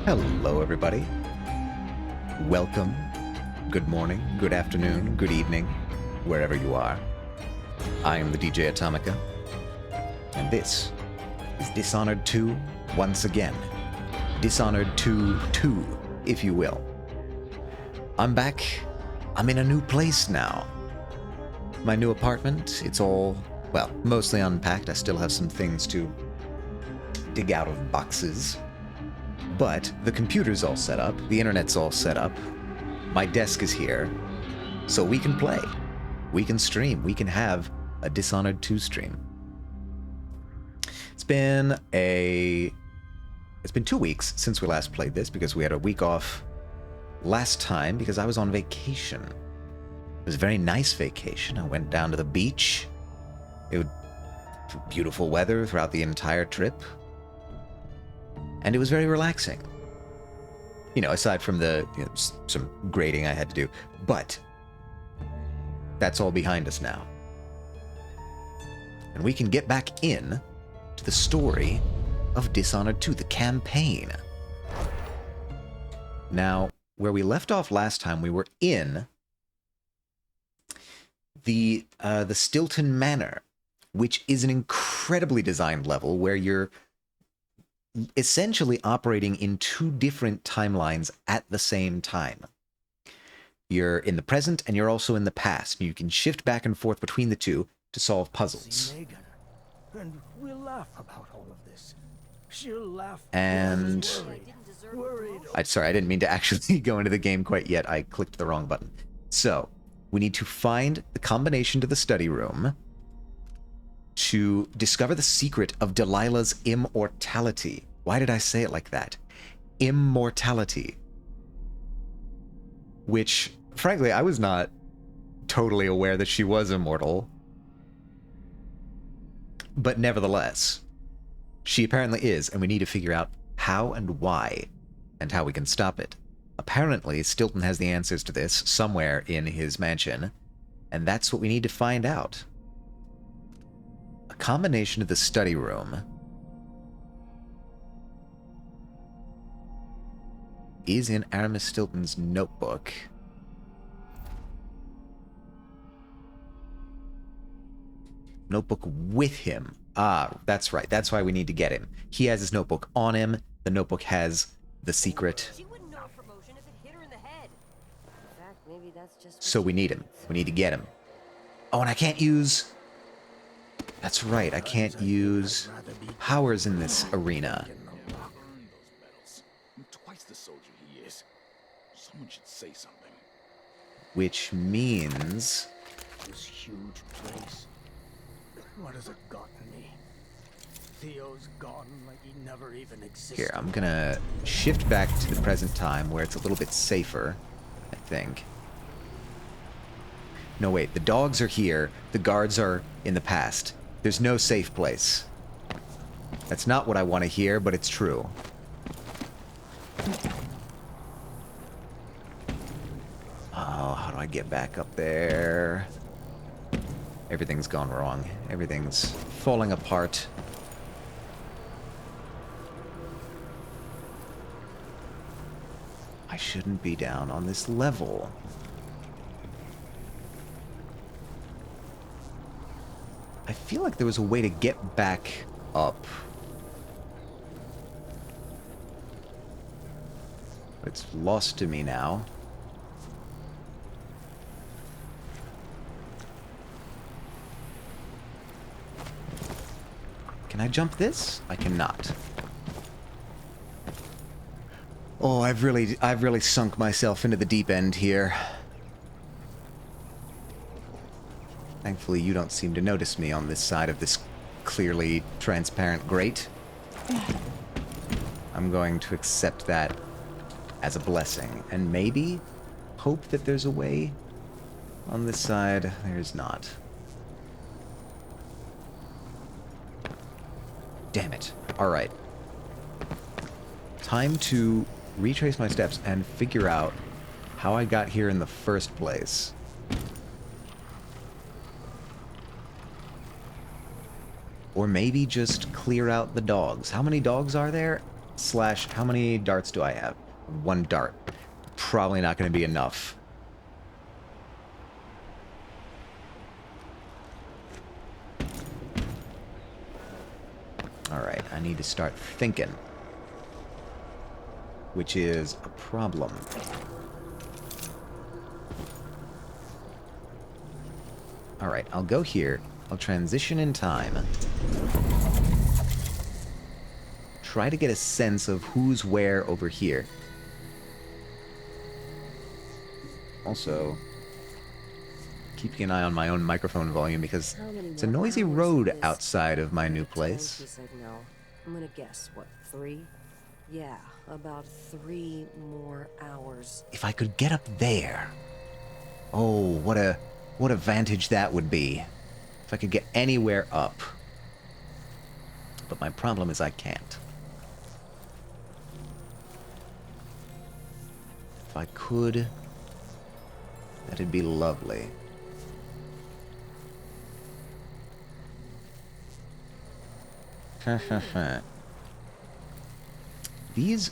Hello, everybody. Welcome. Good morning, good afternoon, good evening, wherever you are. I am the DJ Atomica, and this is Dishonored 2 once again. Dishonored 2 2, if you will. I'm back. I'm in a new place now. My new apartment, it's all, well, mostly unpacked. I still have some things to dig out of boxes. But the computer's all set up, the internet's all set up, my desk is here, so we can play, we can stream, we can have a Dishonored 2 stream. It's been 2 weeks since we last played this because we had a week off last time because I was on vacation. It was a very nice vacation. I went down to the beach. It was beautiful weather throughout the entire trip. And it was very relaxing. You know, aside from the some grading I had to do. But that's all behind us now. And we can get back in to the story of Dishonored 2, the campaign. Now, where we left off last time, we were in the Stilton Manor, which is an incredibly designed level where you're essentially operating in two different timelines at the same time. You're in the present and you're also in the past. You can shift back and forth between the two to solve puzzles. And we'll laugh about all of this. She'll laugh. And worried. sorry, I didn't mean to actually go into the game quite yet. I clicked the wrong button. So, we need to find the combination to the study room to discover the secret of Delilah's immortality. Why did I say it like that? Immortality. Which, frankly, I was not totally aware that she was immortal. But nevertheless, she apparently is, and we need to figure out how and why, and how we can stop it. Apparently, Stilton has the answers to this somewhere in his mansion, and that's what we need to find out. A combination of the study room is in Aramis Stilton's notebook. Notebook with him. Ah, that's right. That's why we need to get him. He has his notebook on him. The notebook has the secret. She wouldn't know promotion if it hit her in the head. In fact, maybe that's just So we need him. We need to get him. Oh, and I can't use... That's right. I can't use powers in this arena. Twice the soldier he is. Someone should say something. Which means... This huge place. What has it gotten me? Theo's gone like he never even existed. Here, I'm gonna shift back to the present time where it's a little bit safer, I think. No, wait. The dogs are here. The guards are in the past. There's no safe place. That's not what I want to hear, but it's true. Oh, how do I get back up there? Everything's gone wrong. Everything's falling apart. I shouldn't be down on this level. I feel like there was a way to get back up. It's lost to me now. Can I jump this? I cannot. Oh, I've really sunk myself into the deep end here. Thankfully, you don't seem to notice me on this side of this clearly transparent grate. I'm going to accept that as a blessing, and maybe hope that there's a way on this side. There's not. Damn it. Alright. Time to retrace my steps and figure out how I got here in the first place. Or maybe just clear out the dogs. How many dogs are there? Slash, how many darts do I have? 1 dart. Probably not going to be enough. Alright, I need to start thinking. Which is a problem. Alright, I'll go here. I'll transition in time. Try to get a sense of who's where over here. Also, keeping an eye on my own microphone volume because it's a noisy road outside of my new place. Signal. I'm gonna guess, what, 3? Yeah, about 3 more hours. If I could get up there. Oh, what a vantage that would be. If I could get anywhere up. But my problem is I can't. If I could, that'd be lovely. These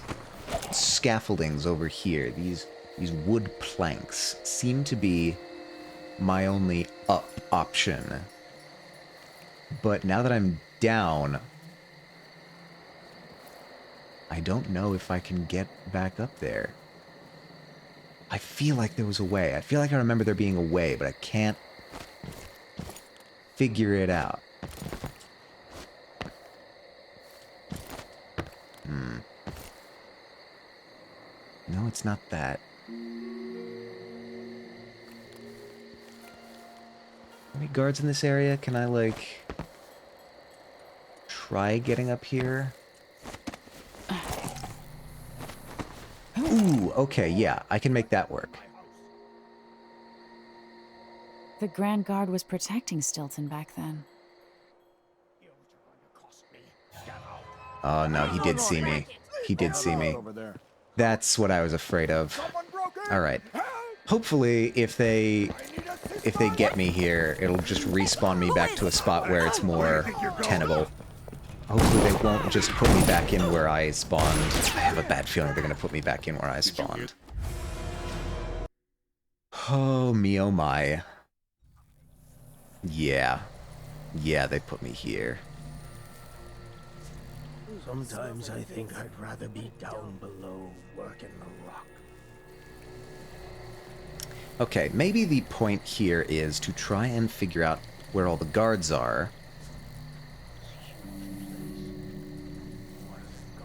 scaffoldings over here, these wood planks, seem to be my only up option. But now that I'm down, I don't know if I can get back up there. I feel like there was a way. I feel like I remember there being a way, but I can't figure it out. No, it's not that. Any guards in this area? Can I, like, try getting up here? Ooh, okay, yeah, I can make that work. The Grand Guard was protecting Stilton back then. Oh, no, he did see me. He did see me. That's what I was afraid of. Alright. Hopefully, if they get me here, it'll just respawn me back to a spot where it's more tenable. Hopefully they won't just put me back in where I spawned. I have a bad feeling they're gonna put me back in where I spawned. Oh, me oh my. Yeah. Yeah, they put me here. Sometimes I think I'd rather be down below working the rock. Okay, maybe the point here is to try and figure out where all the guards are,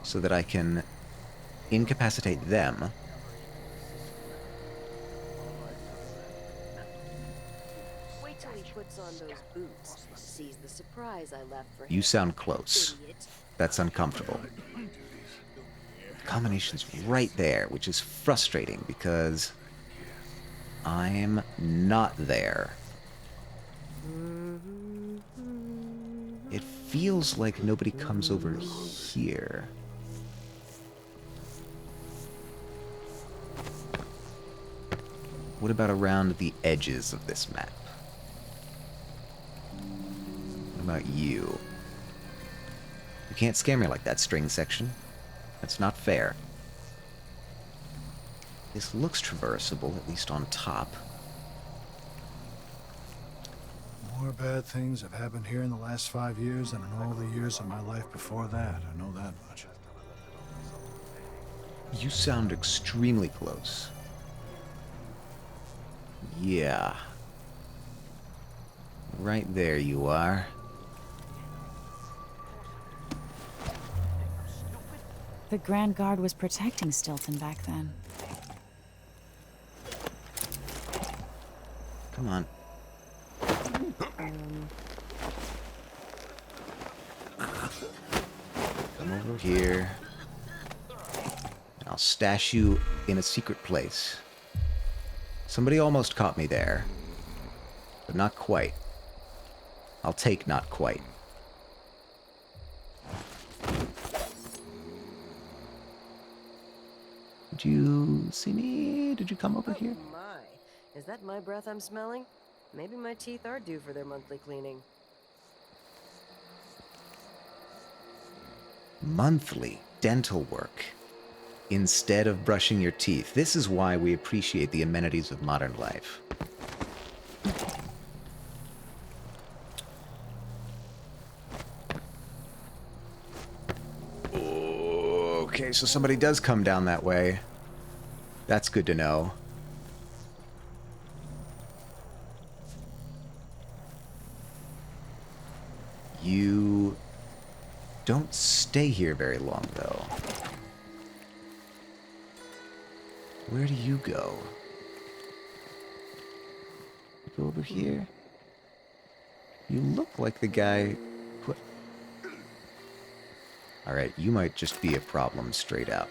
so that I can incapacitate them. Wait till he puts on those boots. Sees the surprise I left for him. You sound close. Idiot. That's uncomfortable. The combination's right there, which is frustrating because I'm not there. It feels like nobody comes over here. What about around the edges of this map? What about you? You can't scare me like that, string section. That's not fair. This looks traversable, at least on top. More bad things have happened here in the last 5 years than in all the years of my life before that. I know that much. You sound extremely close. Yeah. Right there you are. The Grand Guard was protecting Stilton back then. Come on. Come over here. And I'll stash you in a secret place. Somebody almost caught me there. But not quite. I'll take not quite. Did you see me? Did you come over here? Oh my. Is that my breath I'm smelling? Maybe my teeth are due for their monthly cleaning. Monthly? dental work instead of brushing your teeth. This is why we appreciate the amenities of modern life. Okay, so somebody does come down that way. That's good to know. You don't stay here very long, though. Where do you go? You go over here? You look like the guy who... Alright, you might just be a problem straight out.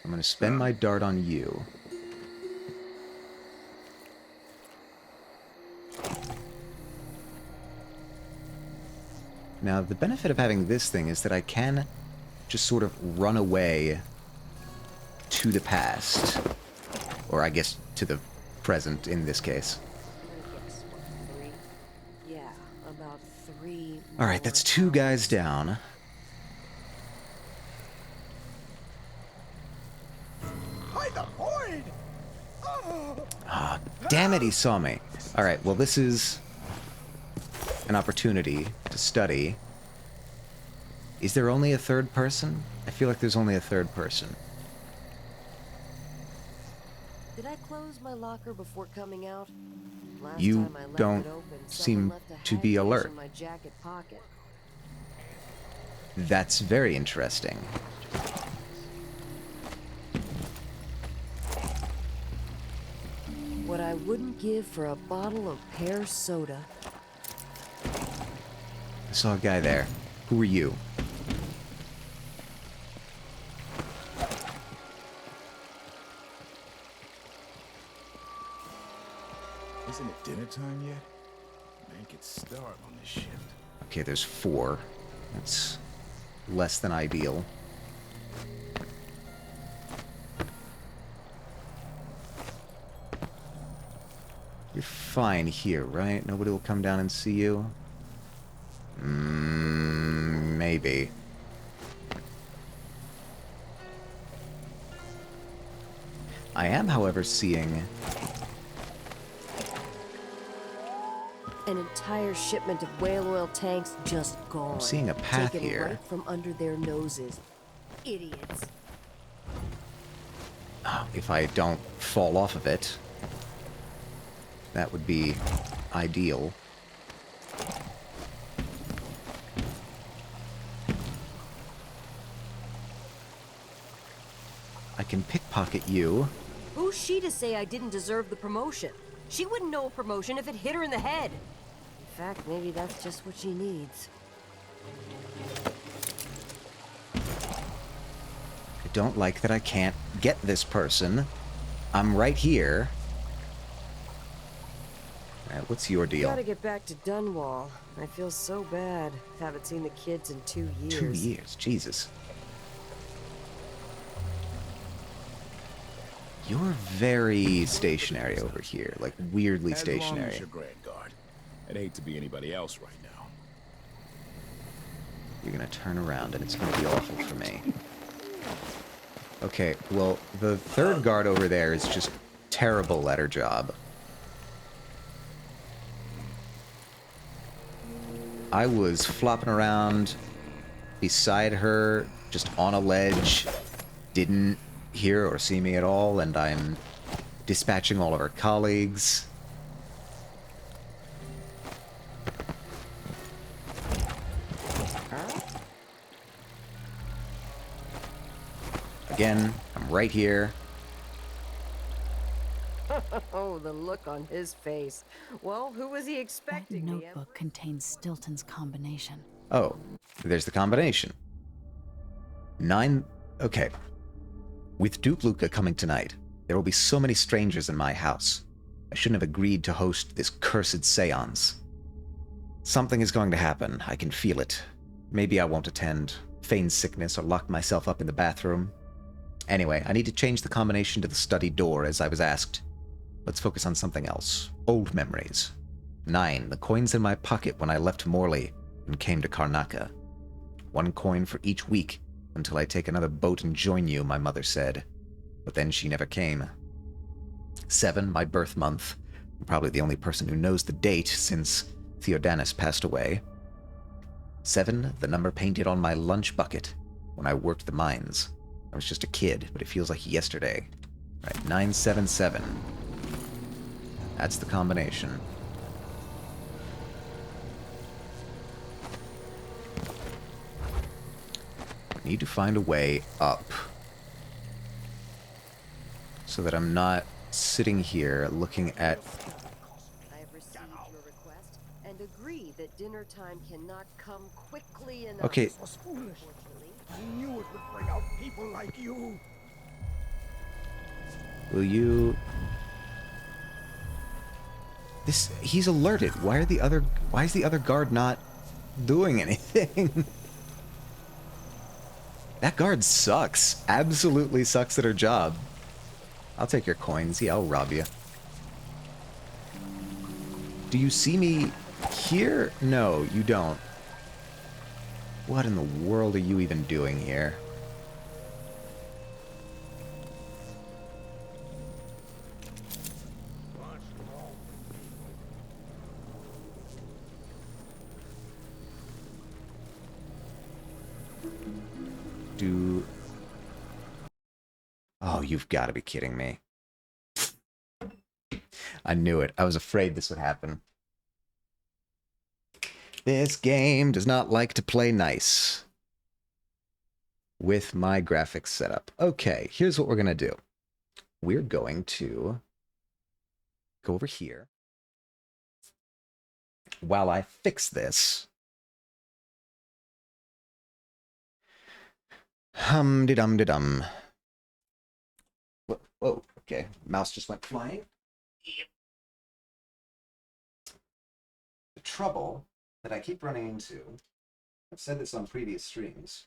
I'm gonna spend my dart on you. Now, the benefit of having this thing is that I can just sort of run away to the past. Or I guess to the present in this case. Guess what, 3? Yeah, about 3 Alright, that's more 2 guys down. By the void! Ah, damn it, he saw me. Alright, well this is an opportunity to study. Is there only a third person? I feel like there's only a third person. Did I close my locker before coming out? Last You time I left don't it open, seem someone left a to be hagfish alert. in my jacket pocket. That's very interesting. What I wouldn't give for a bottle of pear soda. I saw a guy there. Who are you? Isn't it dinner time yet? Man gets starved on this shift. Okay, there's 4. That's less than ideal. You're fine here, right? Nobody will come down and see you? Maybe. I am, however, seeing... An entire shipment of whale oil tanks just gone. I'm seeing a path taken here. right from under their noses. Idiots. If I don't fall off of it, that would be ideal. I can pickpocket you. Who's she to say I didn't deserve the promotion? She wouldn't know a promotion if it hit her in the head. In fact, maybe that's just what she needs. I don't like that I can't get this person. I'm right here. Alright, what's your deal? Gotta get back to Dunwall. I feel so bad. Haven't seen the kids in 2 years. 2 years, Jesus. You're very stationary over here, like weirdly As long as stationary. you're Grand Guard. I'd hate to be anybody else right now. You're gonna turn around and it's gonna be awful for me. Okay, well, the third guard over there is just terrible at her job. I was flopping around beside her, just on a ledge, didn't hear or see me at all, and I'm dispatching all of her colleagues. Again, I'm right here. Oh, the look on his face. Well, who was he That expecting? the Emperor? notebook contains Stilton's combination. Oh, there's the combination. 9... Okay. With Duke Luca coming tonight, there will be so many strangers in my house. I shouldn't have agreed to host this cursed seance. Something is going to happen. I can feel it. Maybe I won't attend, feign sickness, or lock myself up in the bathroom. Anyway, I need to change the combination to the study door, as I was asked. Let's focus on something else. Old memories. 9. The coins in my pocket when I left Morley and came to Karnaca. 1 coin for each week until I take another boat and join you, my mother said. But then she never came. 7. My birth month. I'm probably the only person who knows the date since Theodanis passed away. 7. The number painted on my lunch bucket when I worked the mines. I was just a kid, but it feels like yesterday. Right, 977. That's the combination. Need to find a way up so that I'm not sitting here looking at... I have received your request and agree that dinner time cannot come quickly enough. Okay. This was foolish. I knew it would bring out people like you. Will you... He's alerted. Why is the other guard not doing anything? That guard sucks. Absolutely sucks at her job. I'll take your coins. Yeah, I'll rob you. Do you see me here? No, you don't. What in the world are you even doing here? Oh, you've got to be kidding me. I knew it. I was afraid this would happen. This game does not like to play nice with my graphics setup. Okay, here's what we're going to do. We're going to go over here. While I fix this... Hum-de-dum-de-dum. Whoa, okay. Mouse just went flying. Yep. The trouble that I keep running into, I've said this on previous streams,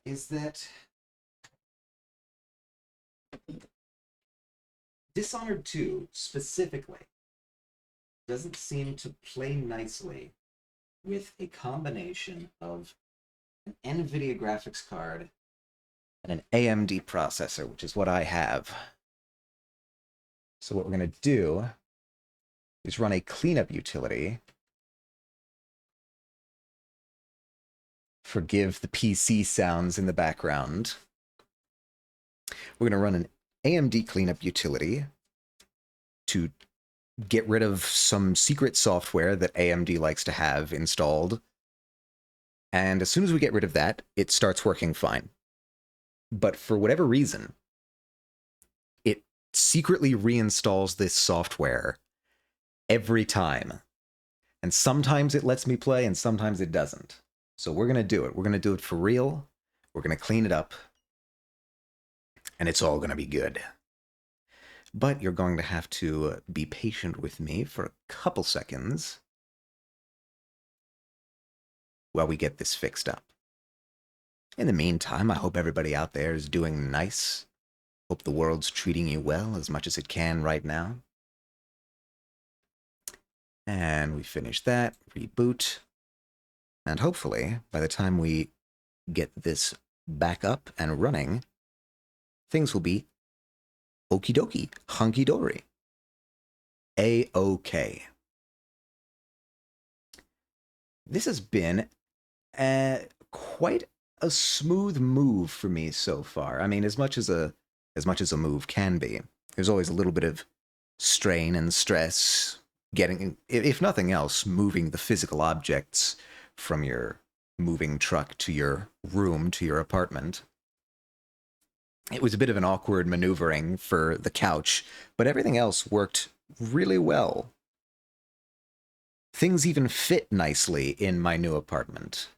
is that Dishonored 2, specifically, doesn't seem to play nicely with a combination of an NVIDIA graphics card and an AMD processor, which is what I have. So what we're going to do is run a cleanup utility. Forgive the PC sounds in the background. We're going to run an AMD cleanup utility to get rid of some secret software that AMD likes to have installed. And as soon as we get rid of that, it starts working fine. But for whatever reason, it secretly reinstalls this software every time. And sometimes it lets me play, and sometimes it doesn't. So we're going to do it. We're going to do it for real. We're going to clean it up. And it's all going to be good. But you're going to have to be patient with me for a couple seconds while we get this fixed up. In the meantime, I hope everybody out there is doing nice. Hope the world's treating you well as much as it can right now. And we finish that, reboot. And hopefully, by the time we get this back up and running, things will be okie dokie, hunky dory. A-okay. This has been quite a smooth move for me so far. I mean, as much as a move can be, there's always a little bit of strain and stress getting, if nothing else, moving the physical objects from your moving truck to your room, to your apartment. It was a bit of an awkward maneuvering for the couch, but everything else worked really well. Things even fit nicely in my new apartment.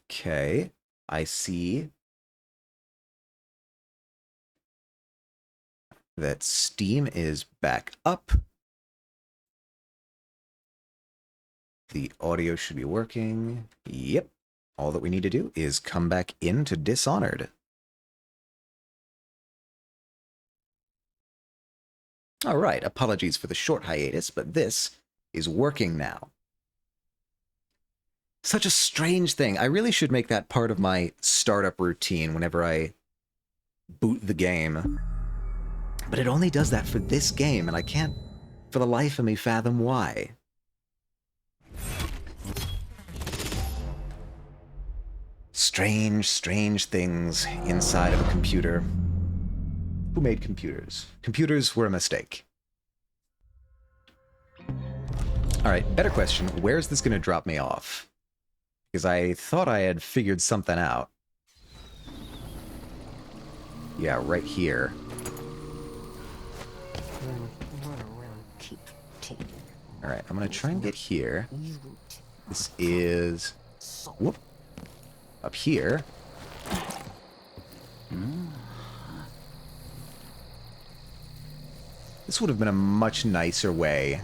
Okay, I see that Steam is back up. The audio should be working. Yep. All that we need to do is come back into Dishonored. All right, apologies for the short hiatus, but this is working now. Such a strange thing. I really should make that part of my startup routine whenever I boot the game. But it only does that for this game, and I can't, for the life of me, fathom why. Strange, strange things inside of a computer. Who made computers? Computers were a mistake. Alright, better question. Where's this going to drop me off? Because I thought I had figured something out. Yeah, right here. Alright, I'm going to try and get here. This is... Whoop. Up here. This would have been a much nicer way.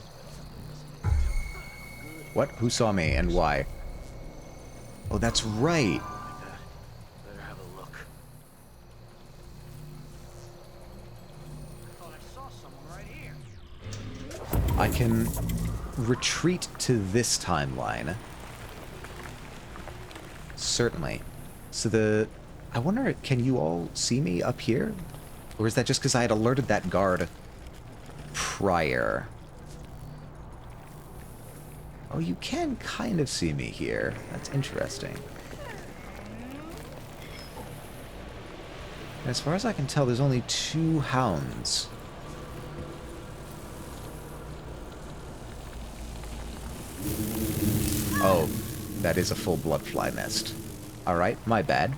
What? Who saw me and why? Oh, that's right. Better have a look. I thought I saw someone right here. I can retreat to this timeline. Certainly. So I wonder, can you all see me up here? Or is that just because I had alerted that guard prior? Oh, you can kind of see me here. That's interesting. As far as I can tell, there's only 2 hounds. Oh, that is a full bloodfly nest. Alright, my bad.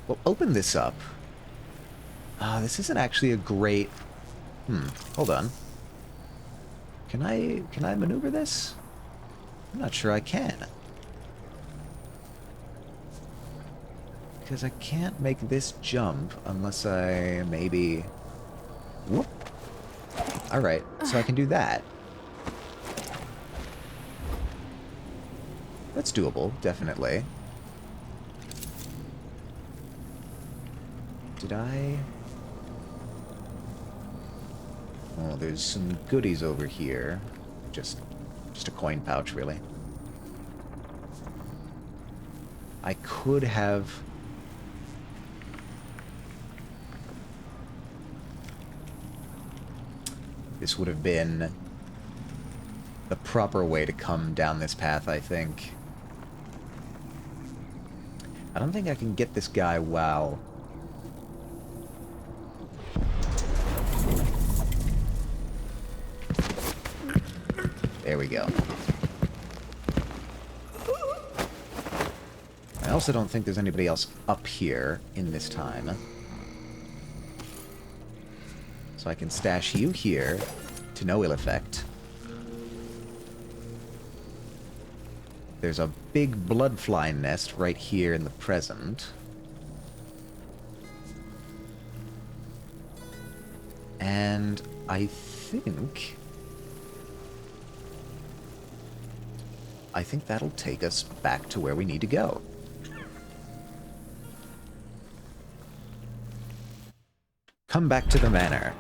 Well, open this up. This isn't actually a great... hold on. Can I maneuver this? I'm not sure I can. Because I can't make this jump unless I maybe... Whoop. Alright, so I can do that. That's doable, definitely. Did I... Oh, there's some goodies over here. Just a coin pouch, really. I could have... This would have been the proper way to come down this path, I think. I don't think I can get this guy while... There we go. I also don't think there's anybody else up here in this time. So I can stash you here to no ill effect. There's a big bloodfly nest right here in the present. And I think that'll take us back to where we need to go. Come back to the manor.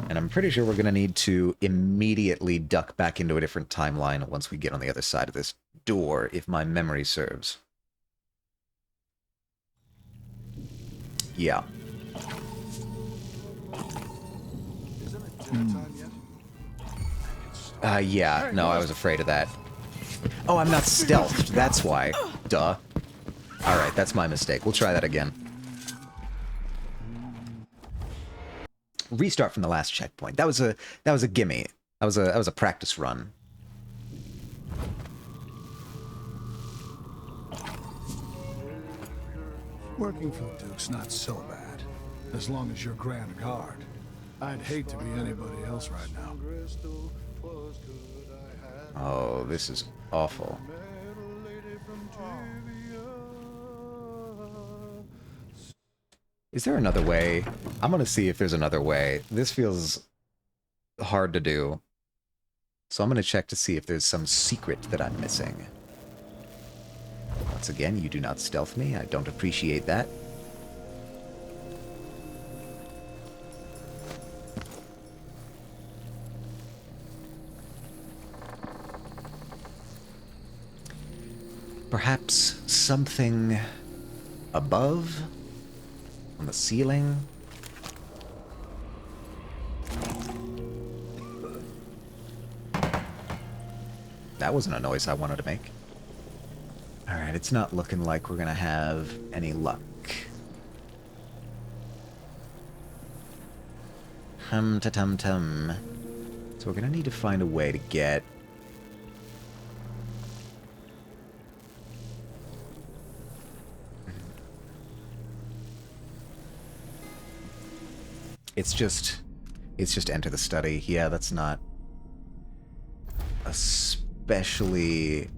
And I'm pretty sure we're going to need to immediately duck back into a different timeline once we get on the other side of this door, if my memory serves. Yeah. Yeah, no, I was afraid of that. Oh, I'm not stealthed, that's why. Duh. Alright, that's my mistake. We'll try that again. Restart from the last checkpoint. That was a gimme. That was a practice run. Working for the Duke's not so bad, as long as you're Grand Guard. I'd hate to be anybody else right now. Oh, this is awful. Is there another way? I'm gonna see if there's another way. This feels hard to do. So I'm gonna check to see if there's some secret that I'm missing. Once again, you do not stealth me. I don't appreciate that. Perhaps something above? On the ceiling? That wasn't a noise I wanted to make. Alright, it's not looking like we're gonna have any luck. Hum-ta-tum-tum. So we're gonna need to find a way to get... It's just enter the study. Yeah, that's not especially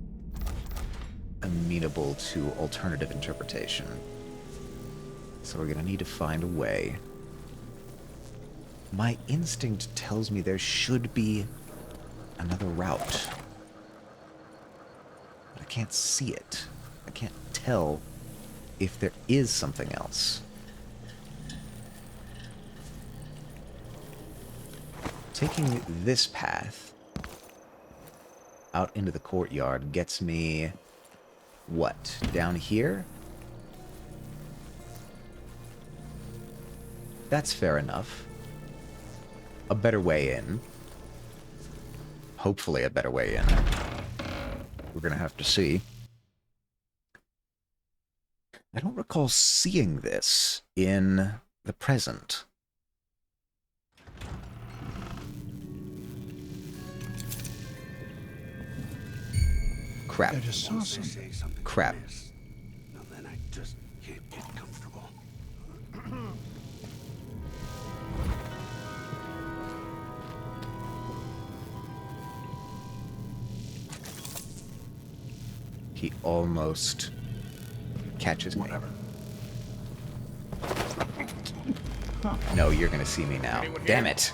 amenable to alternative interpretation. So we're gonna need to find a way. My instinct tells me there should be another route. But I can't see it. I can't tell if there is something else. Taking this path out into the courtyard gets me... what? Down here? That's fair enough. A better way in. Hopefully a better way in. We're gonna have to see. I don't recall seeing this in the present. Crap. I just saw something. Crap. And then I just can't get comfortable. He almost catches me. Whatever. No, you're gonna see me now. Anyone Damn here? it.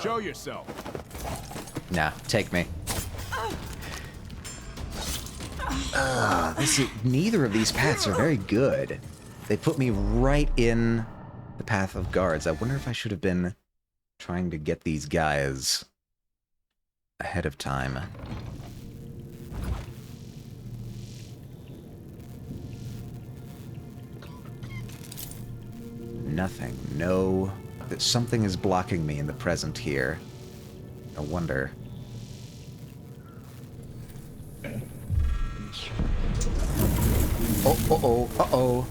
Show yourself. Nah, take me. Neither of these paths are very good. They put me right in the path of guards. I wonder if I should have been trying to get these guys ahead of time. Nothing. No. Something is blocking me in the present here. I wonder. Oh, uh-oh.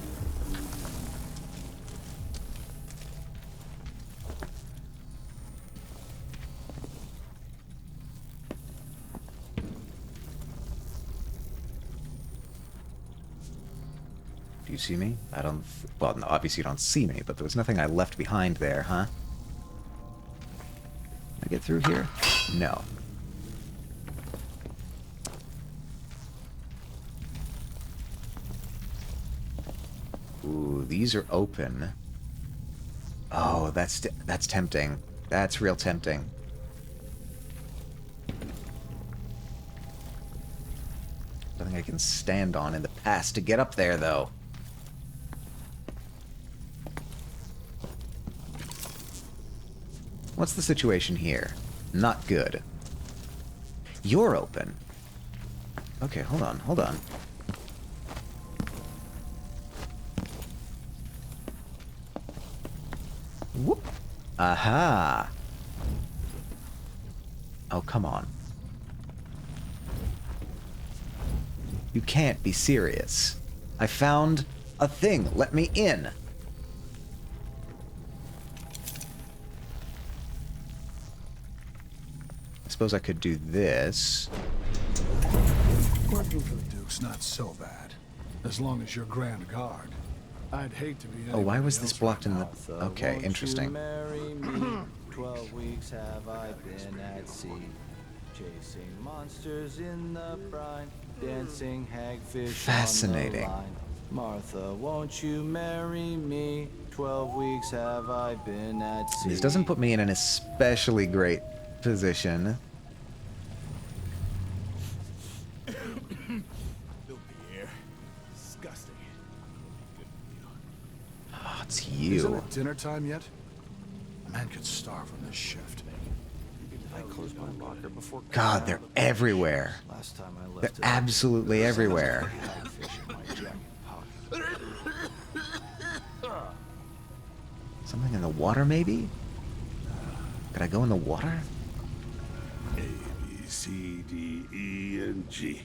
Do you see me? I don't... well, no, obviously you don't see me, but there was nothing I left behind there, huh? Can I get through here? No. Ooh, these are open. Oh, that's tempting. That's real tempting. Nothing I can stand on in the past to get up there, though. What's the situation here? Not good. You're open. Okay, hold on, hold on. Whoop. Aha. Oh, come on. You can't be serious. I found a thing. Let me in. I suppose I could do this. Working for the Duke's not so bad, as long as you're Grand Guard. I'd hate to be. Oh, why was this else blocked right in now. the... okay, interesting. Marry me. 12 weeks have I been at sea, chasing monsters in the brine, dancing hagfish Fascinating. on the line. Martha, won't you marry me? 12 weeks have I been at sea. This doesn't put me in an especially great position. Filthy air. Disgusting. Oh, it's Isn't you. it dinner time yet? A man could starve on this shift. I closed my locker before. God, they're everywhere. Last time I They're left it, absolutely everywhere. hagfish in my jacket pocket. Something in the water, maybe? Could I go in the water? A, B, C, D, E, and G.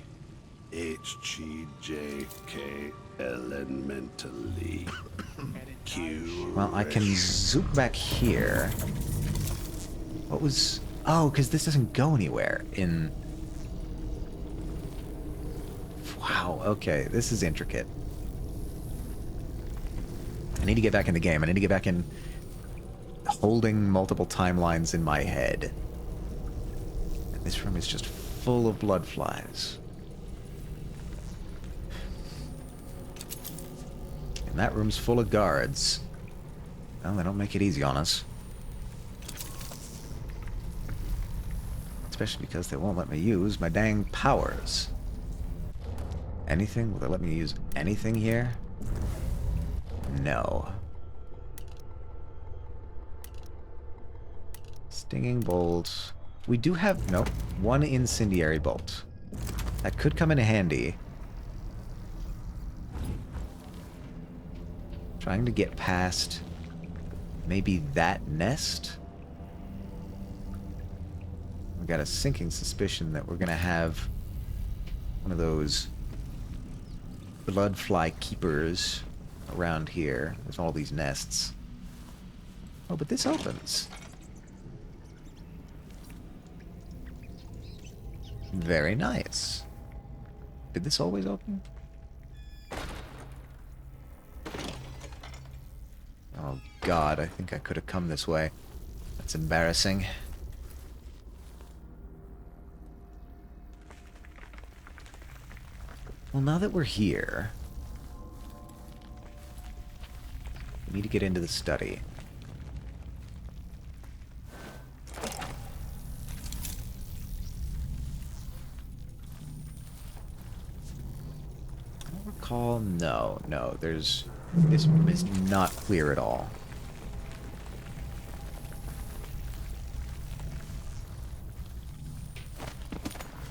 H, G, J, K, L, and mentally. Q. Well, I can zoom back here. What was... Oh, because this doesn't go anywhere in... Wow, okay, this is intricate. I need to get back in the game. I need to get back in holding multiple timelines in my head. And this room is just full of blood flies. And that room's full of guards. Well, they don't make it easy on us. Especially because they won't let me use my dang powers. Anything? Will they let me use anything here? No. Stinging bolts. We do have... Nope. One incendiary bolt. That could come in handy. Trying to get past maybe that nest. I've got a sinking suspicion that we're gonna have one of those blood fly keepers around here. There's all these nests. Oh, but this opens. Very nice. Did this always open? Oh god, I think I could have come this way. That's embarrassing. Well, now that we're here, we need to get into the study. I don't recall... No, there's... This room is not clear at all.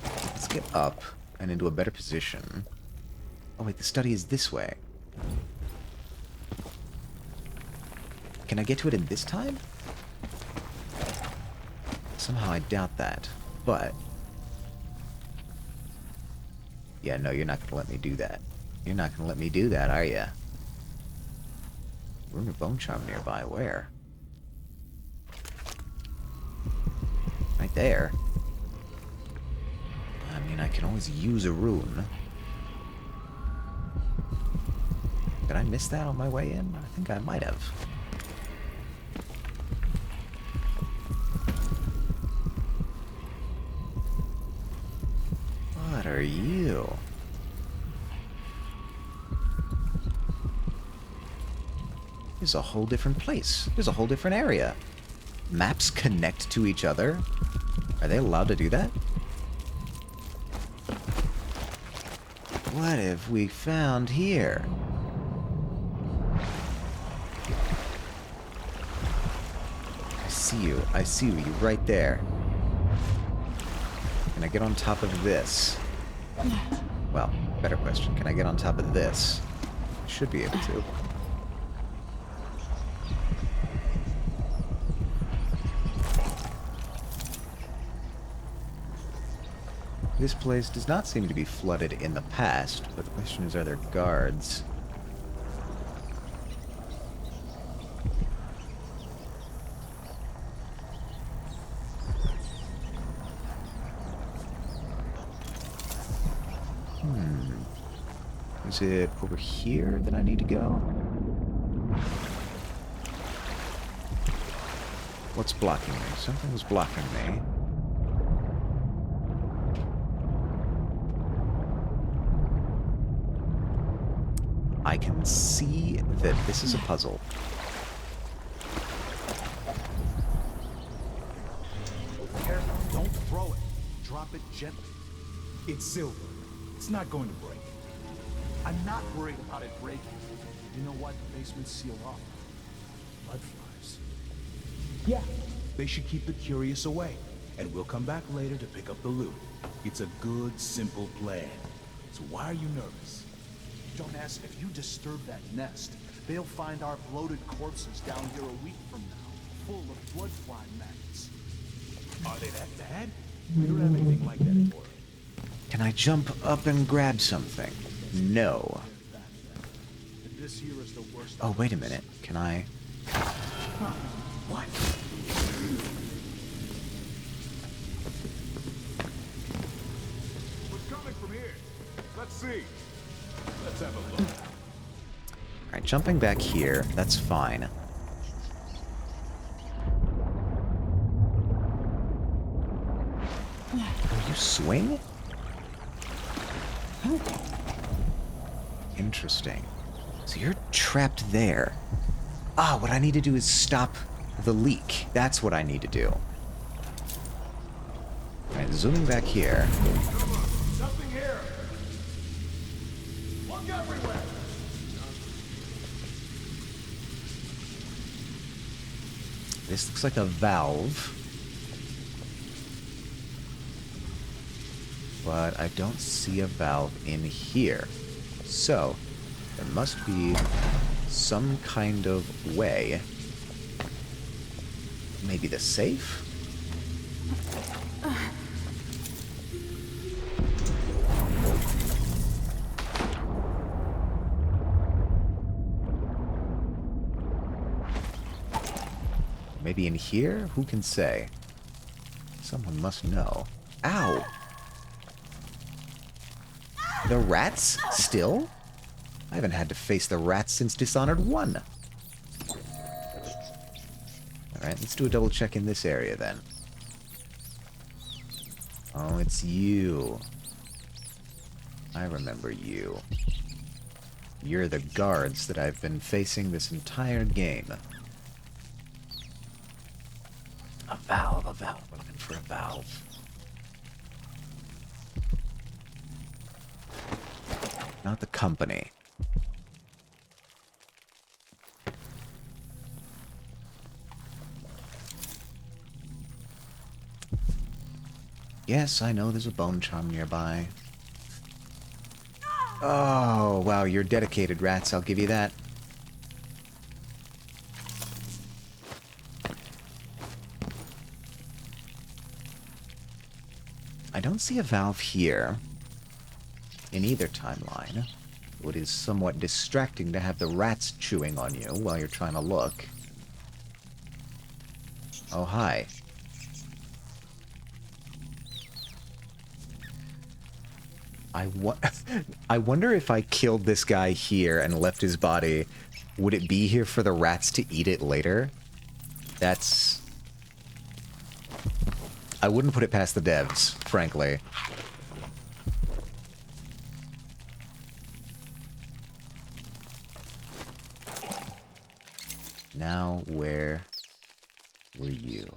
Let's get up and into a better position. Oh wait, the study is this way. Can I get to it in this time? Somehow I doubt that, but... Yeah, no, you're not gonna let me do that. You're not gonna let me do that, are ya? Rune of Bone Charm nearby, where? Right there. I mean, I can always use a rune. Did I miss that on my way in? I think I might have. What are you? There's a whole different place. There's a whole different area. Maps connect to each other? Are they allowed to do that? What have we found here? I see you. I see you. You're right there. Can I get on top of this? Well, better question. Can I get on top of this? I should be able to. This place does not seem to be flooded in the past, but the question is, are there guards? Is it over here that I need to go? What's blocking me? Something's blocking me. I can see that this is a puzzle. Careful, don't throw it. Drop it gently. It's silver. It's not going to break. I'm not worried about it breaking. You know what? The basement's sealed off. Blood flies. Yeah, they should keep the curious away. and we'll come back later to pick up the loot. It's a good, simple plan. So why are you nervous? Dumbass, if you disturb that nest, they'll find our bloated corpses down here a week from now, full of blood fly maggots. Are they that bad? We don't have anything like that in Oregon. Can I jump up and grab something? No. This here is the worst. Oh, wait a minute. Can I... What? What's coming from here? Let's see. Let's have a look. Alright, jumping back here, that's fine. Oh, you swing? Interesting. So you're trapped there. Ah, what I need to do is stop the leak. That's what I need to do. Alright, zooming back here. Something here. Look everywhere. This looks like a valve. But I don't see a valve in here. So, there must be some kind of way. Maybe the safe? Maybe in here? Who can say? Someone must know. Ow! The rats? Still? I haven't had to face the rats since Dishonored 1. Alright, let's do a double check in this area then. Oh, it's you. I remember you. You're the guards that I've been facing this entire game. A valve, a valve. We're looking for a valve. Not the company. Yes, I know there's a bone charm nearby. Oh, wow, you're dedicated, rats. I'll give you that. I don't see a valve here. In either timeline. It is somewhat distracting to have the rats chewing on you while you're trying to look. Oh, hi. I wonder if I killed this guy here and left his body, would it be here for the rats to eat it later? That's... I wouldn't put it past the devs, frankly. Now, where were you?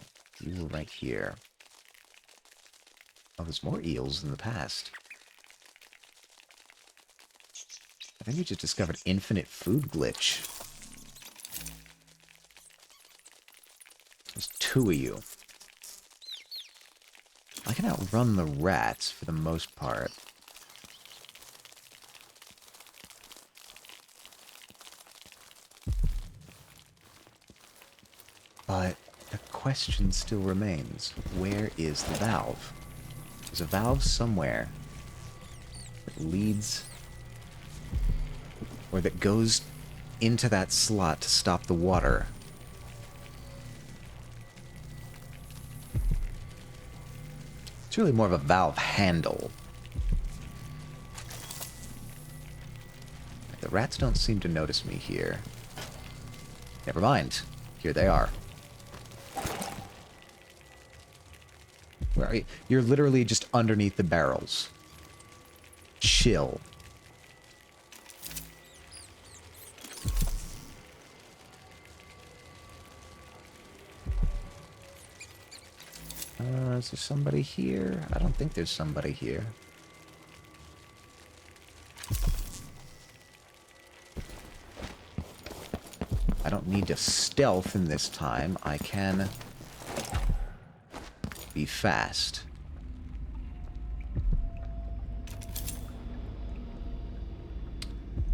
You were right here. Oh, there's more eels in the past. I think we just discovered infinite food glitch. There's 2 of you. I can outrun the rats for the most part. But the question still remains. Where is the valve? There's a valve somewhere that leads... or that goes into that slot to stop the water. It's really more of a valve handle. The rats don't seem to notice me here. Never mind. Here they are. Where are you? You're literally just underneath the barrels. Chill. Is there somebody here? I don't think there's somebody here. I don't need to stealth in this time. I can be fast.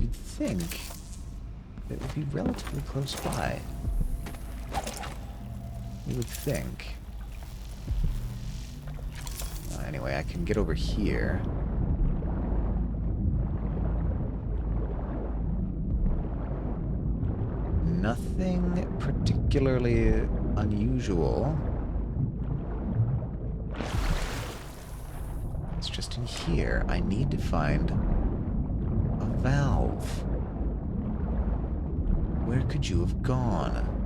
You'd think it would be relatively close by. You would think. Anyway, I can get over here. Nothing particularly unusual. It's just in here. I need to find a valve. Where could you have gone?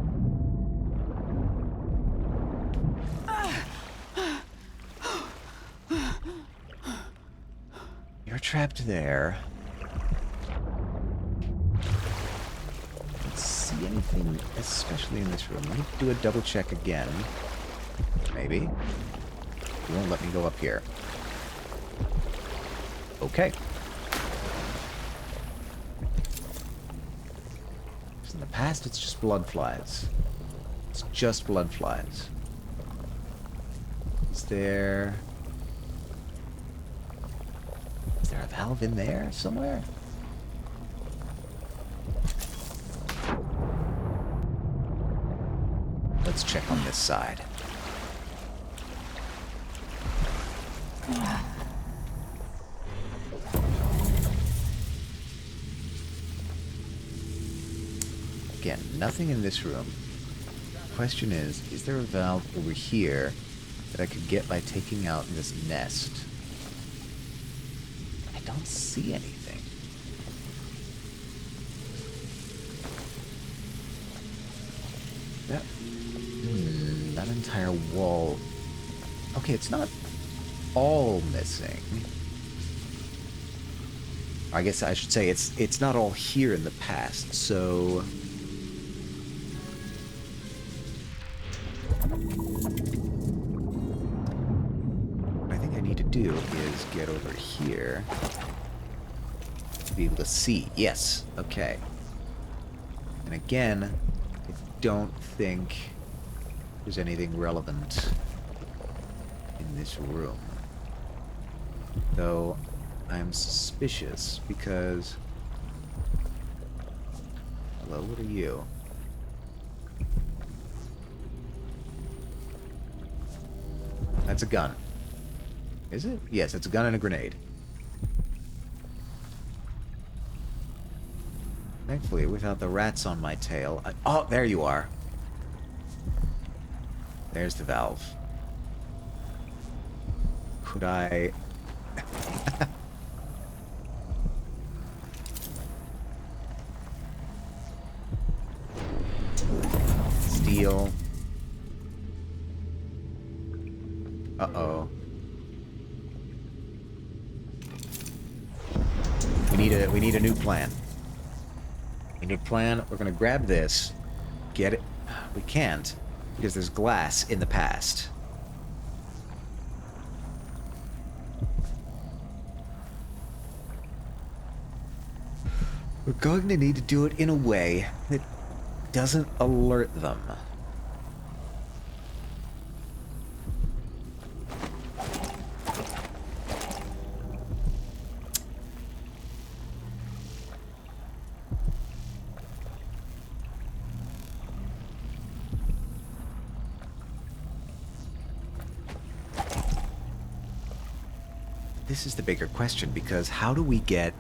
You're trapped there. Don't see anything, especially in this room. Let me do a double check again. Maybe. You won't let me go up here. Okay. In the past, it's just blood flies. It's just blood flies. Is there a valve in there somewhere? Let's check on this side. Again, nothing in this room. The question is there a valve over here that I could get by taking out this nest? I don't see anything. That entire wall. Okay, it's not all missing. I guess I should say it's not all here in the past, so what I think I need to do is get over here to be able to see. Yes, okay. And again, I don't think there's anything relevant in this room. Though I'm suspicious because... Hello, what are you? That's a gun. Is it? Yes, it's a gun and a grenade. Thankfully, without the rats on my tail... Oh, there you are. There's the valve. Could I... Steal. Uh-oh. We need a new plan. We need a plan. We're gonna grab this. Get it. We can't, because there's glass in the past. We're going to need to do it in a way that doesn't alert them. This is the bigger question, because how do we get...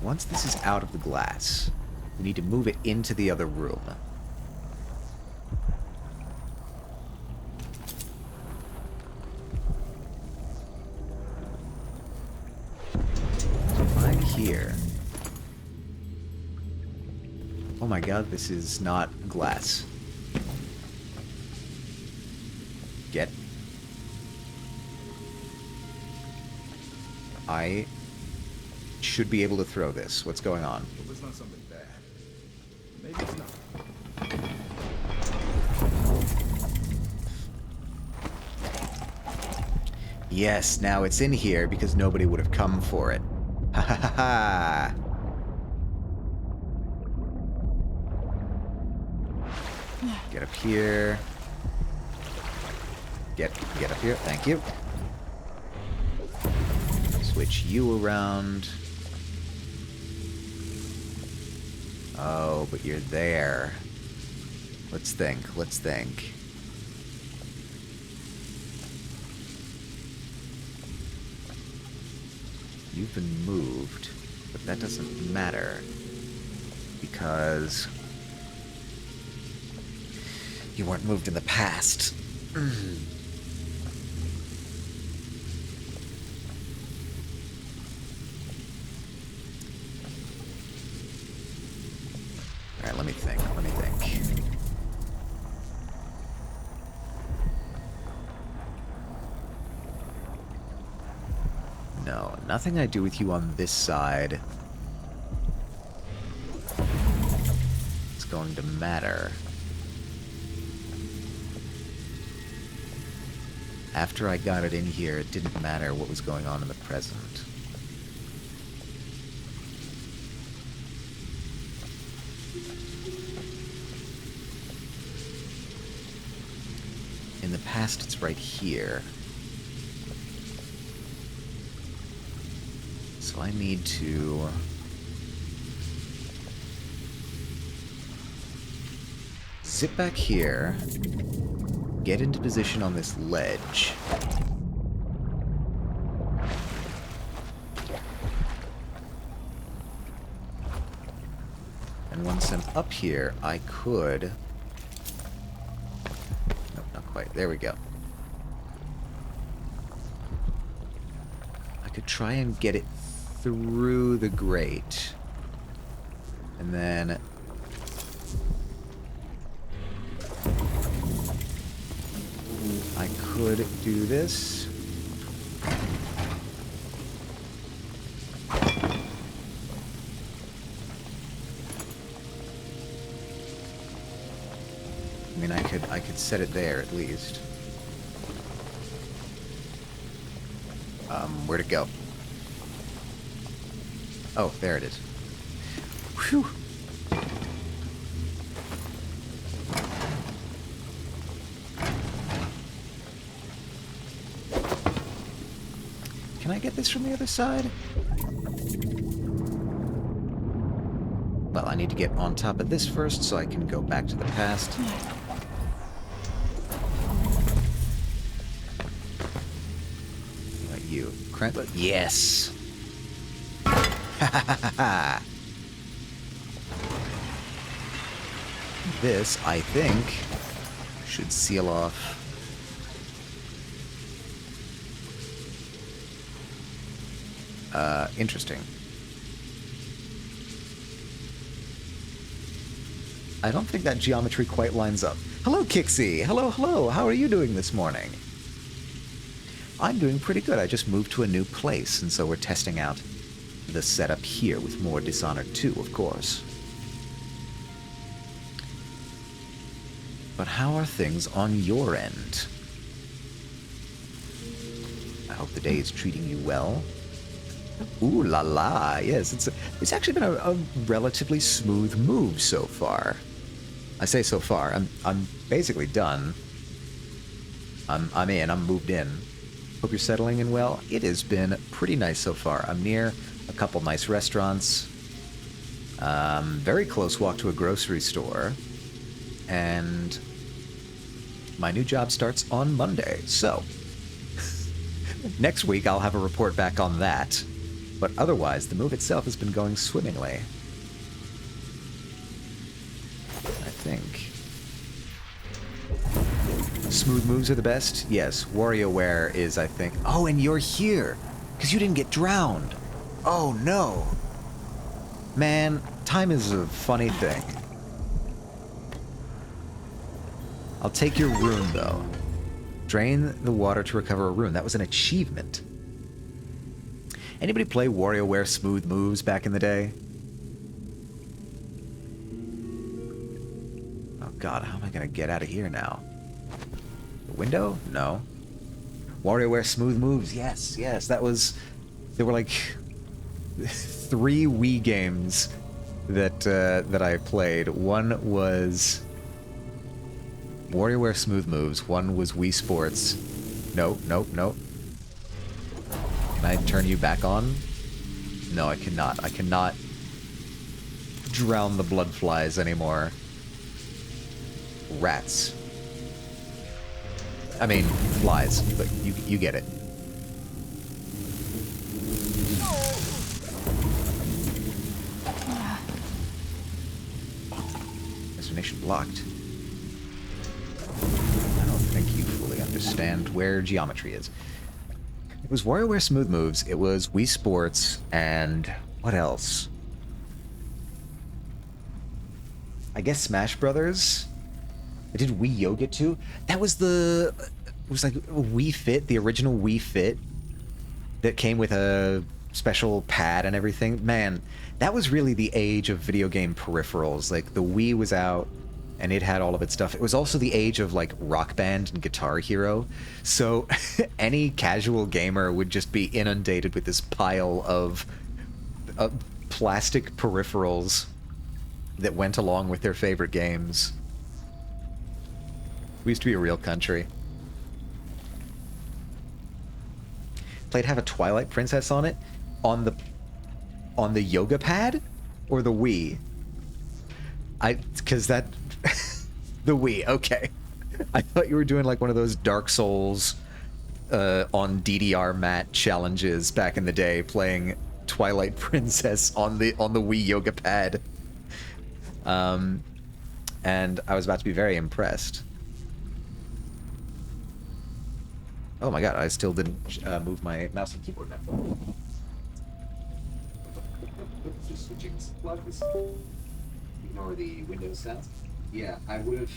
Once this is out of the glass, we need to move it into the other room. So if I'm here... Oh my god, this is not glass. Get. I should be able to throw this. What's going on? Well, it's not something bad. Maybe it's not. Yes, now it's in here because nobody would have come for it. Ha ha ha ha! Get up here. Get up here. Thank you. Switch you around. Oh, but you're there. Let's think. Let's think. You've been moved, but that doesn't matter because you weren't moved in the past. Alright, let me think. No, nothing I do with you on this side is going to matter. After I got it in here, it didn't matter what was going on in the present. In the past, it's right here. So I need to zip back here, get into position on this ledge. And once I'm up here, I could... Nope, not quite. There we go. I could try and get it through the grate. And then... I could do this. I mean, I could set it there at least. Where'd it go? Oh, there it is. Whew. Can I get this from the other side? Well, I need to get on top of this first so I can go back to the past. What about you? Yes! This, I think, should seal off. Interesting. I don't think that geometry quite lines up. Hello, Kixie! Hello, hello! How are you doing this morning? I'm doing pretty good. I just moved to a new place, and so we're testing out the setup here with more Dishonored 2, of course. But how are things on your end? I hope the day is treating you well. Ooh la la, yes, it's actually been a relatively smooth move so far. I say so far, I'm basically done. I'm moved in. Hope you're settling in well. It has been pretty nice so far. I'm near a couple nice restaurants. Very close walk to a grocery store. And my new job starts on Monday, so next week I'll have a report back on that. But otherwise, the move itself has been going swimmingly. I think. Smooth moves are the best? Yes, WarioWare is, I think... Oh, and you're here! Because you didn't get drowned! Oh, no! Man, time is a funny thing. I'll take your rune, though. Drain the water to recover a rune. That was an achievement. Anybody play WarioWare Smooth Moves back in the day? Oh god, how am I gonna get out of here now? The window? No. WarioWare Smooth Moves, yes, that was... They were like three Wii games that I played. One was WarioWare Smooth Moves. One was Wii Sports. No. Can I turn you back on? No, I cannot. I cannot drown the blood flies anymore. Rats. I mean, flies, but you get it. Destination blocked. I don't think you fully understand where geometry is. It was WarioWare Smooth Moves, it was Wii Sports, and what else? I guess Smash Brothers? I did Wii Yoga too. That was the... It was like Wii Fit, the original Wii Fit that came with a special pad and everything. Man, that was really the age of video game peripherals. Like, the Wii was out, and it had all of its stuff. It was also the age of, like, Rock Band and Guitar Hero. So any casual gamer would just be inundated with this pile of plastic peripherals that went along with their favorite games. We used to be a real country. Played have a Twilight Princess on it? On the yoga pad? Or the Wii? Because that... the Wii, okay. I thought you were doing like one of those Dark Souls on DDR mat challenges back in the day, playing Twilight Princess on the Wii yoga pad. And I was about to be very impressed. Oh my god, I still didn't move my mouse and keyboard now. Just switching plugs. Ignore the Windows sounds. Yeah, I would have...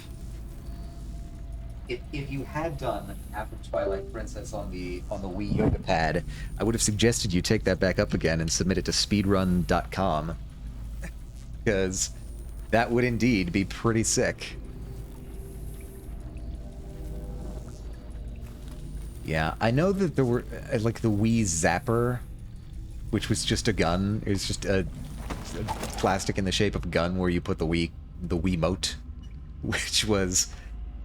If you had done after Twilight Princess on the Wii Yoga Pad, I would have suggested you take that back up again and submit it to speedrun.com. Because that would indeed be pretty sick. Yeah, I know that there were, like, the Wii Zapper, which was just a gun. It was just a plastic in the shape of a gun where you put the Wiimote, which was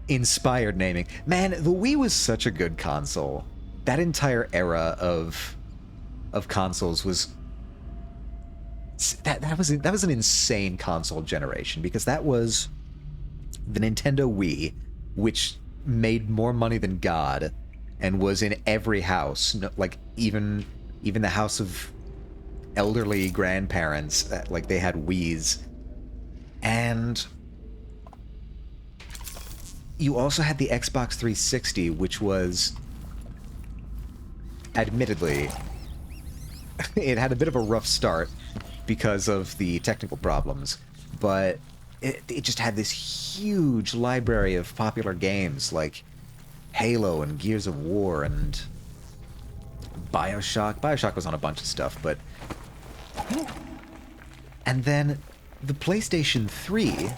inspired naming. Man, the Wii was such a good console. That entire era of consoles was... That was an insane console generation, because that was the Nintendo Wii, which made more money than God, and was in every house, like even the house of elderly grandparents, like they had Wiis. And you also had the Xbox 360, which was, admittedly, it had a bit of a rough start because of the technical problems, but it just had this huge library of popular games like Halo and Gears of War and Bioshock. Bioshock was on a bunch of stuff, but... And then the PlayStation 3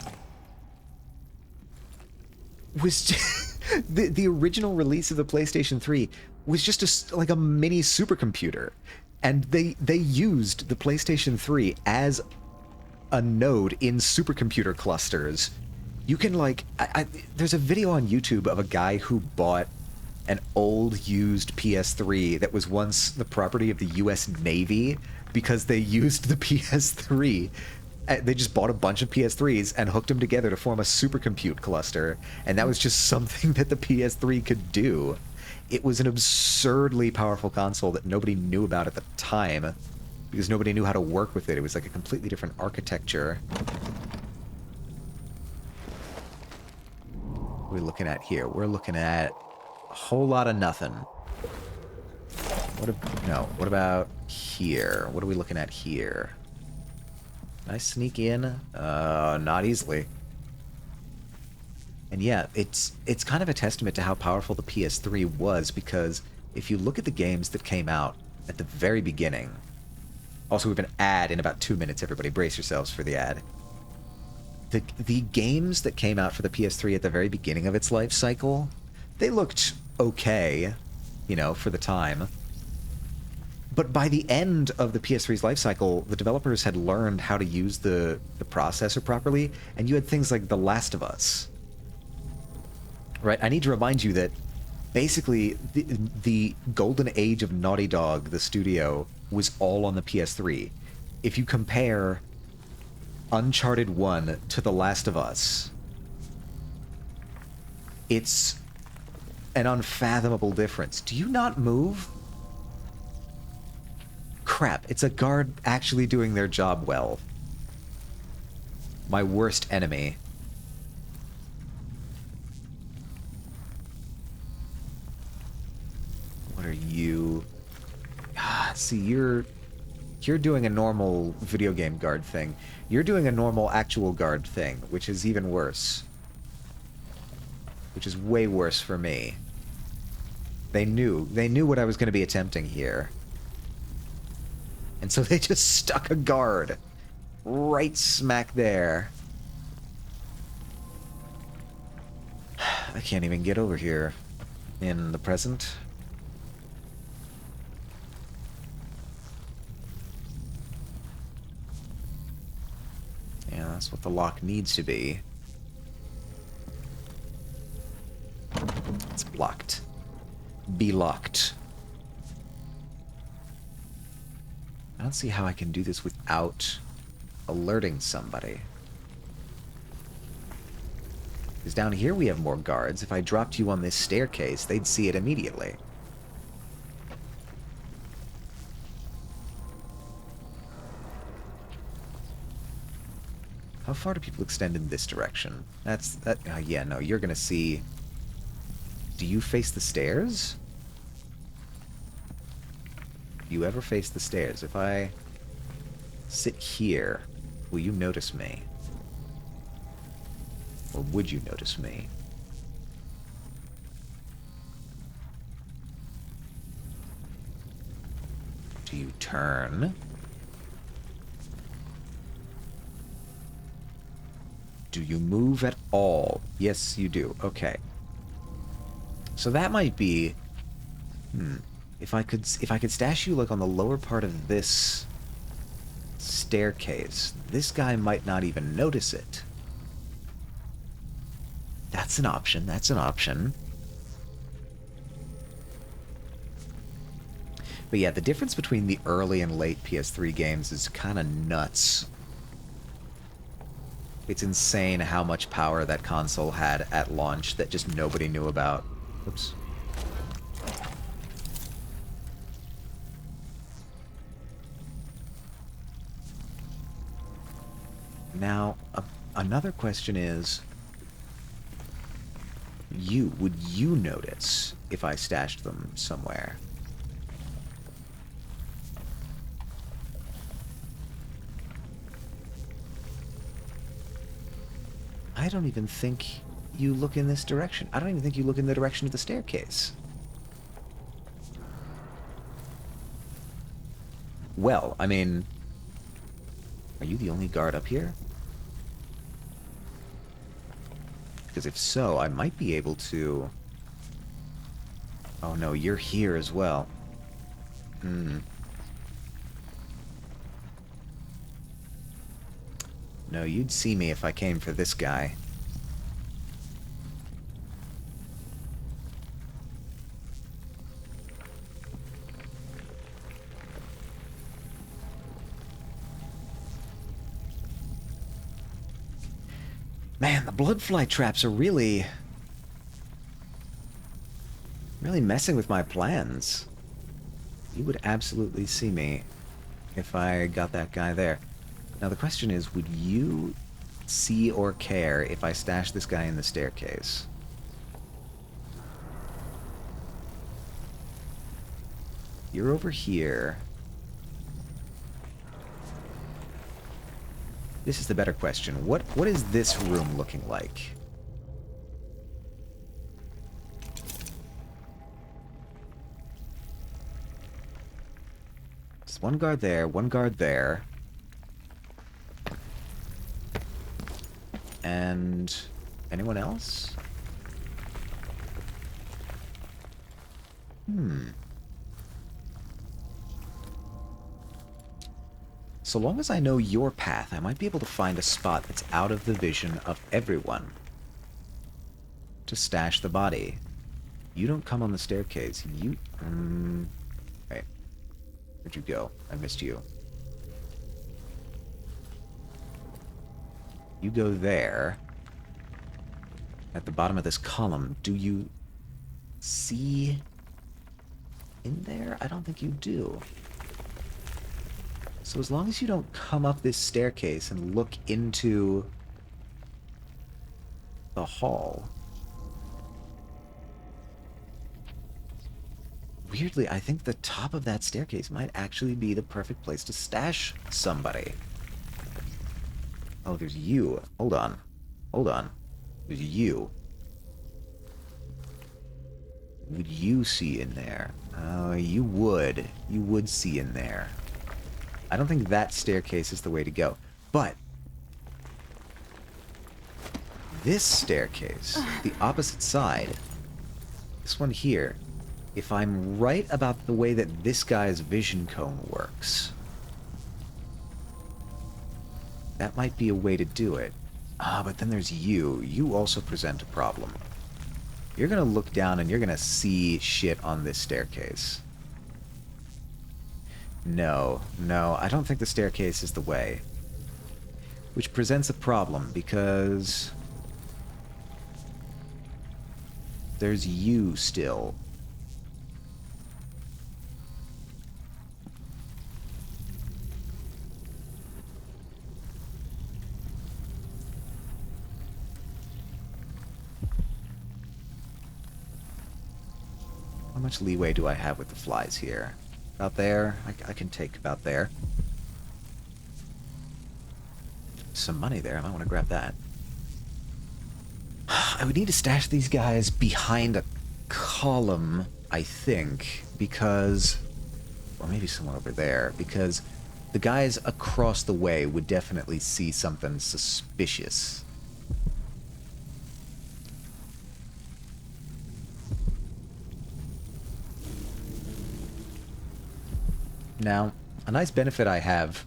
was just... the original release of the PlayStation 3 was just like a mini supercomputer. And they used the PlayStation 3 as a node in supercomputer clusters. You can, like... there's a video on YouTube of a guy who bought an old used PS3 that was once the property of the US Navy because they used the PS3. They just bought a bunch of PS3s and hooked them together to form a supercompute cluster, and that was just something that the PS3 could do. It was an absurdly powerful console that nobody knew about at the time because nobody knew how to work with it. It was like a completely different architecture. What are we looking at here? We're looking at a whole lot of nothing. What about here? What are we looking at here? Can I sneak in? Not easily. And yeah, it's kind of a testament to how powerful the PS3 was, because if you look at the games that came out at the very beginning... Also, we have an ad in about 2 minutes, everybody. Brace yourselves for the ad. The games that came out for the PS3 at the very beginning of its life cycle, they looked okay, you know, for the time. But by the end of the PS3's life cycle, the developers had learned how to use the processor properly, and you had things like The Last of Us. Right? I need to remind you that basically the golden age of Naughty Dog, the studio, was all on the PS3. If you compare Uncharted 1 to The Last of Us, it's an unfathomable difference. Do you not move? Crap, it's a guard actually doing their job well. My worst enemy. What are you? See, you're doing a normal video game guard thing. You're doing a normal actual guard thing, which is even worse. Which is way worse for me. They knew what I was going to be attempting here. And so they just stuck a guard right smack there. I can't even get over here in the present. Yeah, that's what the lock needs to be. It's blocked. Be locked. I don't see how I can do this without alerting somebody. Because down here we have more guards. If I dropped you on this staircase, they'd see it immediately. How far do people extend in this direction? Yeah, no, you're gonna see... Do you face the stairs? Do you ever face the stairs? If I sit here, will you notice me? Or would you notice me? Do you turn? Do you move at all? Yes, you do. Okay. So that might be... If I could stash you like on the lower part of this staircase, this guy might not even notice it. That's an option. That's an option. But yeah, the difference between the early and late PS3 games is kind of nuts. It's insane how much power that console had at launch that just nobody knew about. Oops. Now, another question is, would you notice if I stashed them somewhere? I don't even think you look in this direction. I don't even think you look in the direction of the staircase. Well, I mean... Are you the only guard up here? Because if so, I might be able to... Oh no, you're here as well. No, you'd see me if I came for this guy. Man, the bloodfly traps are really messing with my plans. You would absolutely see me if I got that guy there. Now the question is, would you see or care if I stash this guy in the staircase? You're over here. This is the better question. What is this room looking like? Just one guard there, one guard there. And anyone else? So long as I know your path, I might be able to find a spot that's out of the vision of everyone to stash the body. You don't come on the staircase. You... Wait. Where'd you go? I missed you. You go there. At the bottom of this column. Do you see in there? I don't think you do. So as long as you don't come up this staircase and look into the hall. Weirdly, I think the top of that staircase might actually be the perfect place to stash somebody. Oh, there's you. Hold on. Hold on. There's you. Would you see in there? Oh, you would. You would see in there. I don't think that staircase is the way to go. But this staircase, the opposite side, this one here, if I'm right about the way that this guy's vision cone works, that might be a way to do it. Ah, but then there's you. You also present a problem. You're gonna look down and you're gonna see shit on this staircase. No, I don't think the staircase is the way. Which presents a problem, because there's you still. How much leeway do I have with the flies here? About there? I can take about there. Some money there. I might want to grab that. I would need to stash these guys behind a column, I think, because... Or maybe somewhere over there, because the guys across the way would definitely see something suspicious. Now, a nice benefit I have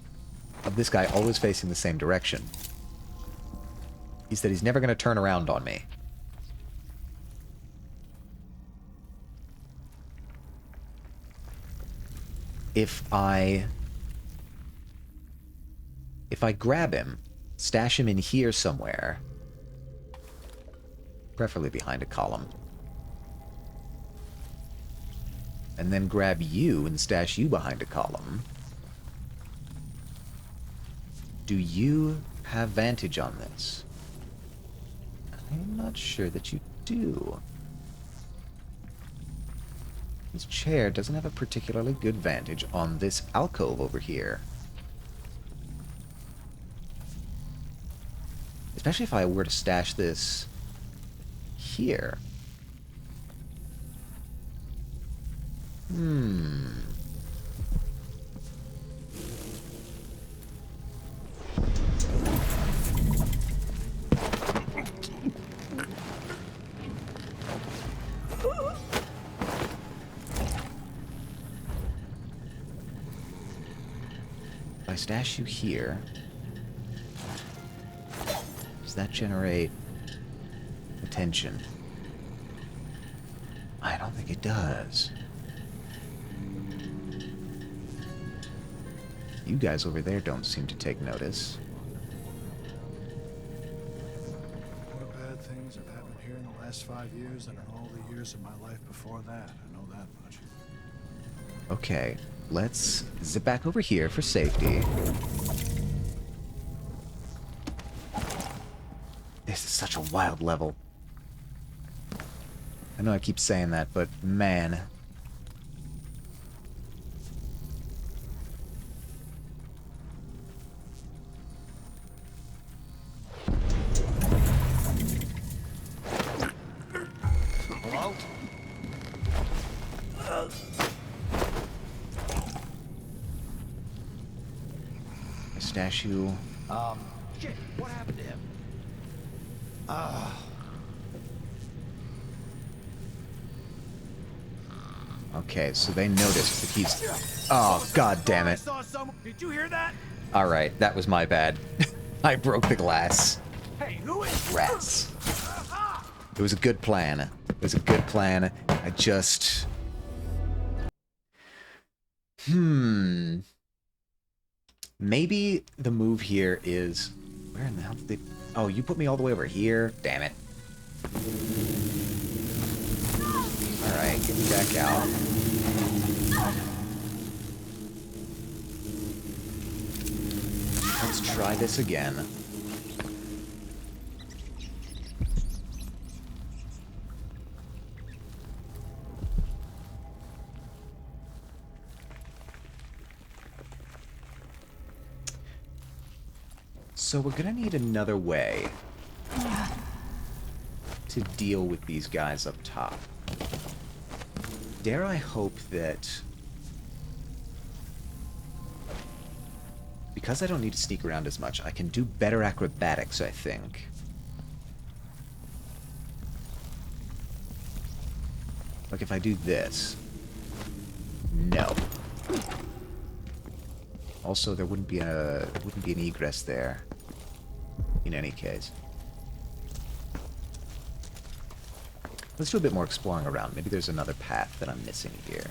of this guy always facing the same direction is that he's never going to turn around on me. If I grab him, stash him in here somewhere, preferably behind a column, and then grab you and stash you behind a column, do you have vantage on this? I'm not sure that you do. This chair doesn't have a particularly good vantage on this alcove over here. Especially if I were to stash this here. If I stash you here, does that generate attention? I don't think it does. You guys over there don't seem to take notice. More bad things have happened here in the last 5 years than in all the years of my life before that. I know that much. Okay, let's zip back over here for safety. This is such a wild level. I know I keep saying that, but man. Hello? I stash you. Shit, what happened to him? Okay, so they noticed that he's... Oh, god damn I it. saw someone. Did you hear that? Alright, that was my bad. I broke the glass. Hey, who is... Rats. It was a good plan. It was a good plan. I just... Maybe the move here is... Where in the hell did they... Oh, you put me all the way over here? Damn it. Alright, get me back out. Let's try this again. So we're gonna need another way to deal with these guys up top. Dare I hope that... Because I don't need to sneak around as much, I can do better acrobatics, I think. Like if I do this. No. Also, there wouldn't be an egress there. In any case. Let's do a bit more exploring around. Maybe there's another path that I'm missing here.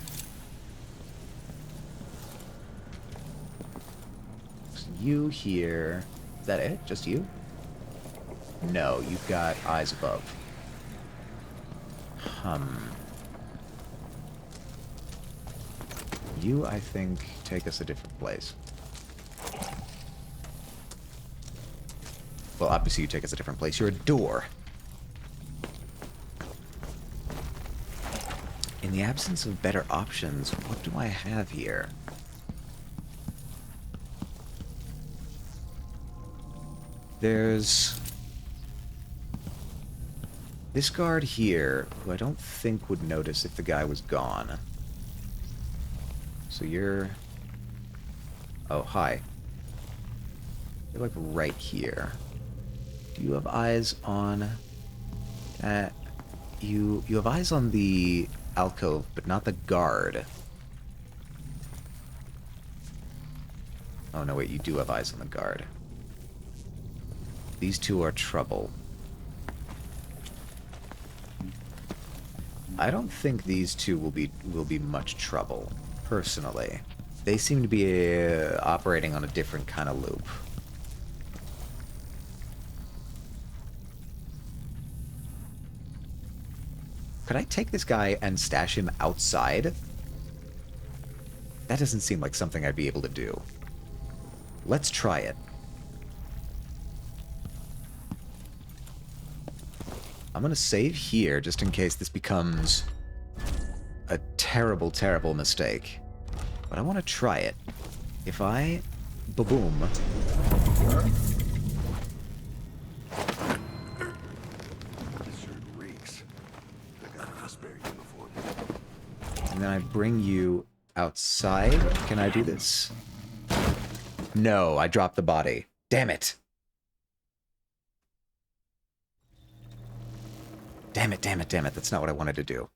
So you here. Is that it? Just you? No, you've got eyes above. You, I think, take us a different place. Well, obviously you take us a different place. You're a door. In the absence of better options, what do I have here? There's... this guard here, who I don't think would notice if the guy was gone. So you're... oh, hi. You're like right here. Do you have eyes on... you have eyes on the alcove, but not the guard. Oh, no, wait, you do have eyes on the guard. These two are trouble. I don't think these two will be much trouble, personally. They seem to be operating on a different kind of loop. Could I take this guy and stash him outside? That doesn't seem like something I'd be able to do. Let's try it. I'm gonna save here just in case this becomes a terrible, terrible mistake. But I want to try it. If I... ba-boom. And then I bring you outside. Can I do this? No, I dropped the body. Damn it. Damn it, damn it, damn it. That's not what I wanted to do.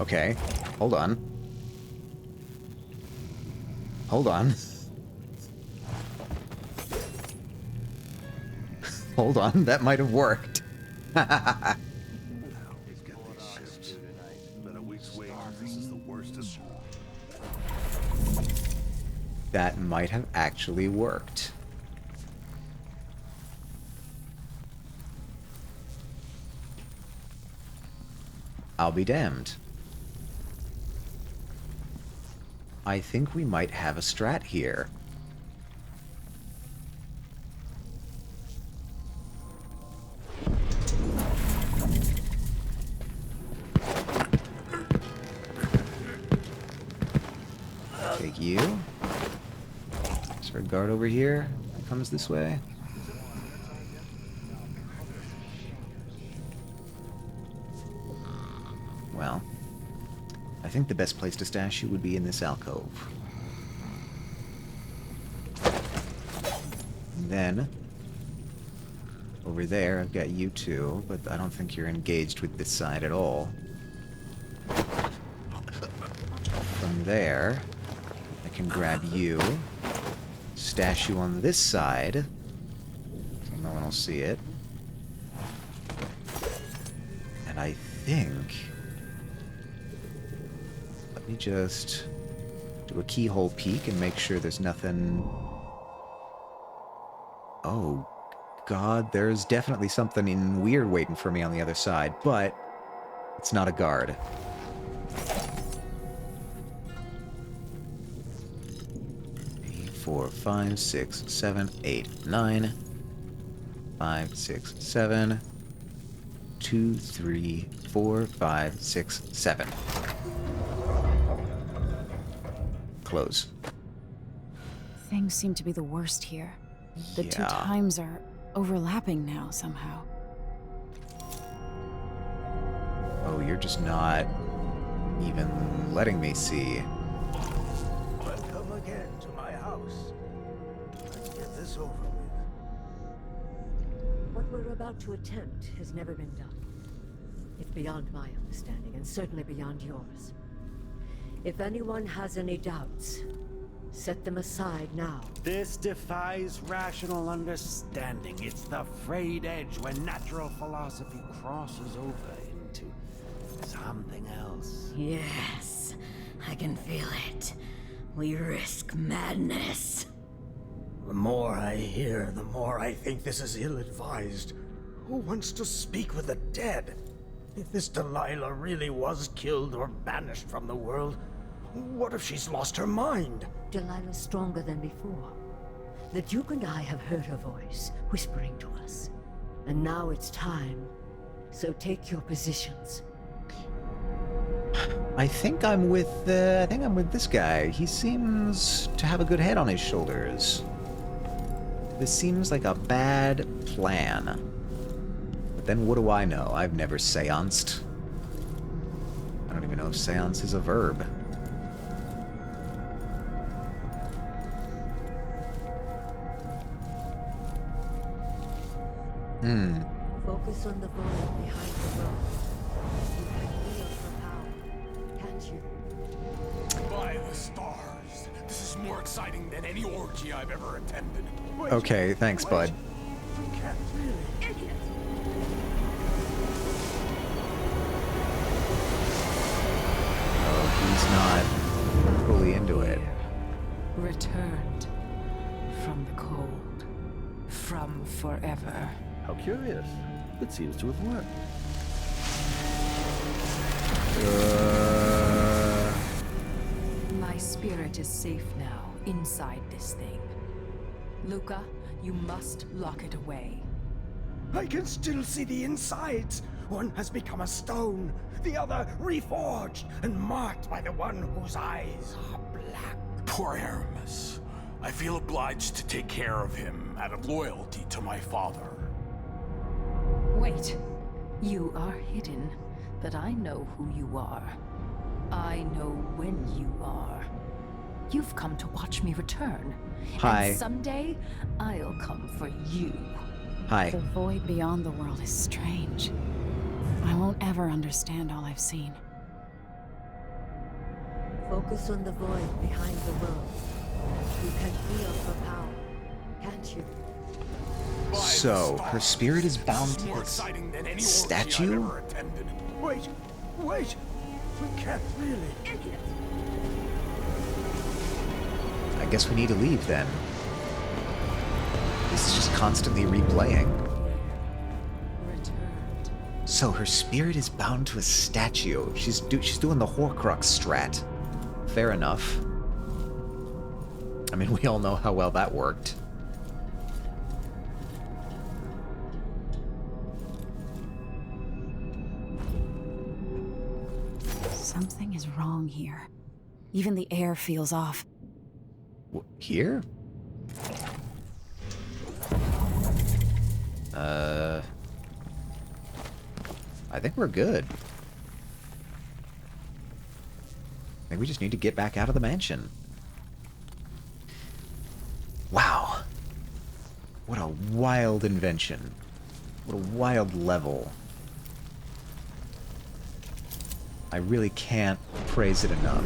Okay, hold on. Hold on. Hold on, that might have worked. That might have actually worked. I'll be damned. I think we might have a strat here. Take you. Is there a guard over here that comes this way? Well, I think the best place to stash you would be in this alcove. And then, over there, I've got you two, but I don't think you're engaged with this side at all. From there, I can grab you, stash you on this side, so no one will see it. And I think... Let me just do a keyhole peek and make sure there's nothing... Oh, God, there's definitely something weird waiting for me on the other side, but it's not a guard. 4, 5, 6, 7, 8, 9. 5, 6, 7. 2, 3, 4, 5, 6, 7. Close. Things seem to be the worst here. The two times are overlapping now somehow. Oh, you're just not even letting me see. Welcome again to my house. Let's get this over with. What we're about to attempt has never been done. It's beyond my understanding, and certainly beyond yours. If anyone has any doubts, set them aside now. This defies rational understanding. It's the frayed edge when natural philosophy crosses over into something else. Yes, I can feel it. We risk madness. The more I hear, the more I think this is ill-advised. Who wants to speak with the dead? If this Delilah really was killed or banished from the world, what if she's lost her mind? Delilah's stronger than before. The Duke and I have heard her voice, whispering to us. And now it's time. So take your positions. I think I'm with this guy. He seems to have a good head on his shoulders. This seems like a bad plan. But then what do I know? I've never seanced. I don't even know if seance is a verb. Focus on the void behind the road. You can feel her power, can't you? By the stars. This is more exciting than any orgy I've ever attended. Okay, thanks, bud. We can't really. Idiot! Oh, he's not fully into it. Returned from the cold, from forever. How curious. It seems to have worked. My spirit is safe now, inside this thing. Luca, you must lock it away. I can still see the insides. One has become a stone, the other reforged and marked by the one whose eyes are black. Poor Aramis. I feel obliged to take care of him out of loyalty to my father. Wait. You are hidden, but I know who you are. I know when you are. You've come to watch me return. Hi. And someday, I'll come for you. Hi. The void beyond the world is strange. I won't ever understand all I've seen. Focus on the void behind the world. You can feel her power, can't you? So, her spirit is bound This is to more this exciting than any orgy I've statue? ever attended. Wait! We can't really. Idiot! I guess we need to leave then. This is just constantly replaying. Returned. So her spirit is bound to a statue. She's doing the Horcrux strat. Fair enough. I mean, we all know how well that worked. Something is wrong here. Even the air feels off. Here? I think we're good. Maybe we just need to get back out of the mansion. Wow. What a wild invention. What a wild level. I really can't praise it enough.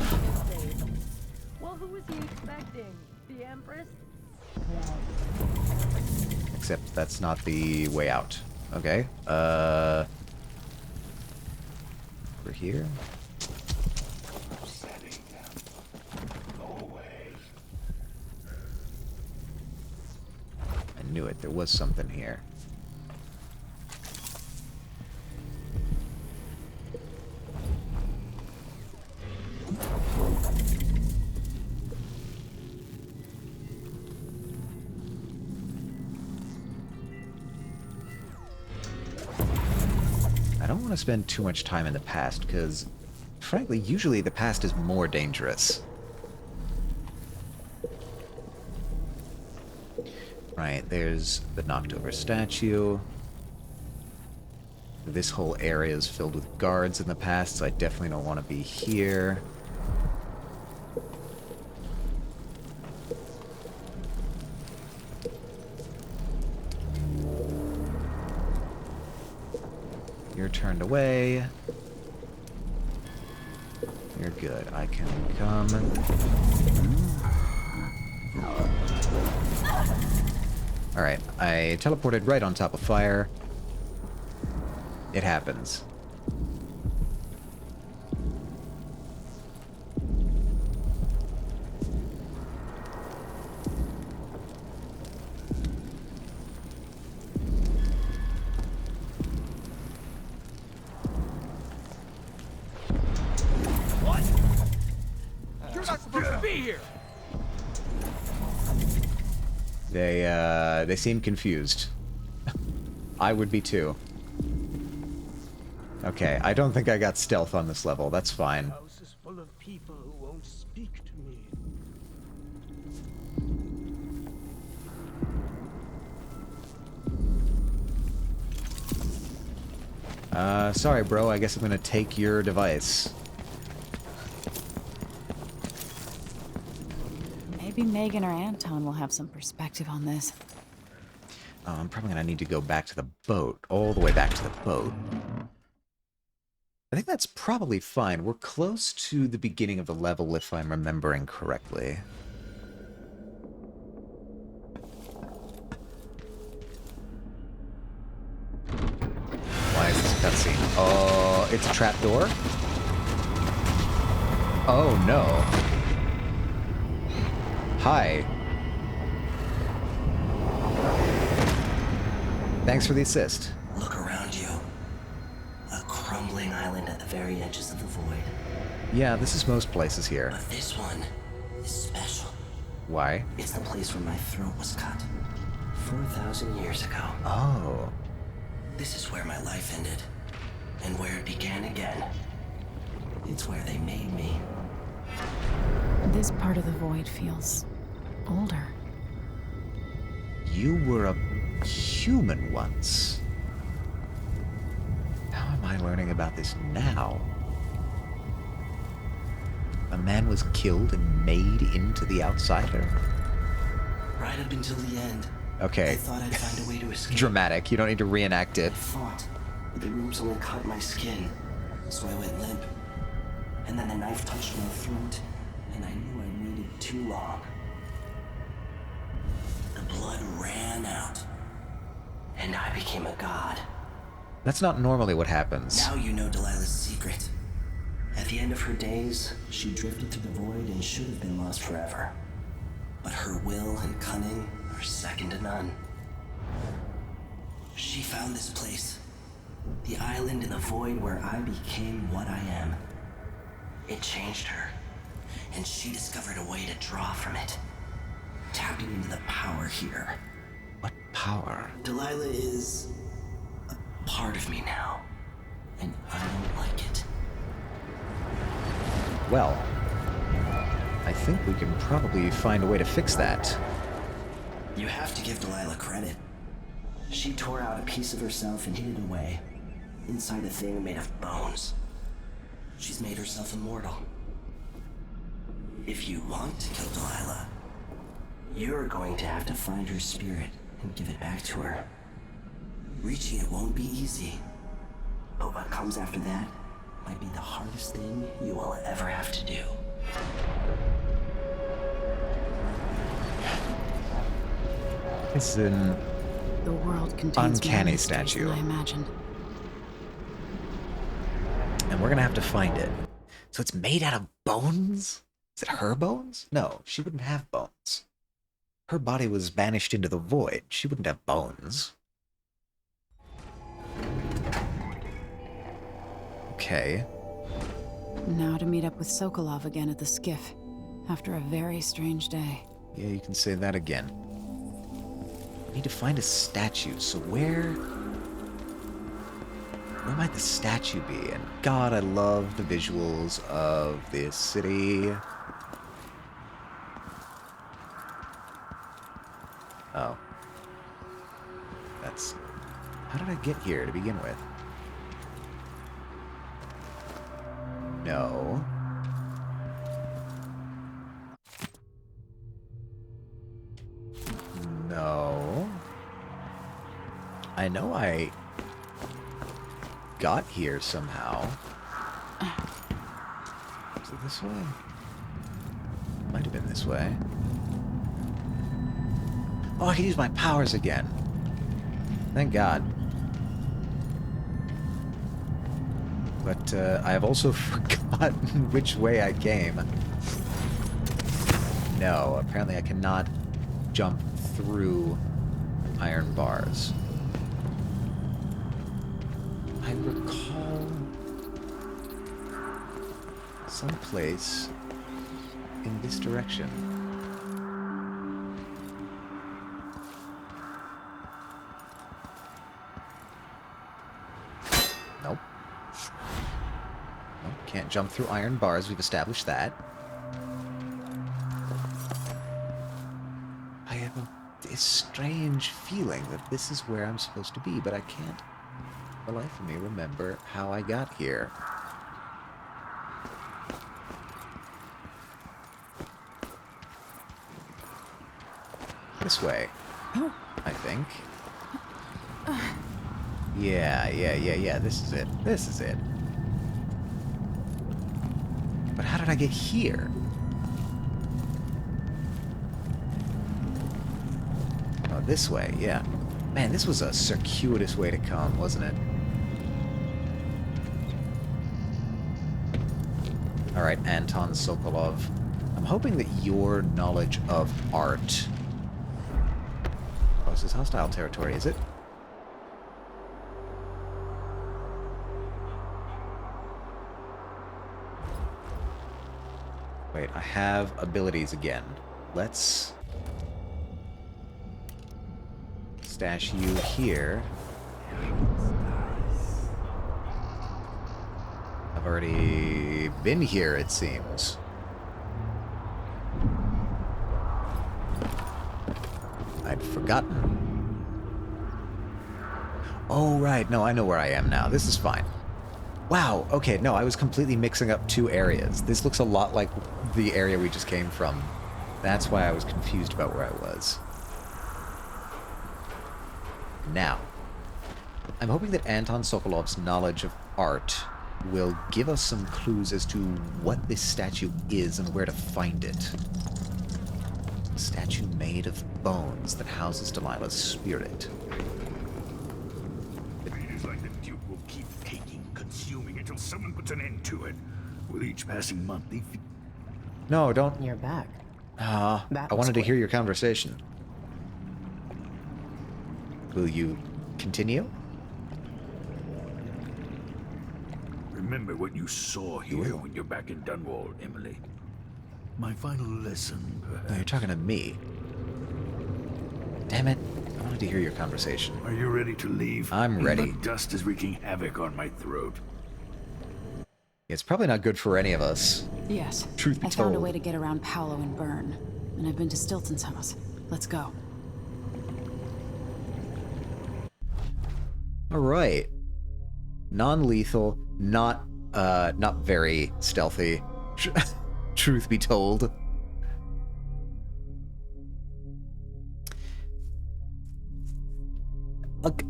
Well, who was he expecting? The Empress? Except that's not the way out. Okay. Over here. I knew it. There was something here. I don't want to spend too much time in the past, because, frankly, usually the past is more dangerous. Right, there's the knocked-over statue. This whole area is filled with guards in the past, so I definitely don't want to be here. You're turned away. You're good. I can come. Alright, I teleported right on top of fire. It happens. You're not supposed to be here! They seem confused. I would be too. Okay, I don't think I got stealth on this level. That's fine. The house is full of people who won't speak to me. Sorry, bro. I guess I'm gonna take your device. Maybe Megan or Anton will have some perspective on this. Oh, I'm probably gonna need to go back to the boat. All the way back to the boat. I think that's probably fine. We're close to the beginning of the level, if I'm remembering correctly. Why is this a cutscene? Oh, it's a trapdoor? Oh, no. Hi. Thanks for the assist. Look around you. A crumbling island at the very edges of the void. Yeah, this is most places here. But this one is special. Why? It's the place where my throat was cut 4,000 years ago. Oh. This is where my life ended, and where it began again. It's where they made me. This part of the void feels older. You were a human once. How am I learning about this now? A man was killed and made into the outsider? Right up until the end. Okay. I thought I'd find a way to escape. Dramatic. You don't need to reenact it. I fought, but the ropes only cut my skin, so I went limp. And then the knife touched my throat, and I knew I waited too long. The blood ran out, and I became a god. That's not normally what happens. Now you know Delilah's secret. At the end of her days, she drifted to the void and should have been lost forever. But her will and cunning are second to none. She found this place, the island in the void where I became what I am. It changed her, and she discovered a way to draw from it, tapping into the power here. What power? Delilah is a part of me now, and I don't like it. Well, I think we can probably find a way to fix that. You have to give Delilah credit. She tore out a piece of herself and hid it away, inside a thing made of bones. She's made herself immortal. If you want to kill Delilah, you're going to have to find her spirit and give it back to her. Reaching it won't be easy, but what comes after that might be the hardest thing you will ever have to do. It's an The world contains uncanny more mysteries statue. than I imagined. And we're gonna have to find it. So it's made out of bones? Is it her bones? No, she wouldn't have bones. Her body was banished into the void. She wouldn't have bones. Okay. Now to meet up with Sokolov again at the skiff, after a very strange day. Yeah, you can say that again. I need to find a statue, so where might the statue be? And God, I love the visuals of this city. Oh. That's... How did I get here to begin with? No. No. I know I got here somehow. Is it this way? Might have been this way. Oh, I can use my powers again. Thank God. But I have also forgotten which way I came. No, apparently I cannot jump through iron bars. I recall someplace in this direction. Nope. Nope, can't jump through iron bars, we've established that. I have a strange feeling that this is where I'm supposed to be, but I can't, for the life of me, remember how I got here. This way, I think. Yeah, this is it. This is it. But how did I get here? Oh, this way, yeah. Man, this was a circuitous way to come, wasn't it? Alright, Anton Sokolov. I'm hoping that your knowledge of art... Oh, this is hostile territory, is it? Wait, I have abilities again. Let's stash you here. I've already been here, it seems. I'd forgotten. Oh, right. No, I know where I am now. This is fine. Wow, okay, no, I was completely mixing up two areas. This looks a lot like the area we just came from. That's why I was confused about where I was. Now, I'm hoping that Anton Sokolov's knowledge of art will give us some clues as to what this statue is and where to find it. A statue made of bones that houses Delilah's spirit. It is like the Duke will keep taking, consuming until someone puts an end to it. With each passing month, they... No, don't... You're back. I wanted to hear your conversation. Will you continue? Remember what you saw here when you're back in Dunwall, Emily. My final lesson, perhaps. No, you're talking to me. Damn it. I wanted to hear your conversation. Are you ready to leave? I'm ready. The dust is wreaking havoc on my throat. It's probably not good for any of us. Yes. Truth be I found a told. way to get around Paolo and Byrne. And I've been to Stilton's house. Let's go. Alright. Non-lethal, not very stealthy. truth be told.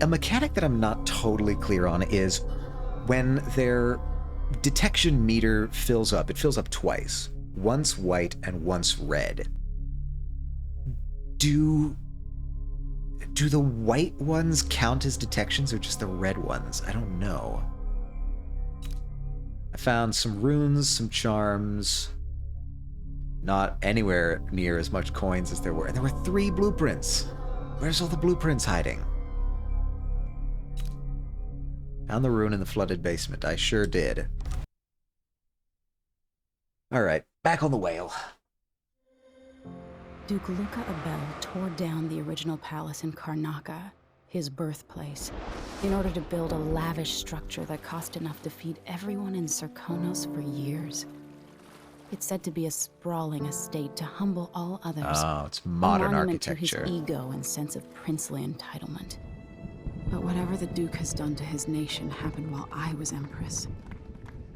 A mechanic that I'm not totally clear on is when their detection meter fills up, it fills up twice. Once white and once red. Do the white ones count as detections or just the red ones? I don't know. I found some runes, some charms. Not anywhere near as much coins as there were. And there were 3 blueprints. Where's all the blueprints hiding? Found the rune in the flooded basement. I sure did. Alright, back on the whale. Duke Luca Abel tore down the original palace in Karnaca, his birthplace, in order to build a lavish structure that cost enough to feed everyone in Serkonos for years. It's said to be a sprawling estate to humble all others. Oh, it's modern a monument architecture. To his ego and sense of princely entitlement. But whatever the Duke has done to his nation happened while I was Empress.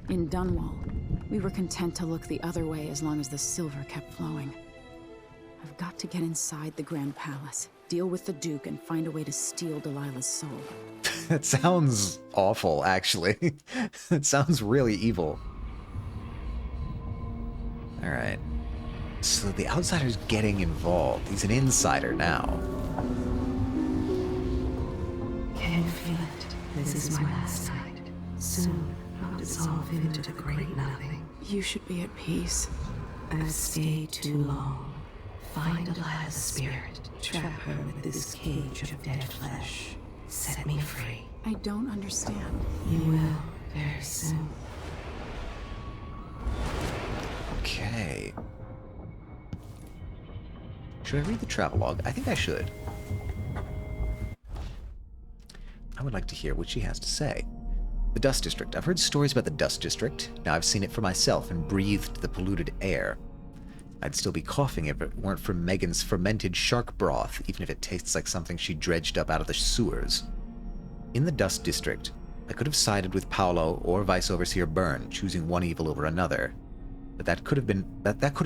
In Dunwall, we were content to look the other way as long as the silver kept flowing. I've got to get inside the Grand Palace, deal with the Duke, and find a way to steal Delilah's soul. That sounds awful, actually. It sounds really evil. Alright. So the outsider's getting involved. He's an insider now. Can you feel it? This is my last night. Soon I'll dissolve into the great nothing. You should be at peace. I've stayed too long. Find Delilah's spirit. Trap her with this cage of dead flesh. Set me free. I don't understand. You will very soon. Okay. Should I read the travelogue? I think I should. I would like to hear what she has to say. The Dust District. I've heard stories about the Dust District. Now I've seen it for myself and breathed the polluted air. I'd still be coughing if it weren't for Megan's fermented shark broth, even if it tastes like something she dredged up out of the sewers. In the Dust District, I could have sided with Paolo or Vice Overseer Byrne, choosing one evil over another. But that could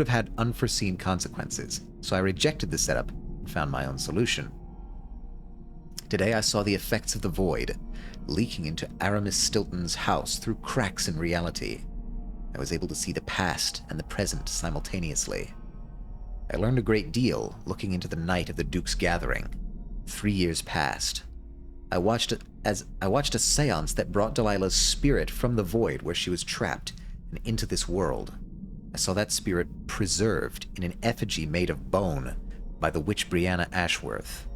have had unforeseen consequences, so I rejected the setup and found my own solution. Today I saw the effects of the void, leaking into Aramis Stilton's house through cracks in reality. I was able to see the past and the present simultaneously. I learned a great deal looking into the night of the Duke's gathering. 3 years passed. I watched a seance that brought Delilah's spirit from the void where she was trapped and into this world. I saw that spirit preserved in an effigy made of bone by the witch Brianna Ashworth.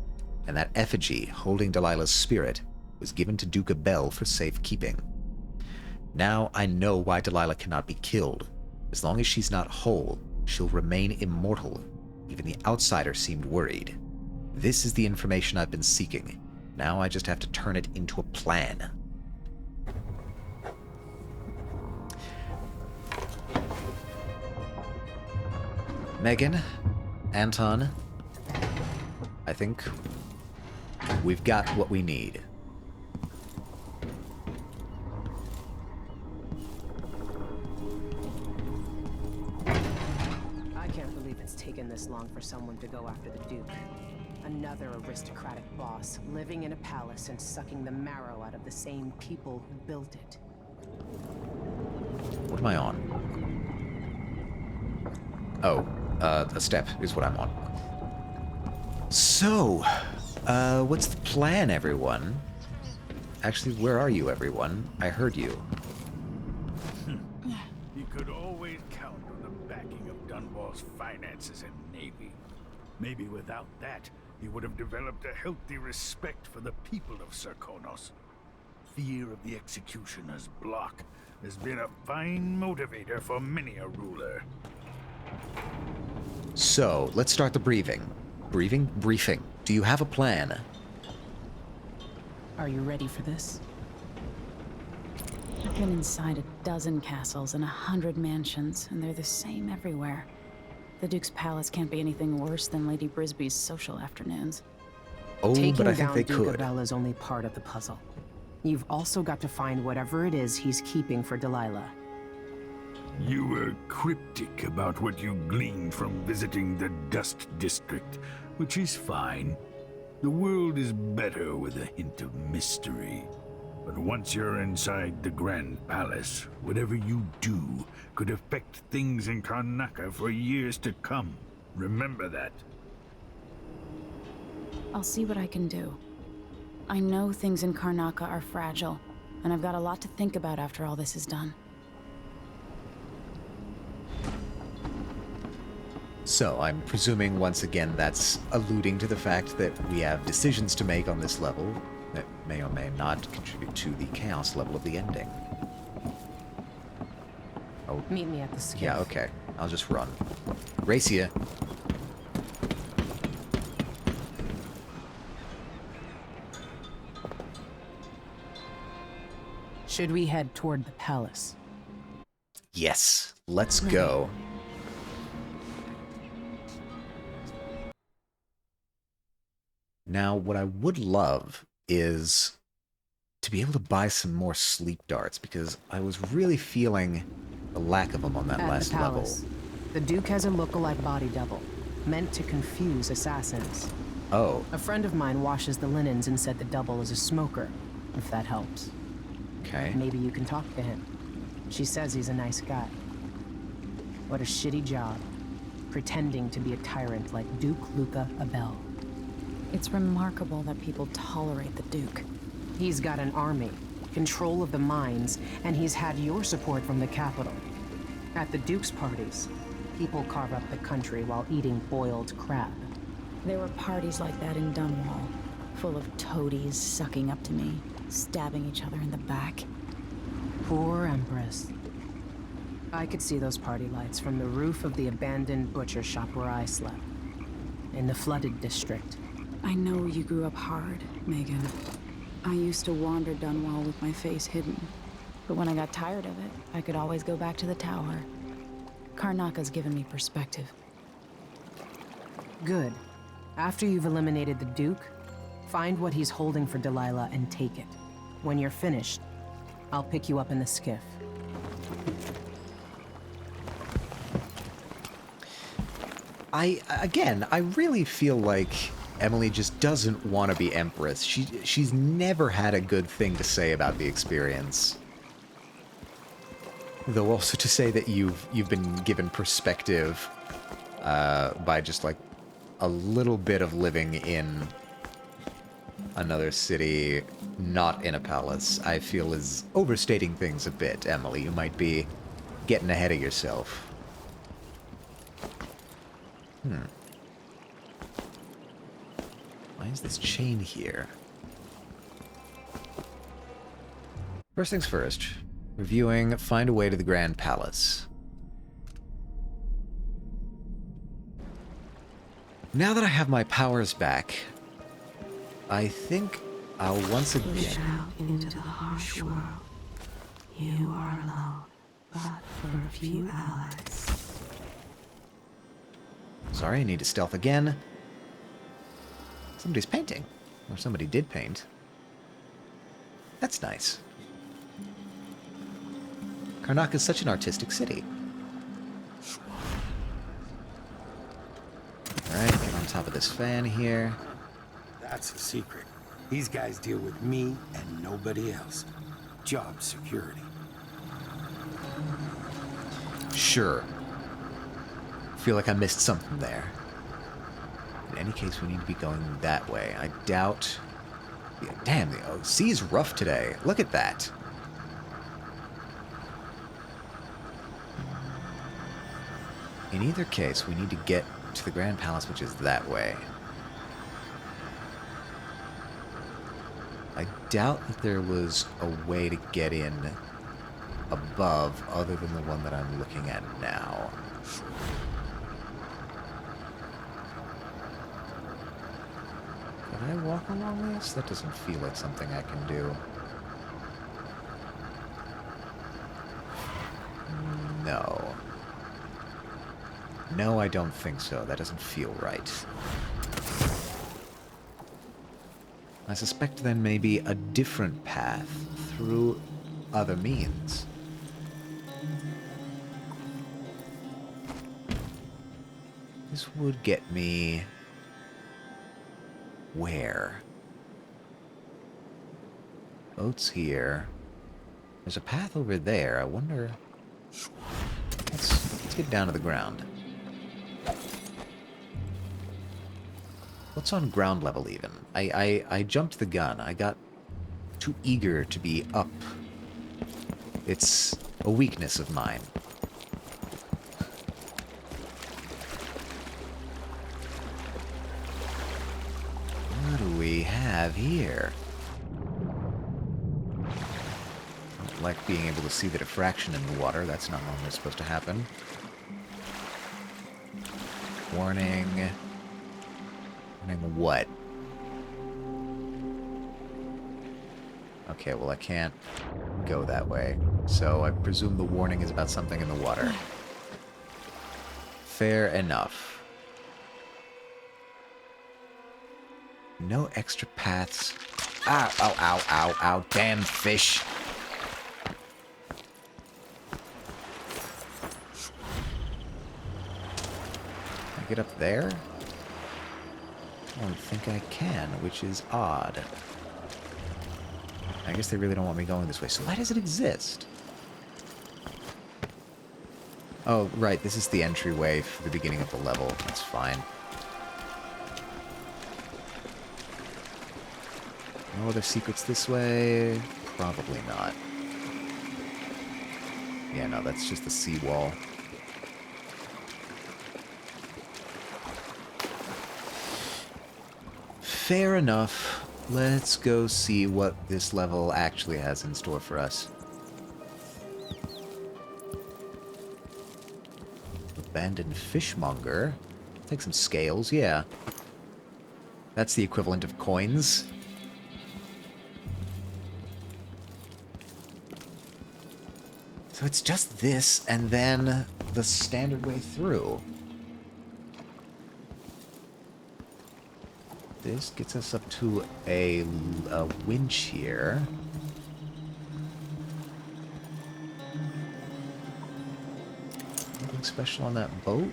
And that effigy, holding Delilah's spirit, was given to Duke Abel for safekeeping. Now I know why Delilah cannot be killed. As long as she's not whole, she'll remain immortal. Even the outsider seemed worried. This is the information I've been seeking. Now I just have to turn it into a plan. Megan, Anton, I think we've got what we need. I can't believe it's taken this long for someone to go after the Duke. Another aristocratic boss, living in a palace and sucking the marrow out of the same people who built it. What am I on? Oh, a step is what I'm on. So, what's the plan, everyone? Actually, where are you, everyone? I heard you. You could always count on the backing of Dunwall's finances and navy. Maybe without that, he would have developed a healthy respect for the people of Serkonos. Fear of the executioner's block has been a fine motivator for many a ruler. So, let's start the briefing. Briefing. Do you have a plan? Are you ready for this? I've been inside a dozen castles and 100 mansions, and they're the same everywhere. The Duke's palace can't be anything worse than Lady Brisby's social afternoons. Oh, but I think they Taking down could. Duke Abel is only part of the puzzle. You've also got to find whatever it is he's keeping for Delilah. You were cryptic about what you gleaned from visiting the Dust District, which is fine. The world is better with a hint of mystery. But once you're inside the Grand Palace, whatever you do could affect things in Karnaca for years to come. Remember that. I'll see what I can do. I know things in Karnaca are fragile, and I've got a lot to think about after all this is done. So, I'm presuming once again that's alluding to the fact that we have decisions to make on this level that may or may not contribute to the chaos level of the ending. Oh. Meet me at the skiff. Yeah, okay. I'll just run. Race ya. Should we head toward the palace? Yes, let's go. Now, what I would love is to be able to buy some more sleep darts, because I was really feeling the lack of them on that last level. The Duke has a look-alike body double, meant to confuse assassins. Oh. A friend of mine washes the linens and said the double is a smoker, if that helps. Okay. Maybe you can talk to him. She says he's a nice guy. What a shitty job, pretending to be a tyrant like Duke Luca Abel. It's remarkable that people tolerate the Duke. He's got an army, control of the mines, and he's had your support from the capital. At the Duke's parties, people carve up the country while eating boiled crab. There were parties like that in Dunwall, full of toadies sucking up to me, stabbing each other in the back. Poor Empress. I could see those party lights from the roof of the abandoned butcher shop where I slept, in the flooded district. I know you grew up hard, Megan. I used to wander Dunwall with my face hidden, but when I got tired of it, I could always go back to the tower. Karnaca's given me perspective. Good. After you've eliminated the Duke, find what he's holding for Delilah and take it. When you're finished, I'll pick you up in the skiff. I really feel like Emily just doesn't want to be Empress. She's never had a good thing to say about the experience. Though also to say that you've been given perspective by just like a little bit of living in another city, not in a palace, I feel is overstating things a bit, Emily. You might be getting ahead of yourself. Why is this chain here? First things first. Reviewing, find a way to the Grand Palace. Now that I have my powers back, I think I'll once again... Push out into the harsh world. You are alone, but for a few allies. Sorry, I need to stealth again. Somebody's painting. Or somebody did paint. That's nice. Karnaca is such an artistic city. Alright, get on top of this fan here. That's a secret. These guys deal with me and nobody else. Job security. Sure. Feel like I missed something there. In any case, we need to be going that way. I doubt... Yeah, damn, the sea's rough today. Look at that. In either case, we need to get to the Grand Palace, which is that way. I doubt that there was a way to get in above other than the one that I'm looking at now. Can I walk along this? That doesn't feel like something I can do. No. No, I don't think so. That doesn't feel right. I suspect then maybe a different path through other means. This would get me... where? Boat's here. There's a path over there. I wonder... Let's get down to the ground. What's on ground level, even? I jumped the gun. I got too eager to be up. It's a weakness of mine. What do we have here? I don't like being able to see the diffraction in the water. That's not normally supposed to happen. Warning. Warning what? Okay, well I can't go that way. So I presume the warning is about something in the water. Fair enough. No extra paths. Ow, ow, ow, ow, ow. Damn fish. Can I get up there? I don't think I can, which is odd. I guess they really don't want me going this way. So why does it exist? Oh, right. This is the entryway for the beginning of the level. That's fine. No other secrets this way? Probably not. Yeah, no, that's just the seawall. Fair enough. Let's go see what this level actually has in store for us. Abandoned fishmonger. Take some scales, yeah. That's the equivalent of coins. So it's just this, and then the standard way through. This gets us up to a winch here. Anything special on that boat?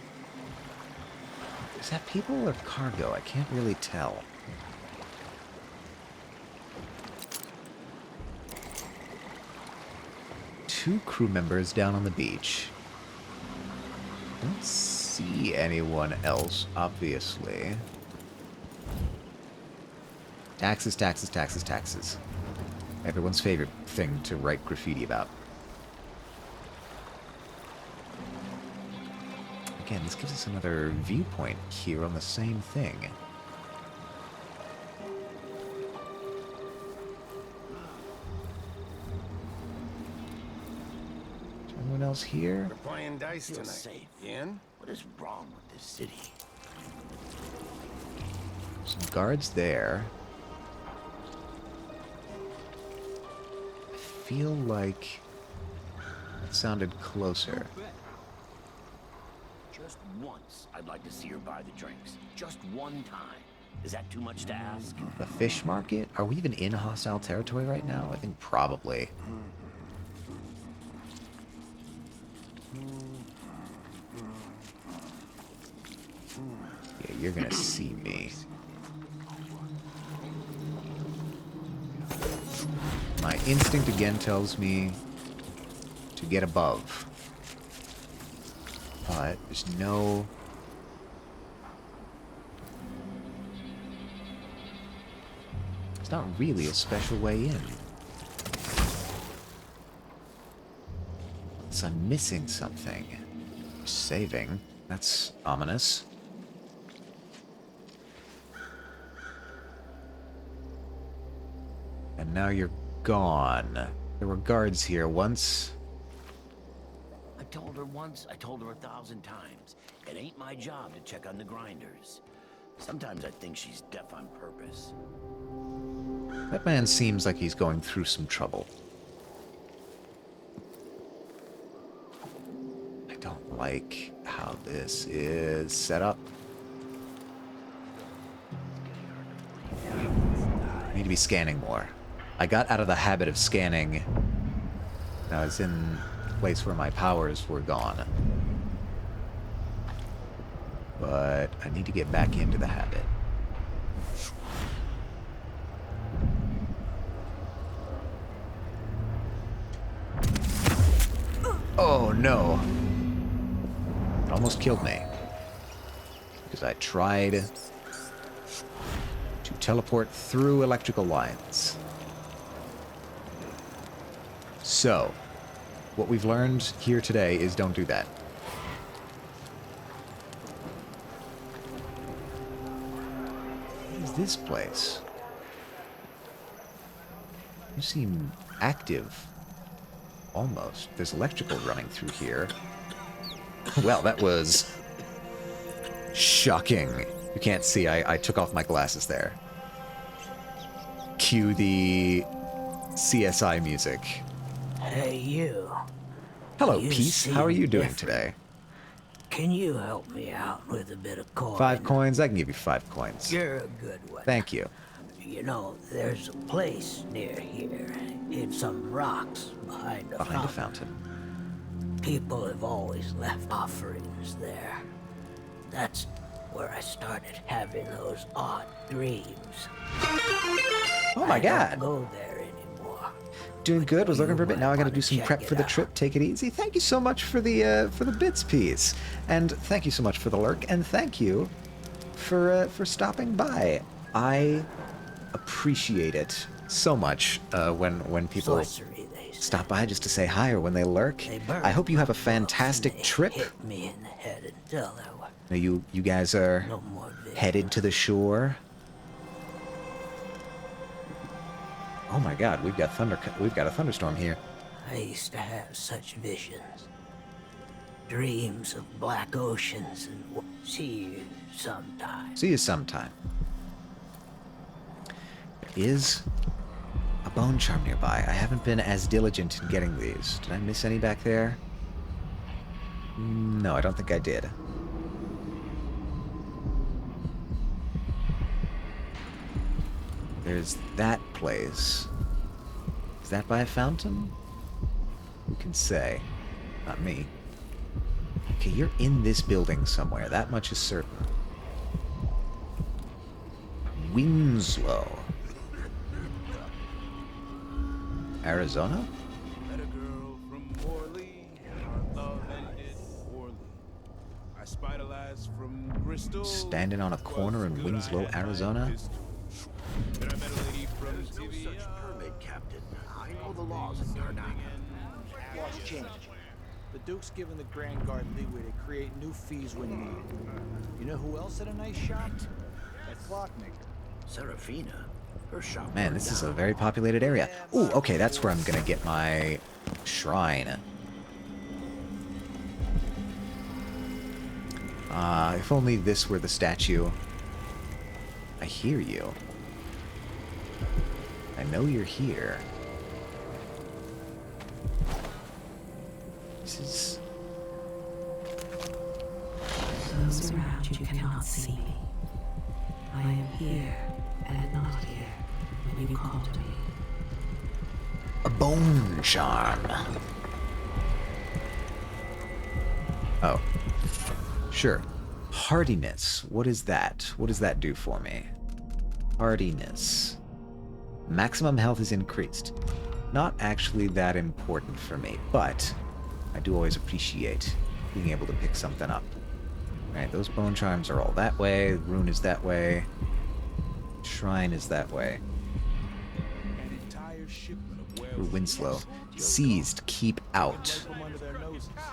Is that people or cargo? I can't really tell. Two crew members down on the beach. Don't see anyone else, obviously. Taxes, taxes, taxes, taxes. Everyone's favorite thing to write graffiti about. Again, this gives us another viewpoint here on the same thing. Anyone else here? We're playing dice tonight. Safe. In? What is wrong with this city? Some guards there. I feel like it sounded closer. Just once, I'd like to see her buy the drinks. Just one time. Is that too much to ask? The fish market? Are we even in hostile territory right now? I think probably. Yeah, you're gonna see me. My instinct again tells me to get above. But there's no... It's not really a special way in. So I'm missing something. Saving. That's ominous. And now you're gone. There were guards here once. I told her once, I told her 1,000 times. It ain't my job to check on the grinders. Sometimes I think she's deaf on purpose. That man seems like he's going through some trouble. I don't like how this is set up. I need to be scanning more. I got out of the habit of scanning. I was in a place where my powers were gone. but I need to get back into the habit. Oh no! It almost killed me. Because I tried to teleport through electrical lines. So, what we've learned here today is don't do that. What is this place? You seem active. Almost. There's electrical running through here. Well, that was shocking. You can't see. I took off my glasses there. Cue the CSI music. Hey, you. Hello, You Peace. How are seem you doing different. today? Can you help me out with a bit of coin? 5 coins? I can give you 5 coins. You're a good one. Thank you. You know, there's a place near here, in some rocks behind a fountain. People have always left offerings there. That's where I started having those odd dreams. Oh my I God. don't go there anymore. Doing good. Was looking for a bit. Now I got to do some prep for the trip. Take it easy. Thank you so much for the bits piece, and thank you so much for the lurk, and thank you for stopping by. I appreciate it so much when people stop by just to say hi or when they lurk. I hope you have a fantastic trip. Hit me in the head until there were Now you guys are no more vision. headed to the shore. Oh my God, we've got a thunderstorm here. I used to have such visions. Dreams of black oceans and see you sometime. See you sometime. There is a bone charm nearby. I haven't been as diligent in getting these. Did I miss any back there? No, I don't think I did. There's that place. Is that by a fountain? Who can say? Not me. Okay, you're in this building somewhere. That much is certain. Winslow. Arizona? Met a girl from Morley, our love ended poorly. I spied a lass from Bristol. Standing on a corner in Winslow, Arizona? Then I met a lady from There's no such permit, Captain. I know the laws in Karnak. Laws change. The Duke's given the Grand Guard leeway to create new fees when needed. You know who else had a nice shop? That clockmaker. Serafina. Her shop. Man, this is a very populated area. Ooh, okay, that's where I'm gonna get my shrine. If only this were the statue. I hear you. I know you're here. This is... Those around you cannot see me. I am here and not here when you call to me. a bone charm. Oh. Sure. Hardiness. What is that? What does that do for me? Hardiness. Maximum health is increased. Not actually that important for me, but I do always appreciate being able to pick something up. Alright, those bone charms are all that way. Rune is that way. Shrine is that way. Ooh, Winslow. Seized. Keep out.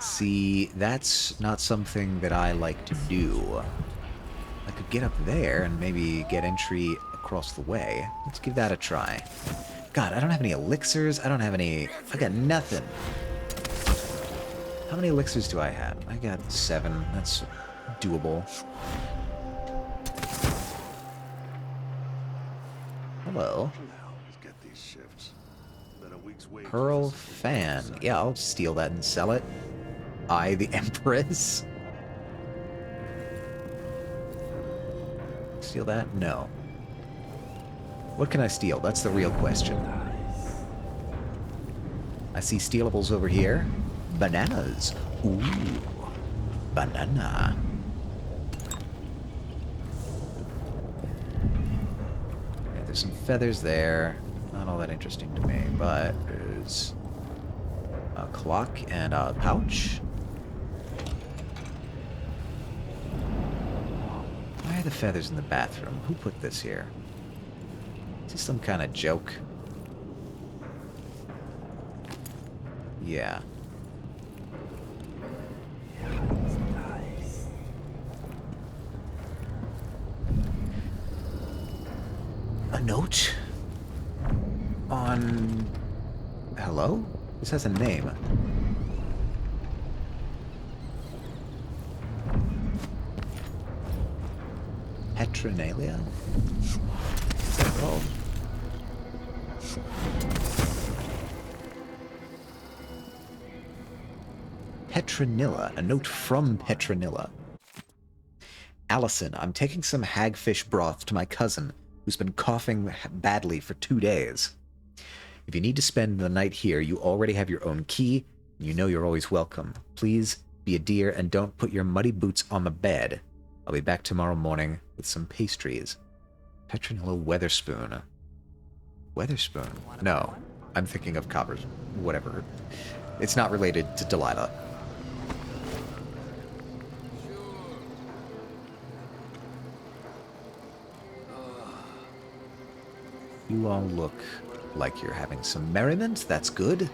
See, that's not something that I like to do. I could get up there and maybe get entry across the way. Let's give that a try. God, I don't have any elixirs. I don't have any... I got nothing. How many elixirs do I have? I got 7. That's doable. Hello. Get these shifts. Been a week's wait. Pearl fan. Yeah, I'll steal that and sell it. I, the Empress. Steal that? No. What can I steal? That's the real question. I see stealables over here. Bananas. Ooh. Banana. there's some feathers there. Not all that interesting to me, but there's a clock and a pouch. Why are the feathers in the bathroom? Who put this here? Is this some kind of joke? Yeah. A note? On... Hello? This has a name. Petronalia? What's that called? Petronilla. A note from Petronilla. Allison, I'm taking some hagfish broth to my cousin, who's been coughing badly for 2 days. If you need to spend the night here, you already have your own key, and you know you're always welcome. Please be a dear and don't put your muddy boots on the bed. I'll be back tomorrow morning with some pastries. Petronilla Weatherspoon. Weatherspoon? No, I'm thinking of Copper's. Whatever. It's not related to Delilah. You all look like you're having some merriment. That's good.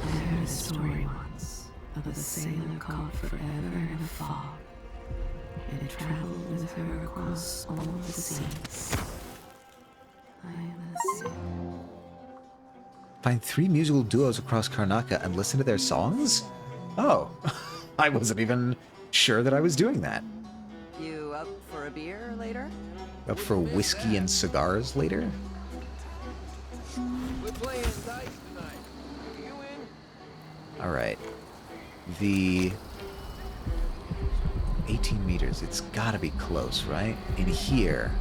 I heard a story once of a sailor caught forever in a fog, and it traveled with her across all the seas. I am the sea. Find 3 musical duos across Karnaca and listen to their songs? Oh, I wasn't even sure that I was doing that. You up for a beer later? Up for whiskey and cigars later? We're playing dice tonight. You in? Alright. The 18 meters, it's gotta be close, right? In here.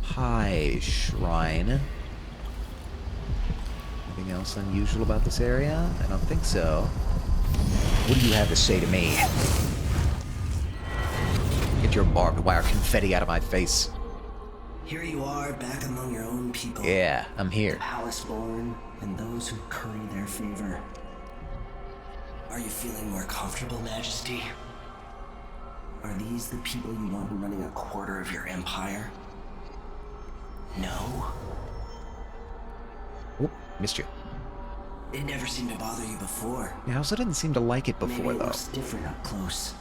Hi, shrine. Anything else unusual about this area? I don't think so. What do you have to say to me? Get your barbed wire confetti out of my face. Here you are, back among your own people. Yeah, I'm here. The palace-born and those who curry their favor. Are you feeling more comfortable, Majesty? Are these the people you want running a quarter of your empire? No? Oop, missed you. It never seemed to bother you before. Yeah, I also didn't seem to like it before, Maybe it though. looks different up close.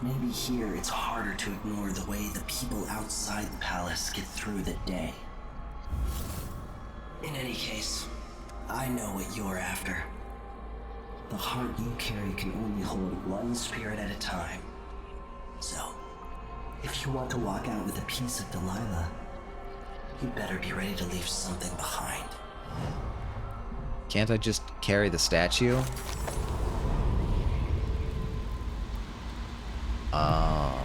Maybe here it's harder to ignore the way the people outside the palace get through the day. In any case, I know what you're after. The heart you carry can only hold one spirit at a time. So, if you want to walk out with a piece of Delilah, you better be ready to leave something behind. Can't I just carry the statue? Oh.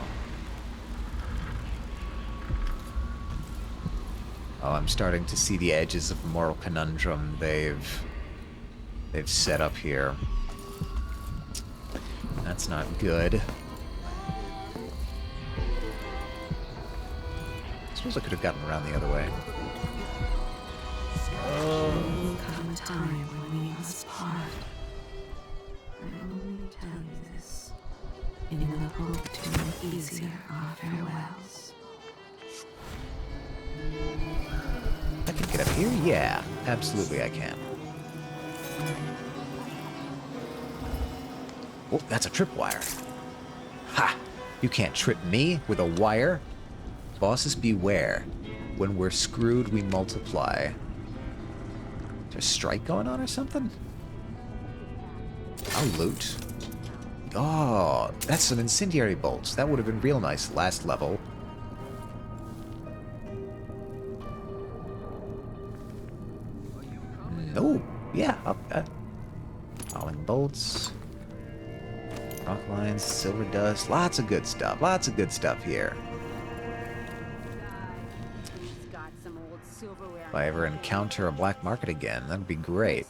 Oh, I'm starting to see the edges of the moral conundrum they've set up here. That's not good. I suppose I could have gotten around the other way. There will come a time when we must part. I only tell you this in the hope to make easier our farewells. I can get up here? Yeah, absolutely I can. Oh, that's a tripwire. Ha! You can't trip me with a wire. Bosses beware. When we're screwed, we multiply. Is there a strike going on or something? I'll loot. Oh, that's some incendiary bolts. That would have been real nice last level. Oh, yeah. Falling bolts. Rock lines, silver dust. Lots of good stuff. Lots of good stuff here. If I ever encounter a black market again, that'd be great.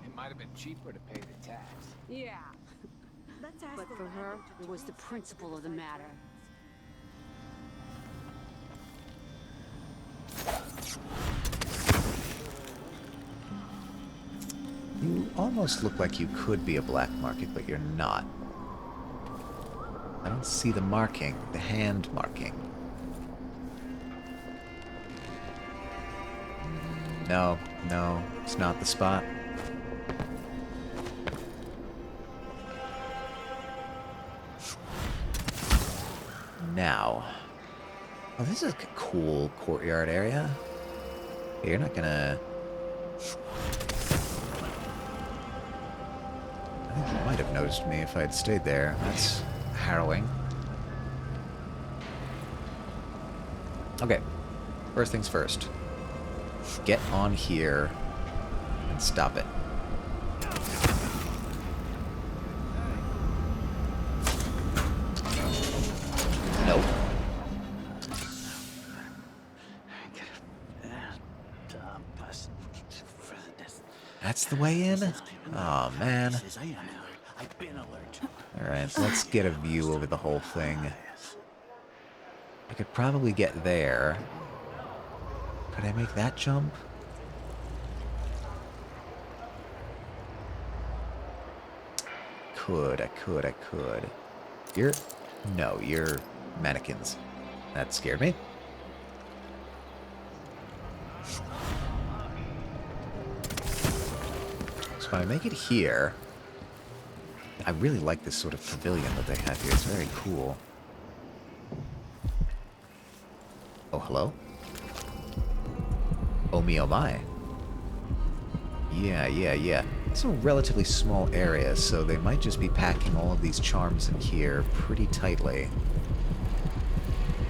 It might have been cheaper to pay the tax. Yeah. But for her, it was the principle of the matter. You almost look like you could be a black market, but you're not. I don't see the marking, the hand marking. No, no, it's not the spot. Now. Oh, this is a cool courtyard area. You're not gonna... I think you might have noticed me if I had stayed there. That's harrowing. Okay. First things first. Get on here and stop it. Nope. That's the way in? Oh, man. Alright, let's get a view over the whole thing. I could probably get there. Could I make that jump? I could. You're... No, you're mannequins. That scared me. So if I make it here... I really like this sort of pavilion that they have here. It's very cool. Oh, hello? Oh me, oh my. Yeah. It's a relatively small area, so they might just be packing all of these charms in here pretty tightly.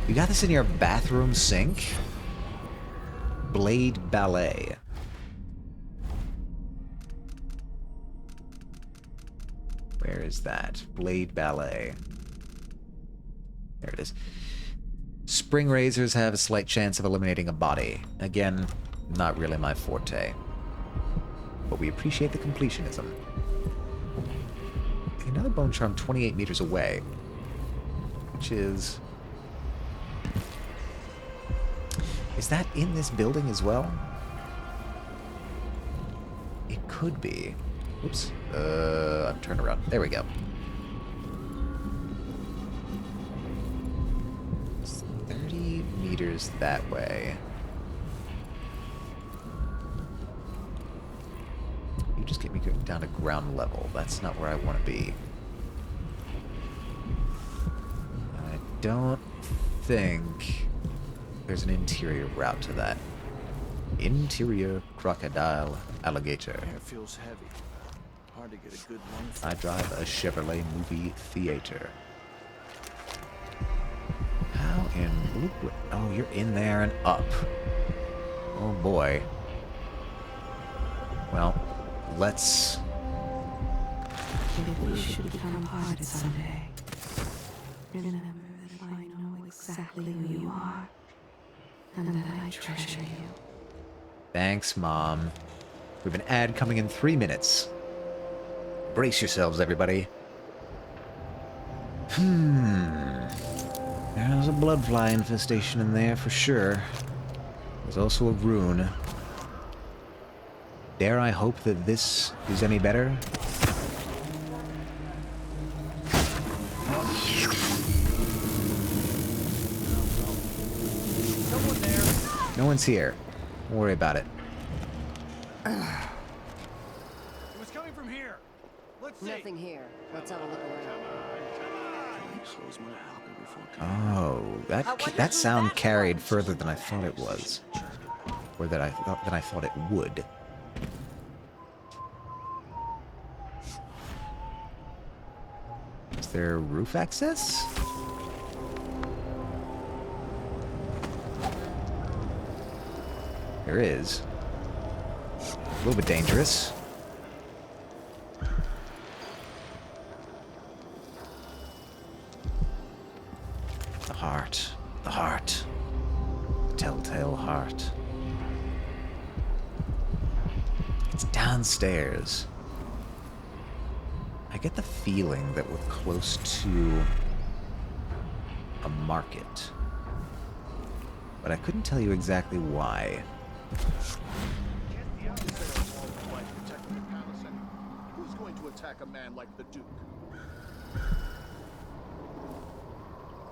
You got this in your bathroom sink? Blade Ballet. Where is that? Blade Ballet. There it is. Spring razors have a slight chance of eliminating a body. Again, not really my forte. But we appreciate the completionism. Another bone charm 28 meters away. Which is... Is that in this building as well? It could be. Oops. I'm turned around. There we go. It's 30 meters that way. You just get me down to ground level. That's not where I want to be. I don't think there's an interior route to that. Interior crocodile alligator. Air feels heavy. Hard to get a good lung. I drive a Chevrolet movie theater. How in... Oh, you're in there and up. Oh boy. Well, let's... Maybe we should become parted someday. Remember that I know exactly who you are, and that I treasure you. Thanks, Mom. We have an ad coming in 3 minutes. Brace yourselves, everybody. There's a bloodfly infestation in there for sure. There's also a rune. Dare I hope that this is any better? No one's here. Don't worry about it. It was coming from here. Let's see. Nothing here. Let's have a look around. Oh, that sound carried further than I thought it was, or than I thought it would. Is there roof access? There is. A little bit dangerous. The heart. The heart. The telltale heart. It's downstairs. I get the feeling that we're close to a market, but I couldn't tell you exactly why. Who's going to attack a man like the Duke?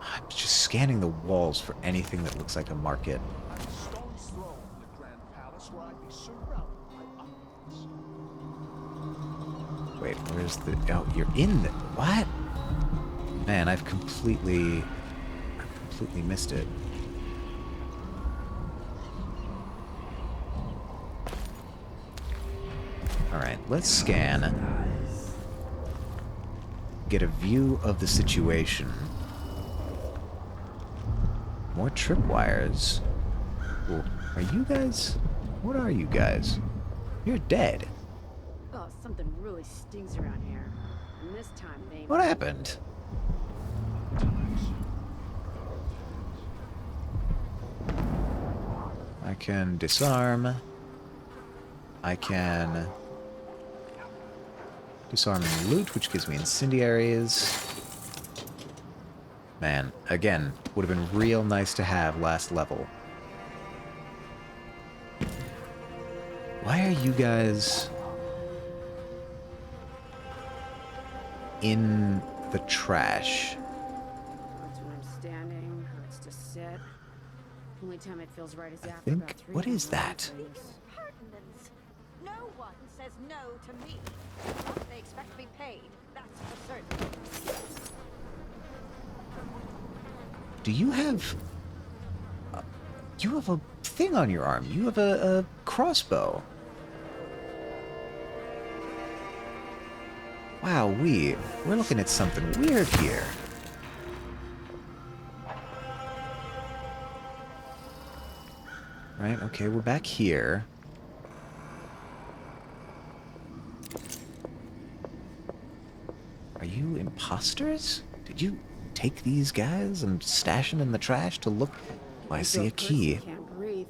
I'm just scanning the walls for anything that looks like a market. I'm a stone's throw from the Grand Palace where I'd be surrounded by opulence. Wait, where's the... Oh, you're in the... What? Man, I've completely missed it. Alright, let's scan. Get a view of the situation. More tripwires. Well, are you guys... What are you guys? You're dead. Oh, something really stings around here. And this time they... What happened? I can disarm. I can disarm and loot, which gives me incendiaries. Man, again, would have been real nice to have last level. Why are you guys in the trash? Hurts when I'm standing, hurts to sit. Only time it feels right is after think- about 3 what is hours that? of this. Impertinence. No one says no to me. They expect to be paid, that's for certain. Do you have... you have a thing on your arm. You have a crossbow. Wow, we're looking at something weird here. Right, okay, we're back here. Are you imposters? Did you take these guys and stash them in the trash to look? Oh, I see a key. Can't breathe.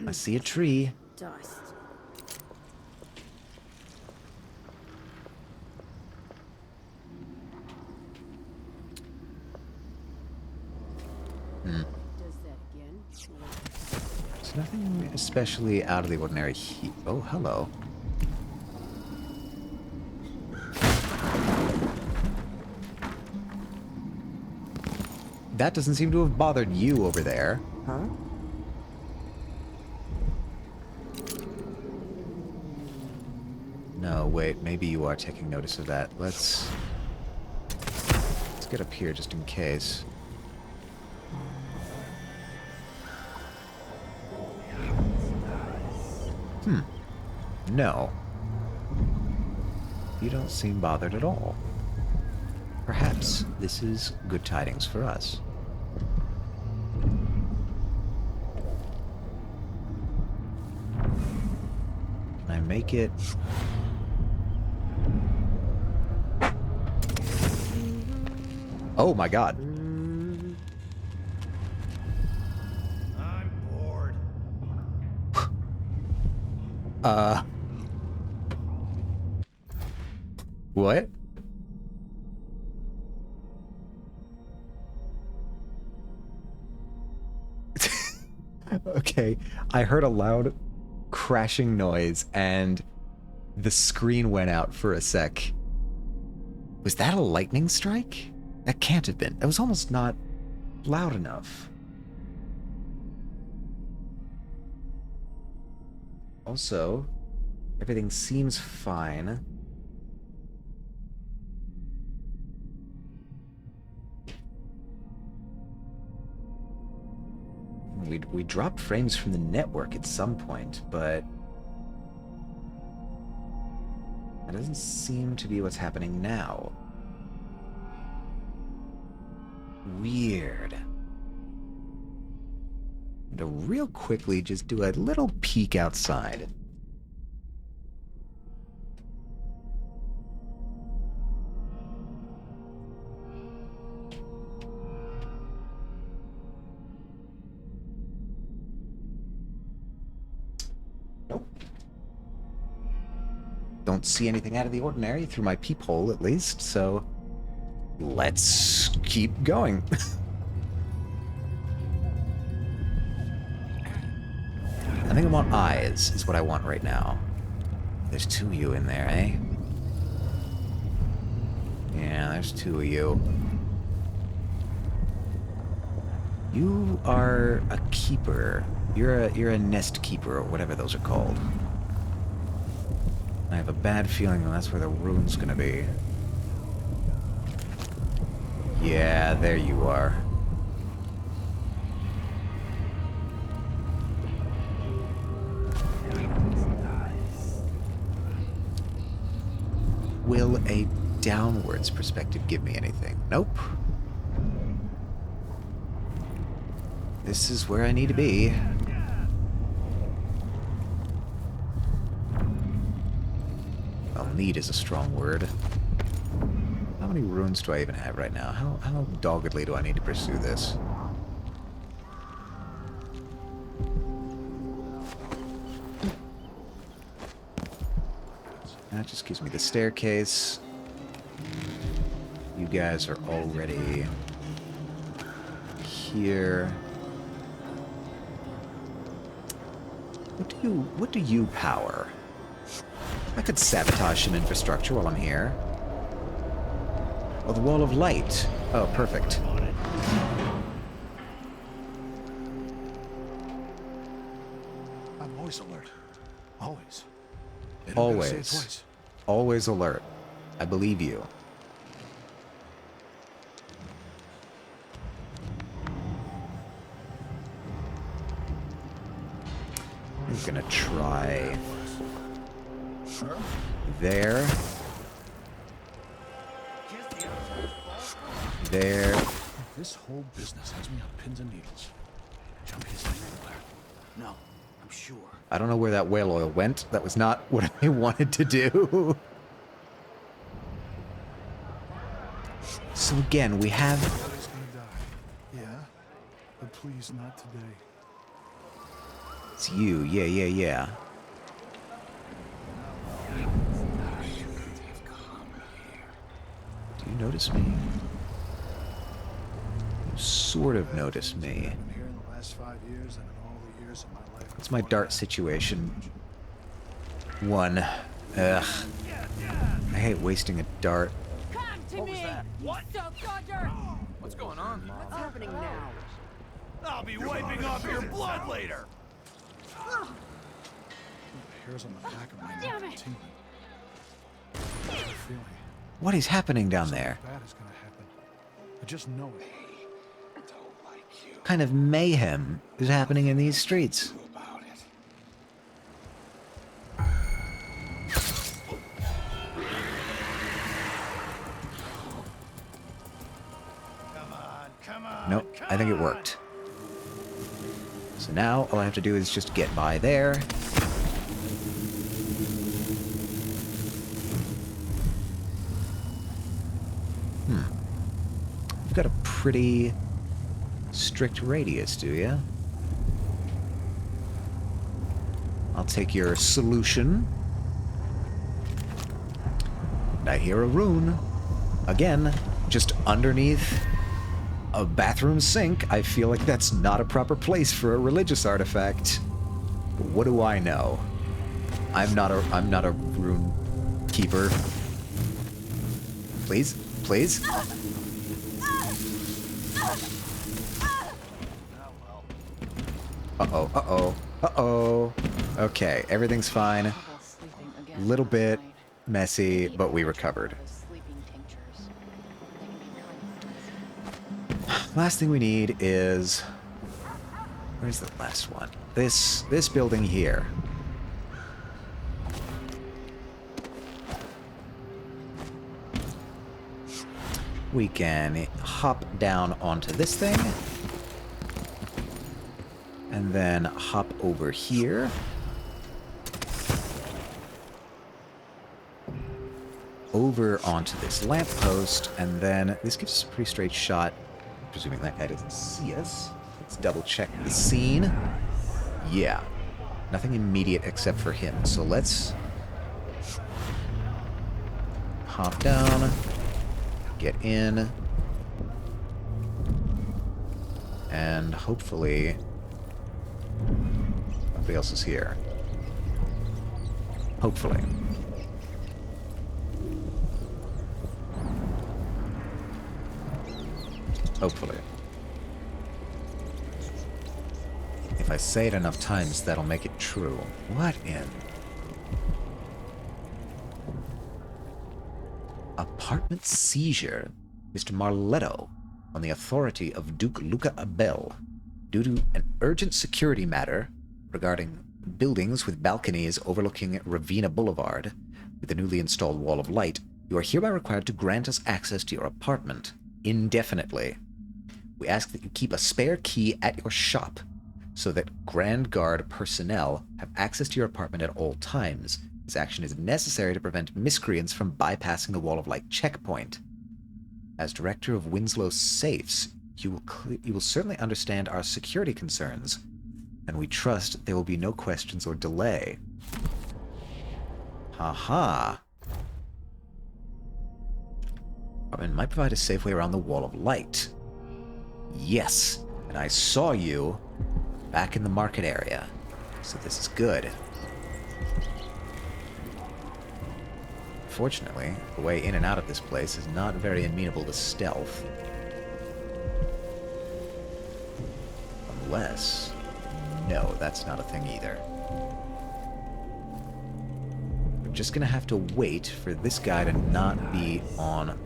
I see a tree. Dust. Hmm. Does that again? There's nothing especially out of the ordinary here. Oh, hello. That doesn't seem to have bothered you over there. Huh? No, wait, maybe you are taking notice of that. Let's get up here just in case. No. You don't seem bothered at all. Perhaps this is good tidings for us. Can I make it? Oh my god. I'm bored. What? Okay, I heard a loud crashing noise and the screen went out for a sec. Was that a lightning strike? That can't have been. That was almost not loud enough. Also, everything seems fine. We dropped frames from the network at some point, but that doesn't seem to be what's happening now. Weird. To real quickly just do a little peek outside. don't see anything out of the ordinary through my peephole, at least, so let's keep going. I think I want eyes, is what I want right now. There's 2 of you in there, eh? Yeah, there's 2 of you. You are a keeper. You're a nest keeper, or whatever those are called. I have a bad feeling that's where the rune's gonna be. Yeah, there you are. Will a downwards perspective give me anything? Nope. This is where I need to be. Well, need is a strong word. How many runes do I even have right now? How doggedly do I need to pursue this? That just gives me the staircase. You guys are already here. What do you power? I could sabotage some infrastructure while I'm here. Oh, the wall of light. Oh, perfect. I'm always alert. Always. They don't gotta say it Always. twice. Always alert. I believe you. I'm gonna try there. There. This whole business has me on pins and needles. Jumpy is anywhere. No, I'm sure. I don't know where that whale oil went. That was not what I wanted to do. So again, we have... Everybody's gonna die. Yeah? But please, not today. It's you. Yeah. Do you notice me? You sort of notice me. I've been here in the last 5 years and in all the years of my life. It's my dart situation. 1. Ugh. I hate wasting a dart. Come to me! What? What's going on? What's happening now? I'll be wiping off your blood later. Hairs on the back of my Damn neck it. tingling. I have a feeling What is happening down there? something bad is gonna happen. I just know it. What kind of mayhem is happening in these streets? Nope, I think it worked. So now all I have to do is just get by there. You've got a pretty strict radius, do you? I'll take your solution. And I hear a rune. Again, just underneath a bathroom sink. I feel like that's not a proper place for a religious artifact. But what do I know? I'm not a rune keeper. Please? Please? Uh-oh, uh-oh, uh-oh. Okay, everything's fine. Little bit messy, but we recovered. Last thing we need is... Where's the last one? This building here. We can hop down onto this thing. And then hop over here. Over onto this lamppost, and then this gives us a pretty straight shot. Presuming that guy doesn't see us. Let's double check the scene. Yeah. Nothing immediate except for him. So let's hop down, get in, and hopefully nobody else is here. Hopefully. Hopefully. If I say it enough times, that'll make it true. What in? Apartment seizure. Mr. Marletto, on the authority of Duke Luca Abel, due to an urgent security matter regarding buildings with balconies overlooking Ravina Boulevard, with the newly installed wall of light, you are hereby required to grant us access to your apartment indefinitely. We ask that you keep a spare key at your shop so that Grand Guard personnel have access to your apartment at all times. This action is necessary to prevent miscreants from bypassing the wall of light checkpoint. As director of Winslow Safes, you will certainly understand our security concerns, and we trust there will be no questions or delay. Haha. Apartment might provide a safe way around the wall of light. Yes, and I saw you back in the market area, so this is good. Fortunately, the way in and out of this place is not very amenable to stealth. Unless... No, that's not a thing either. We're just gonna have to wait for this guy to not be on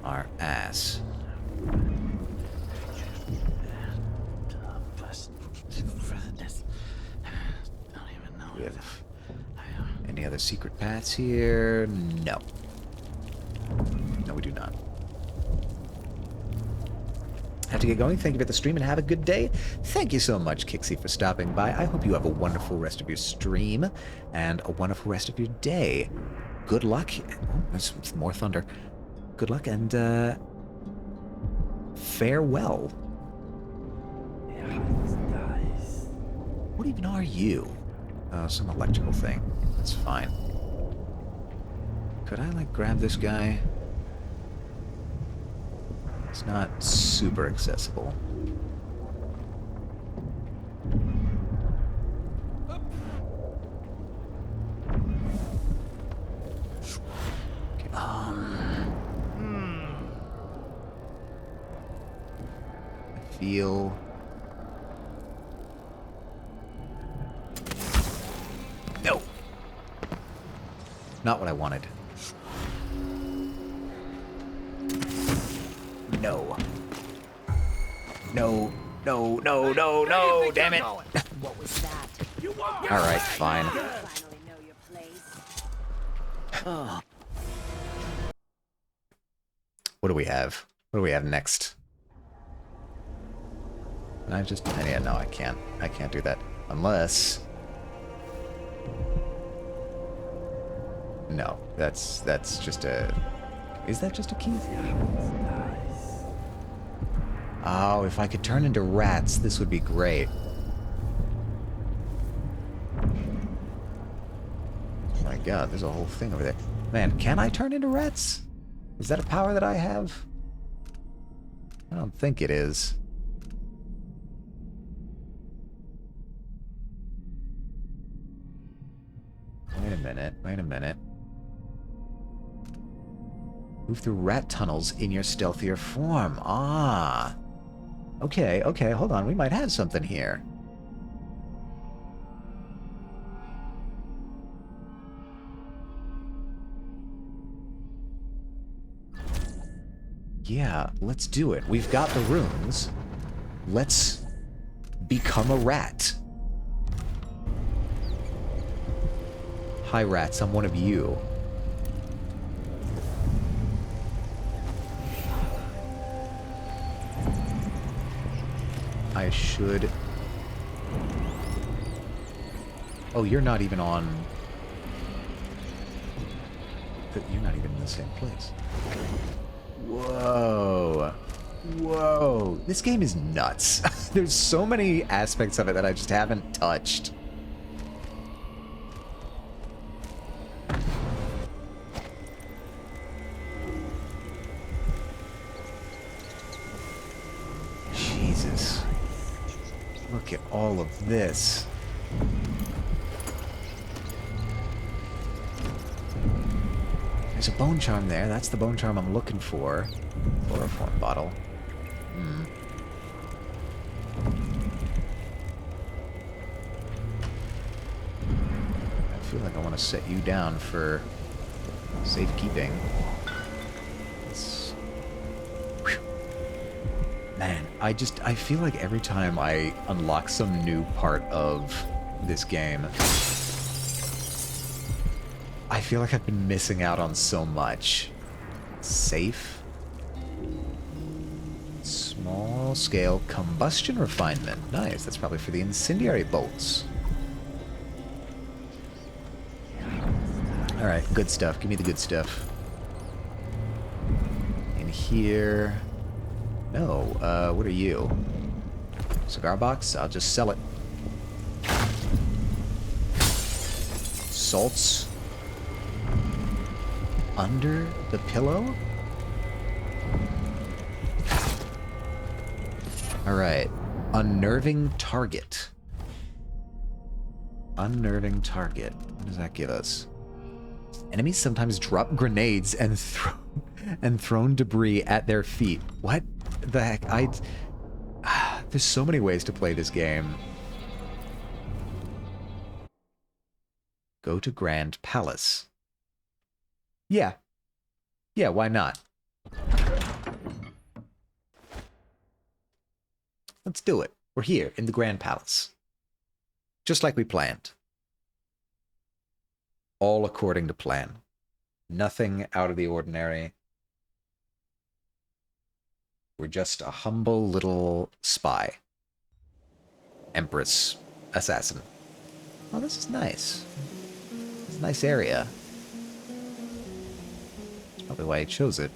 our ass. We have any other secret paths here? No. No, we do not. Have to get going. Thank you for the stream and have a good day. Thank you so much, Kixie, for stopping by. I hope you have a wonderful rest of your stream and a wonderful rest of your day. Good luck. Oh, there's more thunder. Good luck and farewell. What even are you? Some electrical thing. That's fine. Could I, like, grab this guy? It's not super accessible. Okay. I feel... No! Not what I wanted. No. No, no, no, no, no, damn it. What was that? Alright, fine. Oh. What do we have? What do we have next? Can I just... Yeah, no, I can't. I can't do that. Unless... No, that's just a... Is that just a key? Oh, if I could turn into rats, this would be great. Oh my god, there's a whole thing over there. Man, can I turn into rats? Is that a power that I have? I don't think it is. Wait a minute, wait a minute. Move through rat tunnels in your stealthier form. Ah. Okay, okay, hold on. We might have something here. Yeah, let's do it. We've got the runes. Let's become a rat. Hi, rats. I'm one of you. I should... Oh, you're not even on... You're not even in the same place. Whoa. Whoa. This game is nuts. There's so many aspects of it that I just haven't touched. look at all of this. There's a bone charm there. That's the bone charm I'm looking for. Chloroform bottle. I feel like I want to set you down for safekeeping. Man, I feel like every time I unlock some new part of this game, I feel like I've been missing out on so much. Safe. Small scale combustion refinement. Nice, that's probably for the incendiary bolts. Alright, good stuff. Give me the good stuff. In here... No, what are you? Cigar box? I'll just sell it. Salts? Under the pillow? Alright. Unnerving target. Unnerving target. What does that give us? Enemies sometimes drop grenades and thrown debris at their feet. What the heck? There's so many ways to play this game. Go to Grand Palace. Yeah. Yeah, why not? Let's do it. We're here in the Grand Palace. Just like we planned. All according to plan. Nothing out of the ordinary. We're just a humble little spy. Empress. Assassin. Oh, this is nice. It's a nice area. That's probably why I chose it.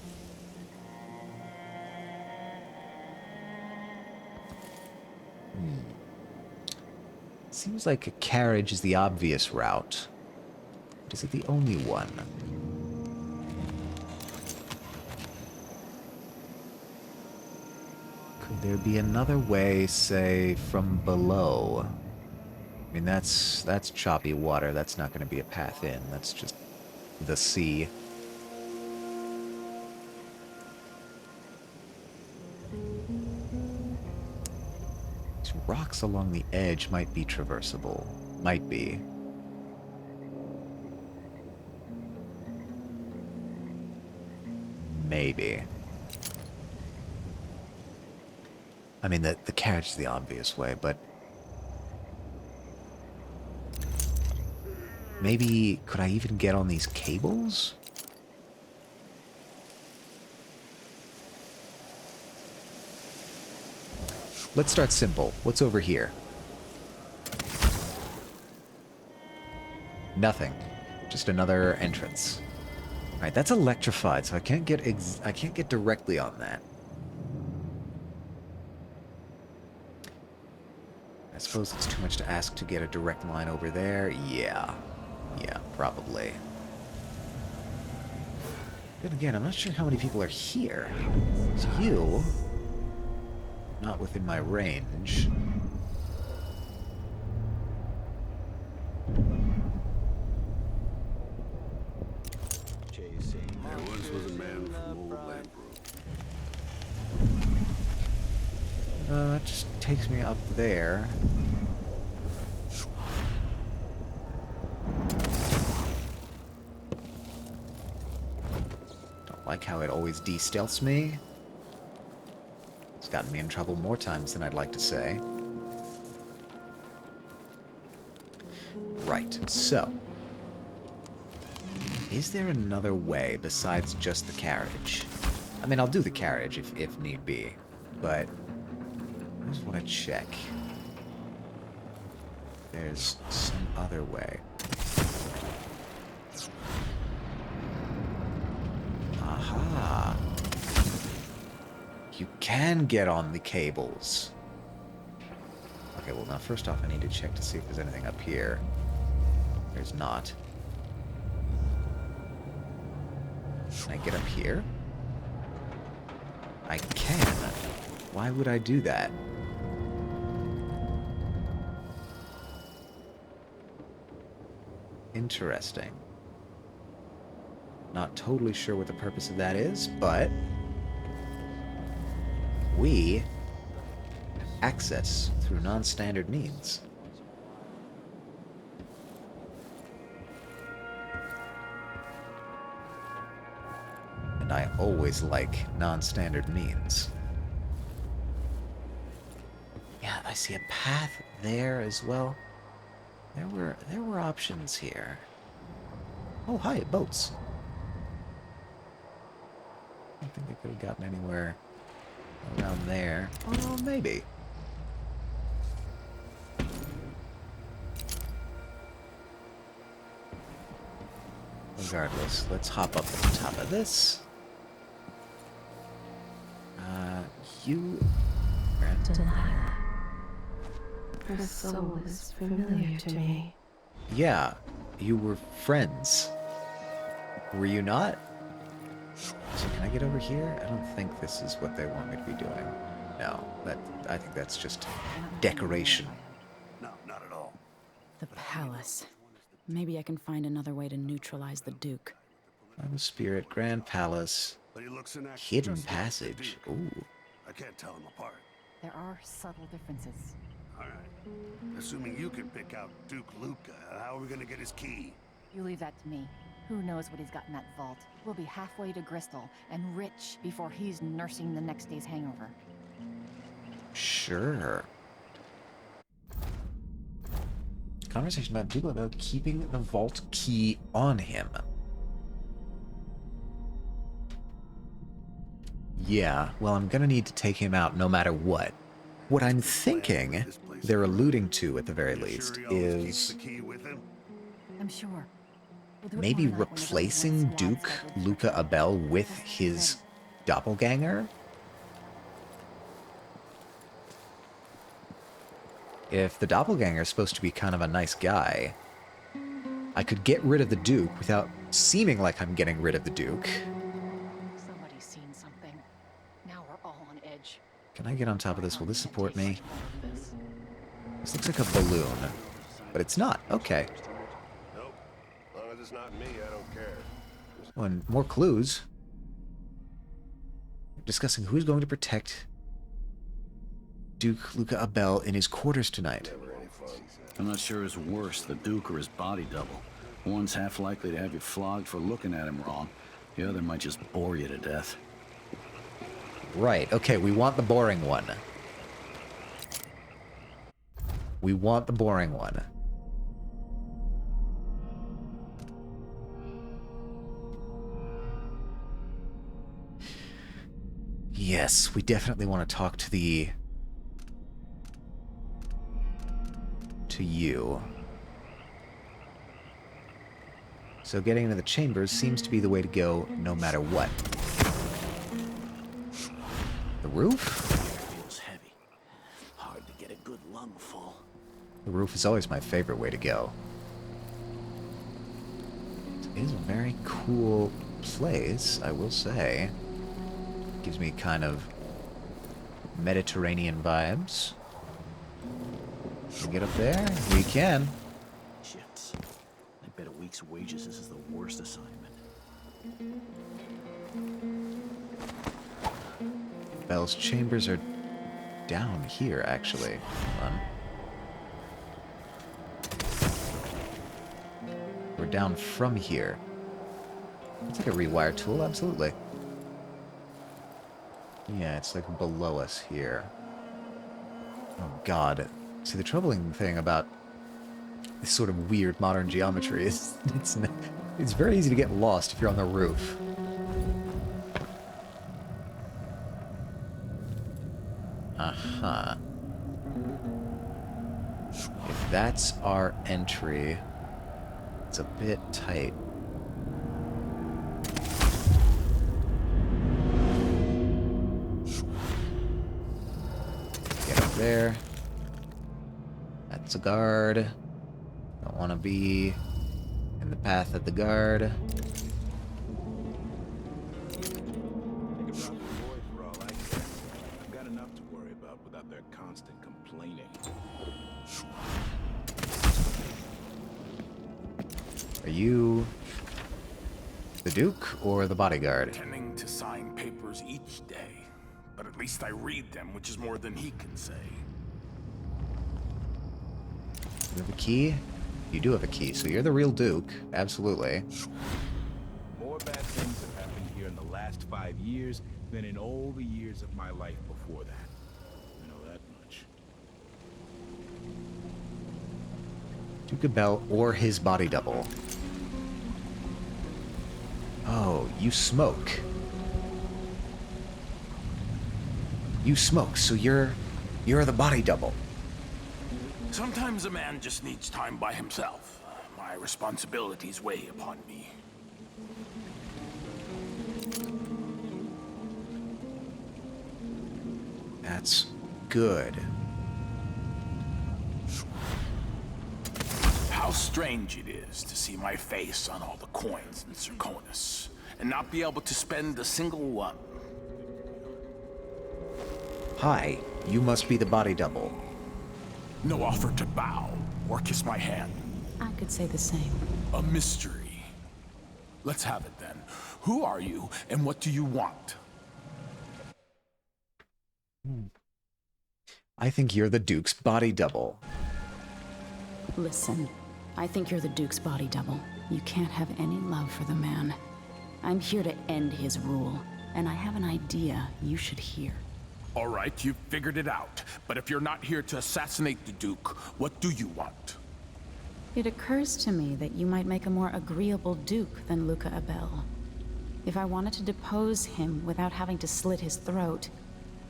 Seems like a carriage is the obvious route. But is it the only one? Could there be another way, say, from below? I mean, that's choppy water. That's not going to be a path in. That's just the sea. These rocks along the edge might be traversable. Might be. Maybe. I mean, the carriage is the obvious way, but... Maybe... Could I even get on these cables? Let's start simple. What's over here? Nothing. Just another entrance. Alright, that's electrified, so I can't get directly on that. I suppose it's too much to ask to get a direct line over there. Yeah. Yeah, probably. Then again, I'm not sure how many people are here. It's you. Not within my range. There once was a man from old Lampro. It just takes me up there. Don't like how it always de-stealths me. It's gotten me in trouble more times than I'd like to say. Right, so... Is there another way besides just the carriage? I mean, I'll do the carriage if need be, but I just want to check. There's some other way. Aha! You can get on the cables. Okay, well now first off I need to check to see if there's anything up here. There's not. Can I get up here? I can. Why would I do that? Interesting. Not totally sure what the purpose of that is, but we access through non-standard means. And I always like non-standard means. Yeah, I see a path there as well. There were options here. Oh, hi, boats. I don't think they could have gotten anywhere around there. Oh, maybe. Regardless, let's hop up to the top of this. You... Delilah. Her soul is familiar to me. Yeah, you were friends. Were you not? So can I get over here? I don't think this is what they want me to be doing. No, I think that's just decoration. No, not at all. The palace. Maybe I can find another way to neutralize the Duke. I'm a spirit, Grand Palace, But he looks and acts hidden just like the passage. Duke. Ooh. I can't tell them apart. There are subtle differences. All right. Assuming you can pick out Duke Luca, how are we gonna get his key? You leave that to me. Who knows what he's got in that vault? We'll be halfway to Bristol and rich before he's nursing the next day's hangover. Sure. Conversation about people about keeping the vault key on him. Yeah, well, I'm gonna need to take him out no matter what. What I'm thinking they're alluding to, at the very least, is I'm sure. We'll do it maybe tomorrow night when replacing Duke Luca Abel with his doppelganger? If the doppelganger is supposed to be kind of a nice guy, I could get rid of the Duke without seeming like I'm getting rid of the Duke. Somebody's seen something. Now we're all on edge. Can I get on top of this? Will this support me? This looks like a balloon, but it's not. Okay. Nope. As long as it's not me, I don't care. Oh, and more clues. Discussing who's going to protect Duke Luca Abel in his quarters tonight. I'm not sure who's worse, the Duke or his body double. One's half likely to have you flogged for looking at him wrong. The other might just bore you to death. Right, okay, we want the boring one. We want the boring one. Yes, we definitely want to talk to the... to you. So getting into the chambers seems to be the way to go no matter what. The roof? Feels heavy. Hard to get a good lungful. The roof is always my favorite way to go. It is a very cool place, I will say. Gives me kind of Mediterranean vibes. Can we get up there? We can. Shit. I bet a week's wages this is the worst assignment. Bell's chambers are down here, actually. Hold on. We're down from here. It's like a rewire tool, absolutely. Yeah, it's like below us here. Oh god. See, the troubling thing about this sort of weird modern geometry is it's very easy to get lost if you're on the roof. Uh-huh. If that's our entry, it's a bit tight. Get up there. That's a guard. Don't want to be in the path of the guard. I've got enough to worry about without their constant complaining. Are you the Duke or the bodyguard? Tending to sign papers each day, but at least I read them, which is more than he can say. You have a key? You do have a key, so you're the real Duke. Absolutely. More bad things have happened here in the last 5 years than in all the years of my life before that. I know that much. Duke of Bell or his body double. Oh, you smoke. You smoke, so you're the body double. Sometimes a man just needs time by himself. My responsibilities weigh upon me. That's good. How strange it is to see my face on all the coins in Serkonos, and not be able to spend a single one. Hi, you must be the body double. No offer to bow or kiss my hand. I could say the same. A mystery. Let's have it then. Who are you, and what do you want? I think you're the Duke's body double. Listen, I think you're the Duke's body double. You can't have any love for the man. I'm here to end his rule, and I have an idea you should hear. All right, you've figured it out. But if you're not here to assassinate the Duke, what do you want? It occurs to me that you might make a more agreeable Duke than Luca Abel. If I wanted to depose him without having to slit his throat,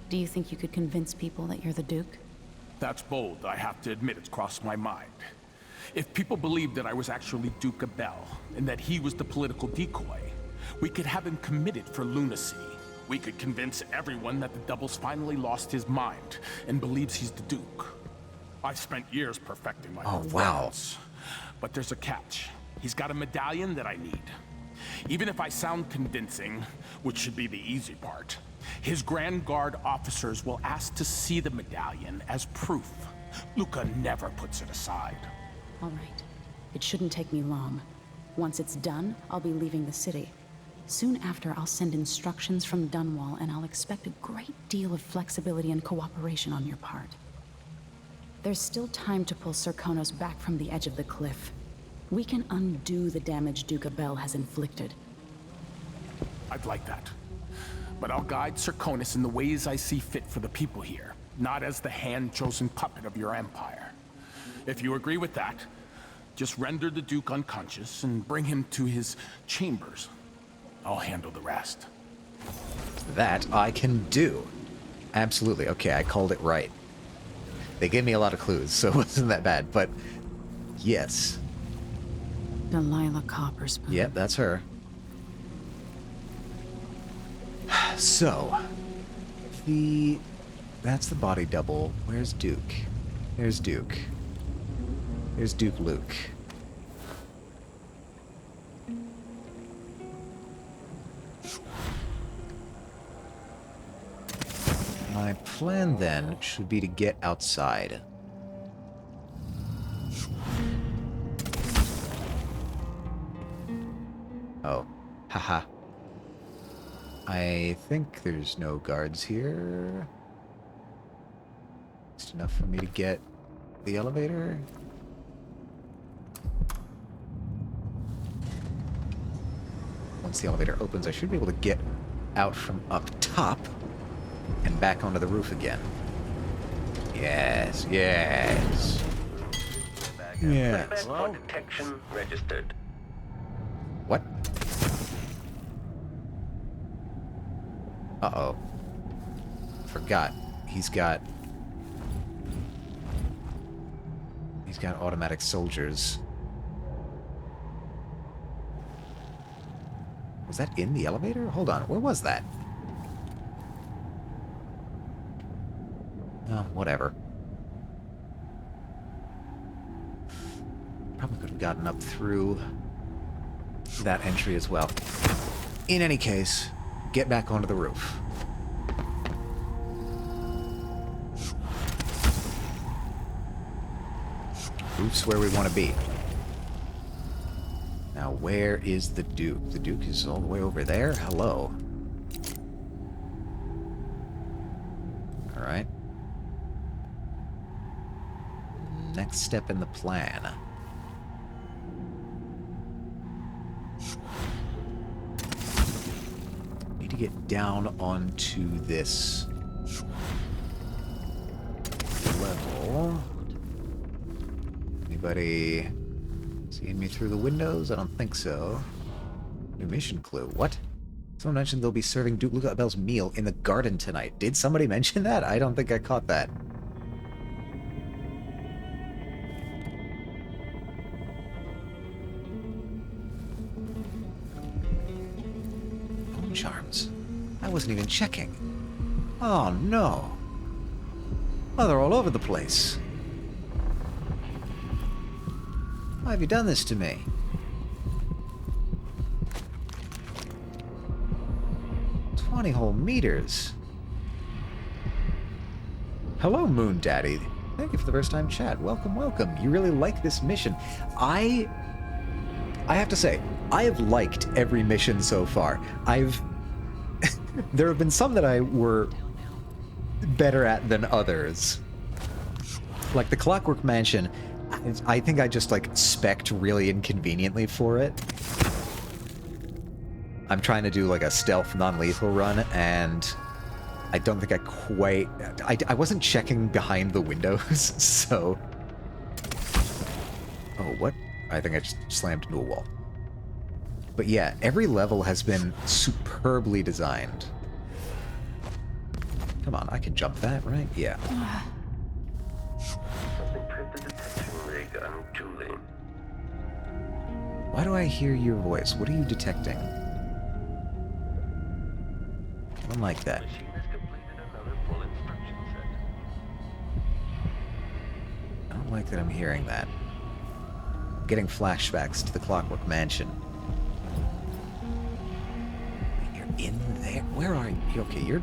do you think you could convince people that you're the Duke? That's bold. I have to admit it's crossed my mind. If people believed that I was actually Duke Abel, and that he was the political decoy, we could have him committed for lunacy. We could convince everyone that the Double's finally lost his mind, and believes he's the Duke. I've spent years perfecting my performance. But there's a catch. He's got a medallion that I need. Even if I sound convincing, which should be the easy part, his Grand Guard officers will ask to see the medallion as proof. Luca never puts it aside. All right. It shouldn't take me long. Once it's done, I'll be leaving the city. Soon after, I'll send instructions from Dunwall, and I'll expect a great deal of flexibility and cooperation on your part. There's still time to pull Serkonos back from the edge of the cliff. We can undo the damage Duke Abel has inflicted. I'd like that. But I'll guide Serkonos in the ways I see fit for the people here, not as the hand-chosen puppet of your empire. If you agree with that, just render the Duke unconscious and bring him to his chambers. I'll handle the rest. That I can do. Absolutely. Okay, I called it right. They gave me a lot of clues, so it wasn't that bad, but yes. Delilah Copperspoon. Yep, that's her. So, that's the body double. Where's Duke? There's Duke. There's Duke Luke. My plan then should be to get outside. Oh, haha. I think there's no guards here. Just enough for me to get the elevator. Once the elevator opens, I should be able to get out from up top and back onto the roof again. Yes, yes. Yes. For detection registered. What? Uh-oh. Forgot. He's got automatic soldiers. Was that in the elevator? Hold on. Where was that? Oh, whatever. Probably could have gotten up through that entry as well. In any case, get back onto the roof. Roof's where we want to be. Now, where is the Duke? The Duke is all the way over there? Hello. Alright. Next step in the plan. Need to get down onto this level. Anybody seeing me through the windows? I don't think so. New mission clue. What? Someone mentioned they'll be serving Duke Lucabelle's meal in the garden tonight. Did somebody mention that? I don't think I caught that. Bone charms. I wasn't even checking. Oh no. Oh, they're all over the place. Why have you done this to me? Whole meters. Hello, Moon Daddy. Thank you for the first time chat. Welcome, welcome. You really like this mission. I have to say, I have liked every mission so far. There have been some that I were better at than others. Like the Clockwork Mansion, I think I just like spec'd really inconveniently for it. I'm trying to do like a stealth non-lethal run, and I don't think I quite... I wasn't checking behind the windows, so... Oh, what? I think I just slammed into a wall. But yeah, every level has been superbly designed. Come on, I can jump that, right? Yeah. Something tripped the detection rig on Julie. Why do I hear your voice? What are you detecting? I don't like that. I don't like that I'm hearing that. I'm getting flashbacks to the Clockwork Mansion. You're in there? Where are you? Okay, you're...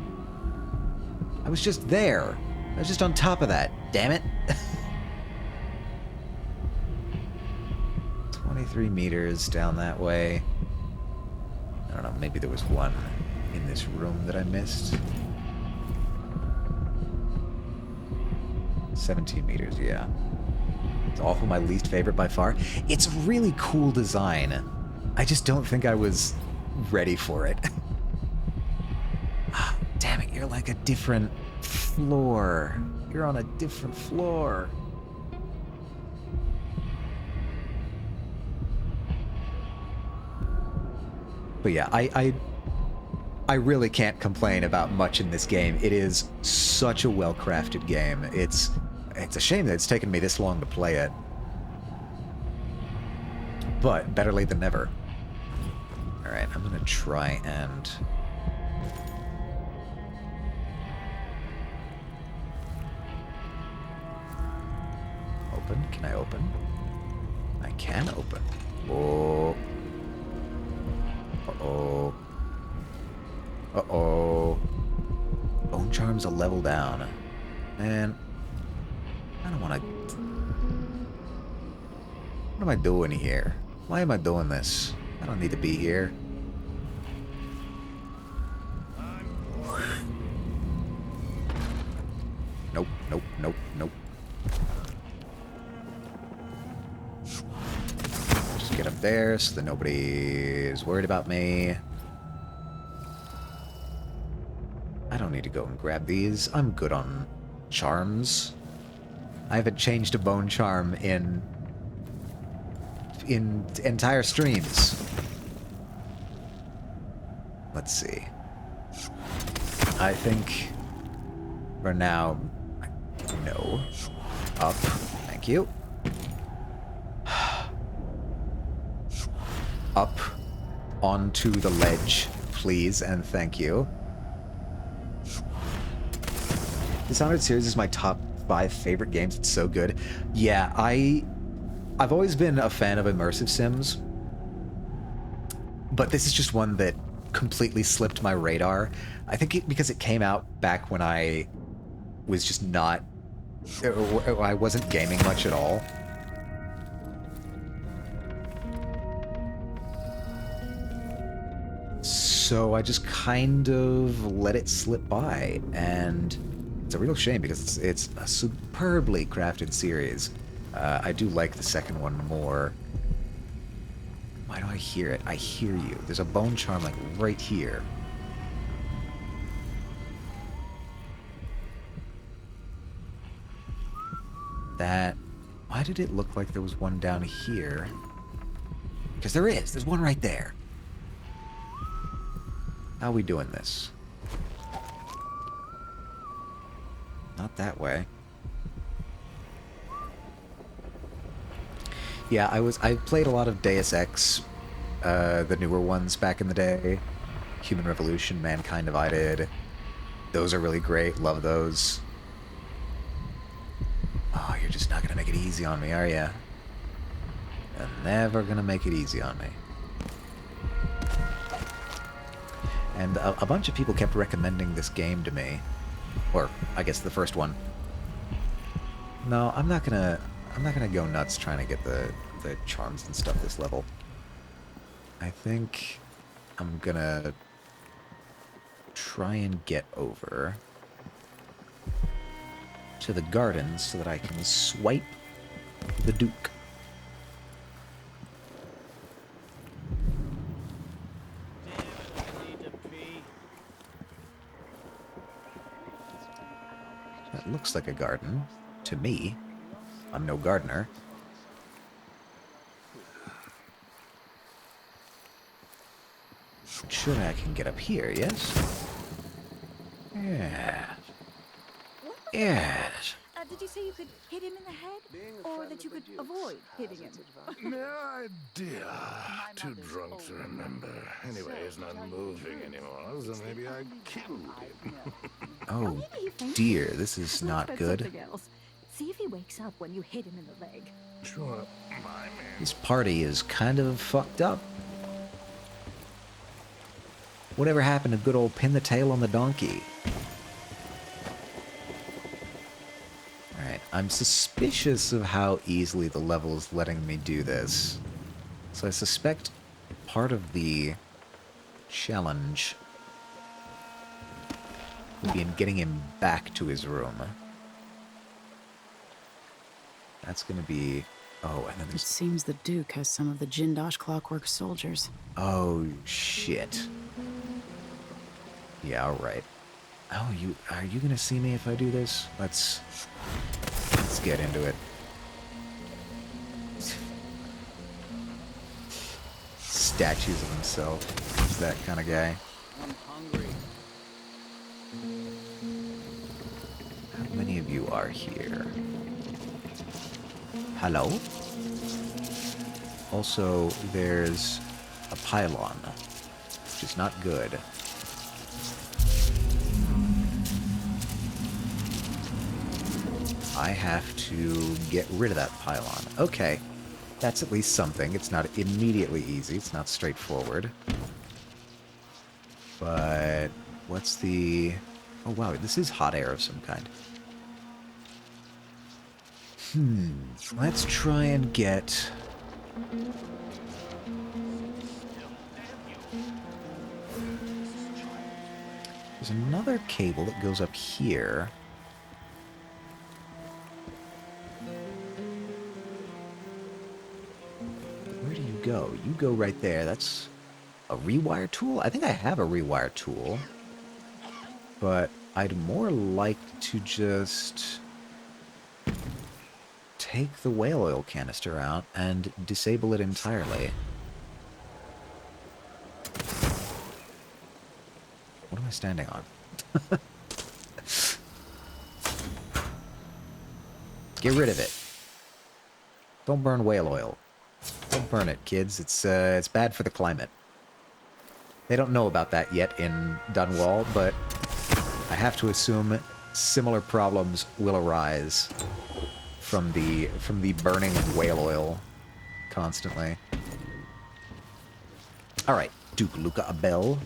I was just there. I was just on top of that. Damn it. 23 meters down that way. I don't know, maybe there was one in this room that I missed. 17 meters, yeah. It's awful, my least favorite by far. It's a really cool design. I just don't think I was ready for it. Ah, damn it, you're like a different floor. You're on a different floor. But yeah, I really can't complain about much in this game. It is such a well-crafted game. It's a shame that it's taken me this long to play it. But better late than never. Alright, I'm gonna try and... Open? Can I open? I can open. Oh. Uh-oh. Uh-oh. Bone Charm's a level down. Man. I don't want to... What am I doing here? Why am I doing this? I don't need to be here. Nope, nope, nope, nope. Just get up there so that nobody is worried about me. I don't need to go and grab these. I'm good on charms. I haven't changed a bone charm in entire streams. Let's see. I think for now, no. Up. Thank you. Up onto the ledge, please, and thank you. Dishonored series is my top 5 favorite games. It's so good. Yeah, I've always been a fan of immersive sims, but this is just one that completely slipped my radar. I think because it came out back when I was just not... I wasn't gaming much at all. So I just kind of let it slip by, and it's a real shame because it's a superbly crafted series. I do like the second one more. Why do I hear it? I hear you. There's a bone charm like right here. That... Why did it look like there was one down here? Because there is. There's one right there. How are we doing this? Not that way. Yeah, I played a lot of Deus Ex, the newer ones back in the day. Human Revolution, Mankind Divided. Those are really great. Love those. Oh, you're just not gonna make it easy on me, are you? You're never gonna make it easy on me. And a bunch of people kept recommending this game to me. Or, I guess the first one. No, I'm not gonna go nuts trying to get the charms and stuff this level. I think I'm gonna try and get over to the gardens so that I can swipe the Duke. That looks like a garden to me. I'm no gardener. Surely I can get up here, yes? Yeah. Yes. Did you say you could hit him in the head? Or that you could avoid hitting him? No idea. Too drunk to remember. Anyway, he's not moving anymore, so maybe I killed him. Oh dear, this is not good. See if he wakes up when you hit him in the leg. Sure, my man. This party is kind of fucked up. Whatever happened to good old pin the tail on the donkey? Alright, I'm suspicious of how easily the level is letting me do this. So I suspect part of the challenge will be in getting him back to his room. That's gonna be... Oh, and then It there's... seems the Duke has some of the Jindosh Clockwork soldiers. Oh, shit. Yeah, alright. Oh, are you gonna see me if I do this? Let's get into it. Statues of himself. He's that kind of guy. I'm hungry. How many of you are here? Hello? Also, there's a pylon, which is not good. I have to get rid of that pylon. Okay, that's at least something. It's not immediately easy. It's not straightforward. But what's the... Oh wow, this is hot air of some kind. Let's try and get... There's another cable that goes up here. Where do you go? You go right there. That's a rewire tool? I think I have a rewire tool. But I'd more like to just take the whale oil canister out and disable it entirely. What am I standing on? Get rid of it. Don't burn whale oil. Don't burn it, kids. It's bad for the climate. They don't know about that yet in Dunwall, but I have to assume similar problems will arise from the burning of whale oil constantly. All right, Duke Luca Abel.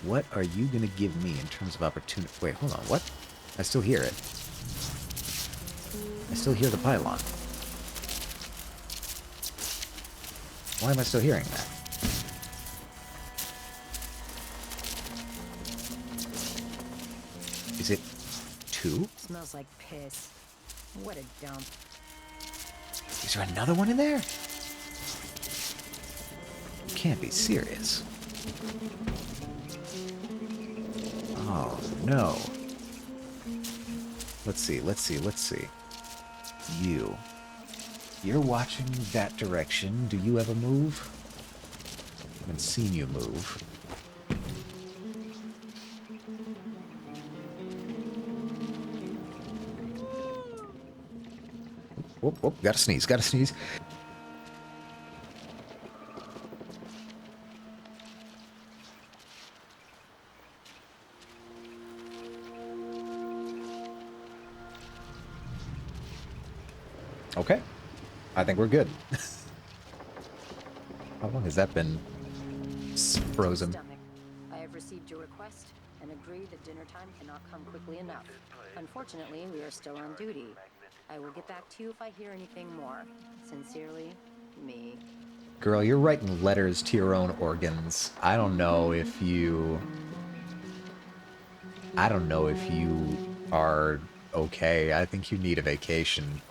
What are you gonna give me in terms of opportunity? Wait, hold on. What? I still hear it. I still hear the pylon. Why am I still hearing that? Is it 2? Smells like piss. What a dump. Is there another one in there? You can't be serious. Oh, no. Let's see, let's see, let's see. You. You're watching that direction. Do you ever move? I haven't seen you move. Whoop, whoop, gotta sneeze, gotta sneeze. Okay. I think we're good. How long has that been frozen? I have received your request and agree that dinner time cannot come quickly enough. Unfortunately, we are still on duty. I will get back to you if I hear anything more. Sincerely, me. Girl, you're writing letters to your own organs. I don't know if you are okay. I think you need a vacation.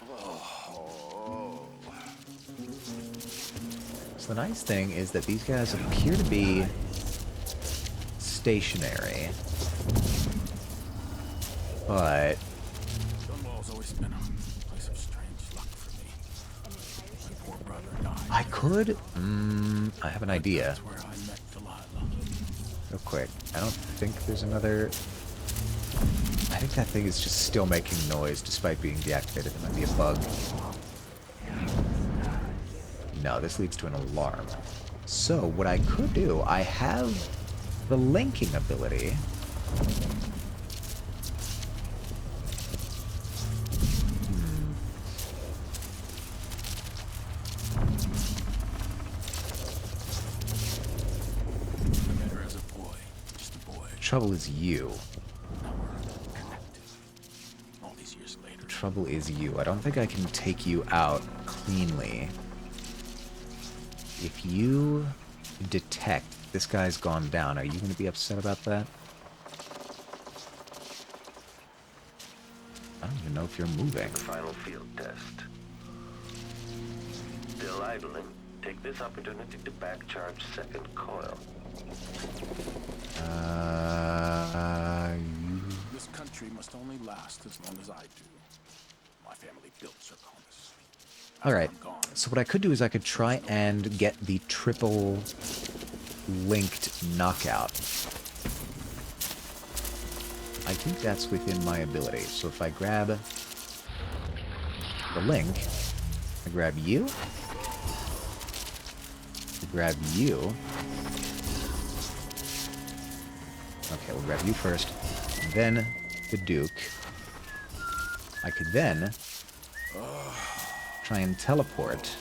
So the nice thing is that these guys appear to be stationary. But Dunwall's always been a place of strange luck for me. My poor brother died. I could. I have an idea. That's where I met Delilah. Real quick. I don't think there's another. I think that thing is just still making noise despite being deactivated. It might be a bug. No, this leads to an alarm. So what I could do, I have the linking ability. I met her as a boy. Just a boy. Trouble is you. Now we're connected. All these years later. Trouble is you. I don't think I can take you out cleanly. If you detect this guy's gone down, are you going to be upset about that? I don't even know if you're moving. Final field test. Still idling. Take this opportunity to back-charge second coil. This country must only last as long as I do. My family built Serconis. Alright, so what I could do is I could try and get the triple linked knockout. I think that's within my ability. So if I grab the link, I grab you, I grab you. Okay, we'll grab you first, and then the Duke. I could then try and teleport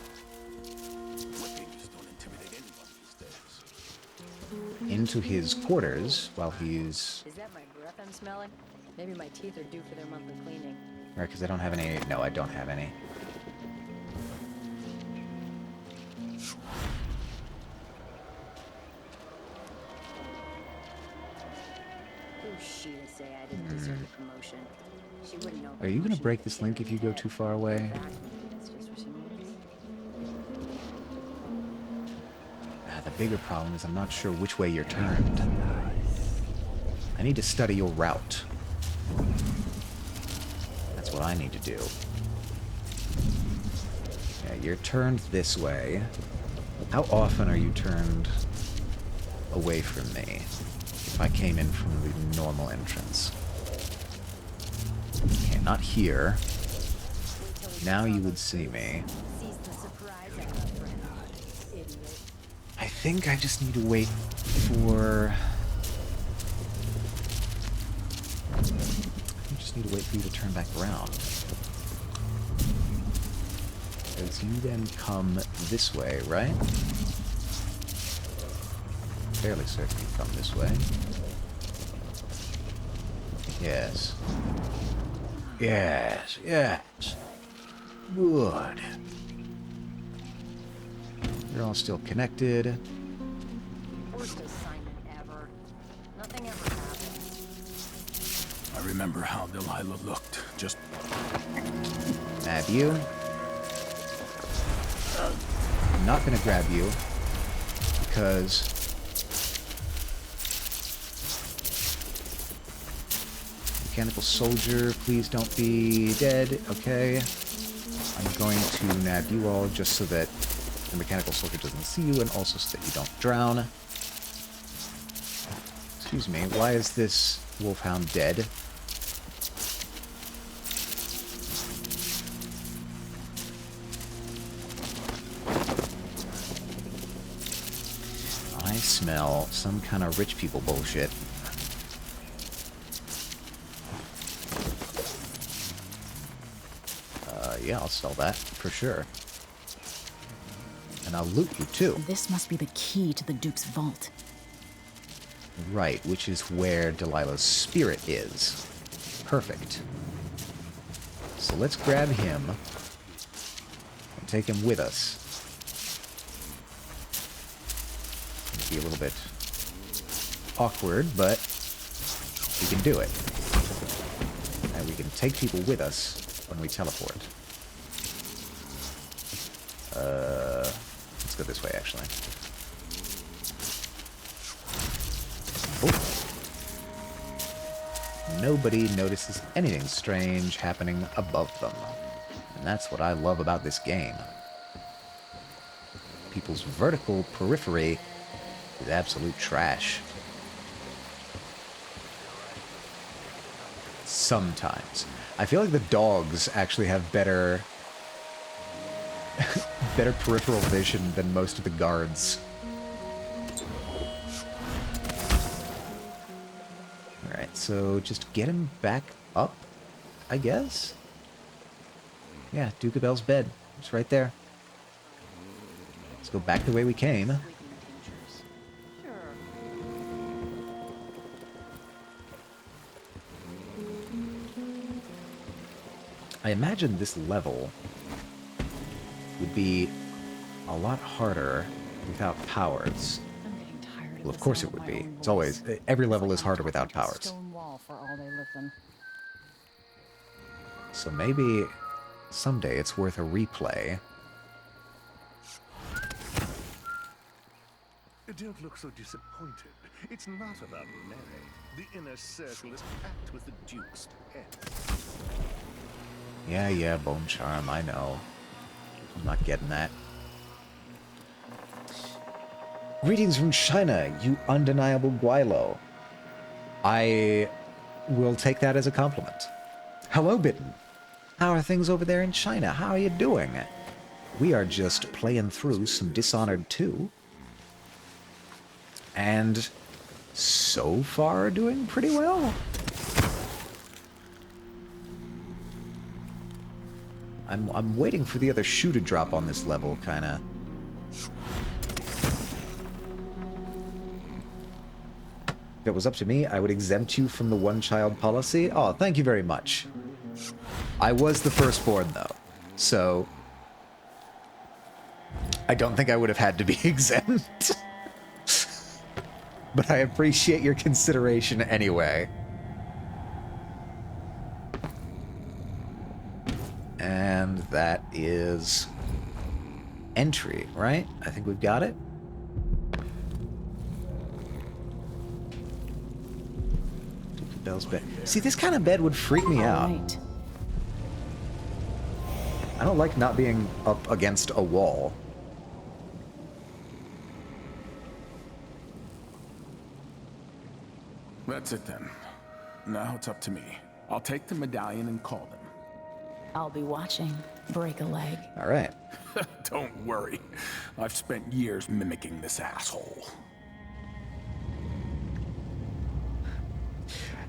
into his quarters while he's... Is that my breath I'm smelling? Maybe my teeth are due for their monthly cleaning. Right, because I don't have any... No, I don't have any. Who's she to say I didn't deserve a promotion? She wouldn't know. Are you going to break this link if you go too far away? That's just what she needs. The bigger problem is I'm not sure which way you're turned. I need to study your route. That's what I need to do. Yeah, you're turned this way. How often are you turned away from me if I came in from the normal entrance? Okay, not here. Now you would see me. I think I just need to wait for... I just need to wait for you to turn back around. Because you then come this way, right? Fairly certain you come this way. Yes. Yes, yes. Good. They're all still connected. Worst assignment ever. Nothing ever happened. I remember how Delilah looked. Just... Grab you. I'm not gonna grab you because mechanical soldier, please don't be dead. Okay. I'm going to nab you all just so that the mechanical soldier doesn't see you and also so that you don't drown. Excuse me, why is this wolfhound dead? I smell some kind of rich people bullshit. Yeah, I'll sell that, for sure. And I'll loot you, too. This must be the key to the Duke's vault. Right, which is where Delilah's spirit is. Perfect. So let's grab him and take him with us. It'll be a little bit awkward, but we can do it. And we can take people with us when we teleport. Let's go this way, actually. Oh. Nobody notices anything strange happening above them. And that's what I love about this game. People's vertical periphery is absolute trash. Sometimes. I feel like the dogs actually have better better peripheral vision than most of the guards. Alright, so just get him back up, I guess? Yeah, Duke of Bell's bed. It's right there. Let's go back the way we came. I imagine this level would be a lot harder without powers. Well, of course it would be. It's always... Every level is harder without powers. So maybe someday it's worth a replay. Don't look so disappointed. It's not about Mary. The inner circle is packed with the Duke's pets. Yeah, Bone Charm, I know. I'm not getting that. Greetings from China, you undeniable Guilo. I will take that as a compliment. Hello, Bitten. How are things over there in China? How are you doing? We are just playing through some Dishonored 2. And so far doing pretty well. I'm waiting for the other shoe to drop on this level, kinda. If it was up to me, I would exempt you from the one-child policy. Oh, thank you very much. I was the firstborn, though, so I don't think I would have had to be exempt. But I appreciate your consideration anyway. And that is entry, right? I think we've got it. Bell's bed. See, this kind of bed would freak me out. Right. I don't like not being up against a wall. That's it then. Now it's up to me. I'll take the medallion and call them. I'll be watching. Break a leg. All right. Don't worry. I've spent years mimicking this asshole.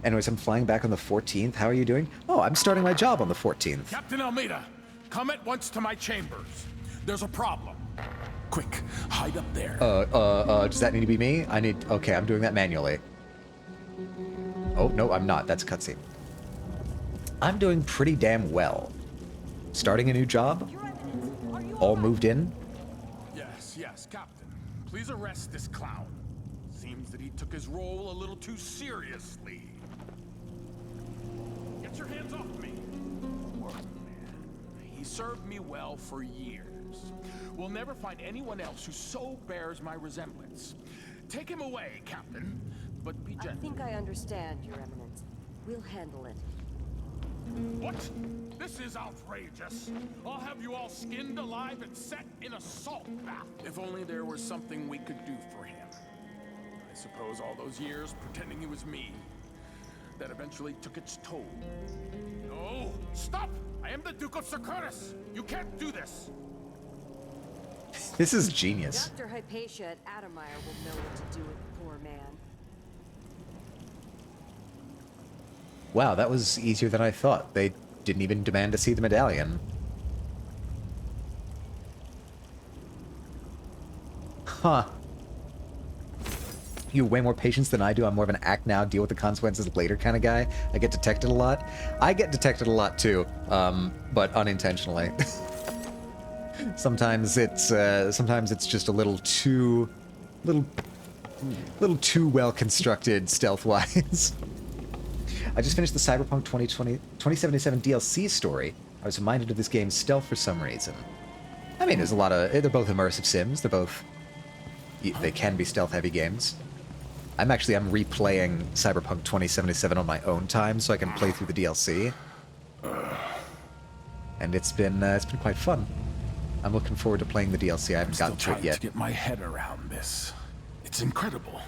Anyways, I'm flying back on the 14th. How are you doing? Oh, I'm starting my job on the 14th. Captain Almeida, come at once to my chambers. There's a problem. Quick, hide up there. Does that need to be me? Okay, I'm doing that manually. Oh, no, I'm not. That's a cutscene. I'm doing pretty damn well. Starting a new job. All moved in. yes, Captain. Please arrest this clown. Seems that he took his role a little too seriously. Get your hands off me! Workman. He served me well for years. We'll never find anyone else who so bears my resemblance. Take him away, Captain, but be gentle. I think I understand, Your Eminence. We'll handle it. What? This is outrageous. I'll have you all skinned alive and set in a salt bath. If only there was something we could do for him. I suppose all those years pretending he was me, that eventually took its toll. No! Stop! I am the Duke of Serkonos! You can't do this! This is genius. Dr. Hypatia at Adamire will know what to do with the poor man. Wow, that was easier than I thought. They didn't even demand to see the medallion. Huh. You have way more patience than I do. I'm more of an act now, deal with the consequences later kind of guy. I get detected a lot. I get detected a lot too, but unintentionally. Sometimes it's just a little too well constructed stealth-wise. I just finished the Cyberpunk 2077 DLC story. I was reminded of this game's stealth for some reason. I mean, there's a lot of... They're both immersive sims. They can be stealth-heavy games. I'm replaying Cyberpunk 2077 on my own time so I can play through the DLC. And it's been quite fun. I'm looking forward to playing the DLC. I haven't gotten to it yet. To get my head around this. It's incredible.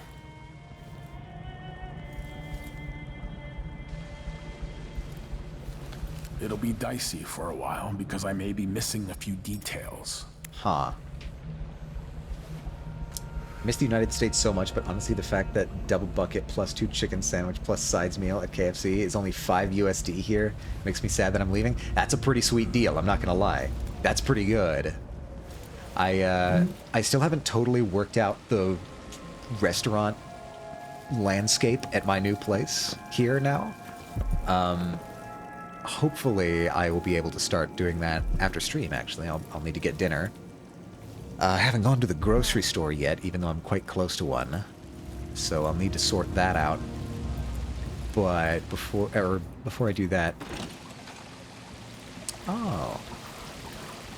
It'll be dicey for a while because I may be missing a few details. Huh. I miss the United States so much, but honestly the fact that double bucket plus 2 chicken sandwich plus sides meal at KFC is only $5 USD here makes me sad that I'm leaving. That's a pretty sweet deal, I'm not gonna lie. That's pretty good. I still haven't totally worked out the restaurant landscape at my new place here now. Hopefully I will be able to start doing that after stream, actually. I'll need to get dinner. I haven't gone to the grocery store yet, even though I'm quite close to one. So I'll need to sort that out. But before I do that... Oh.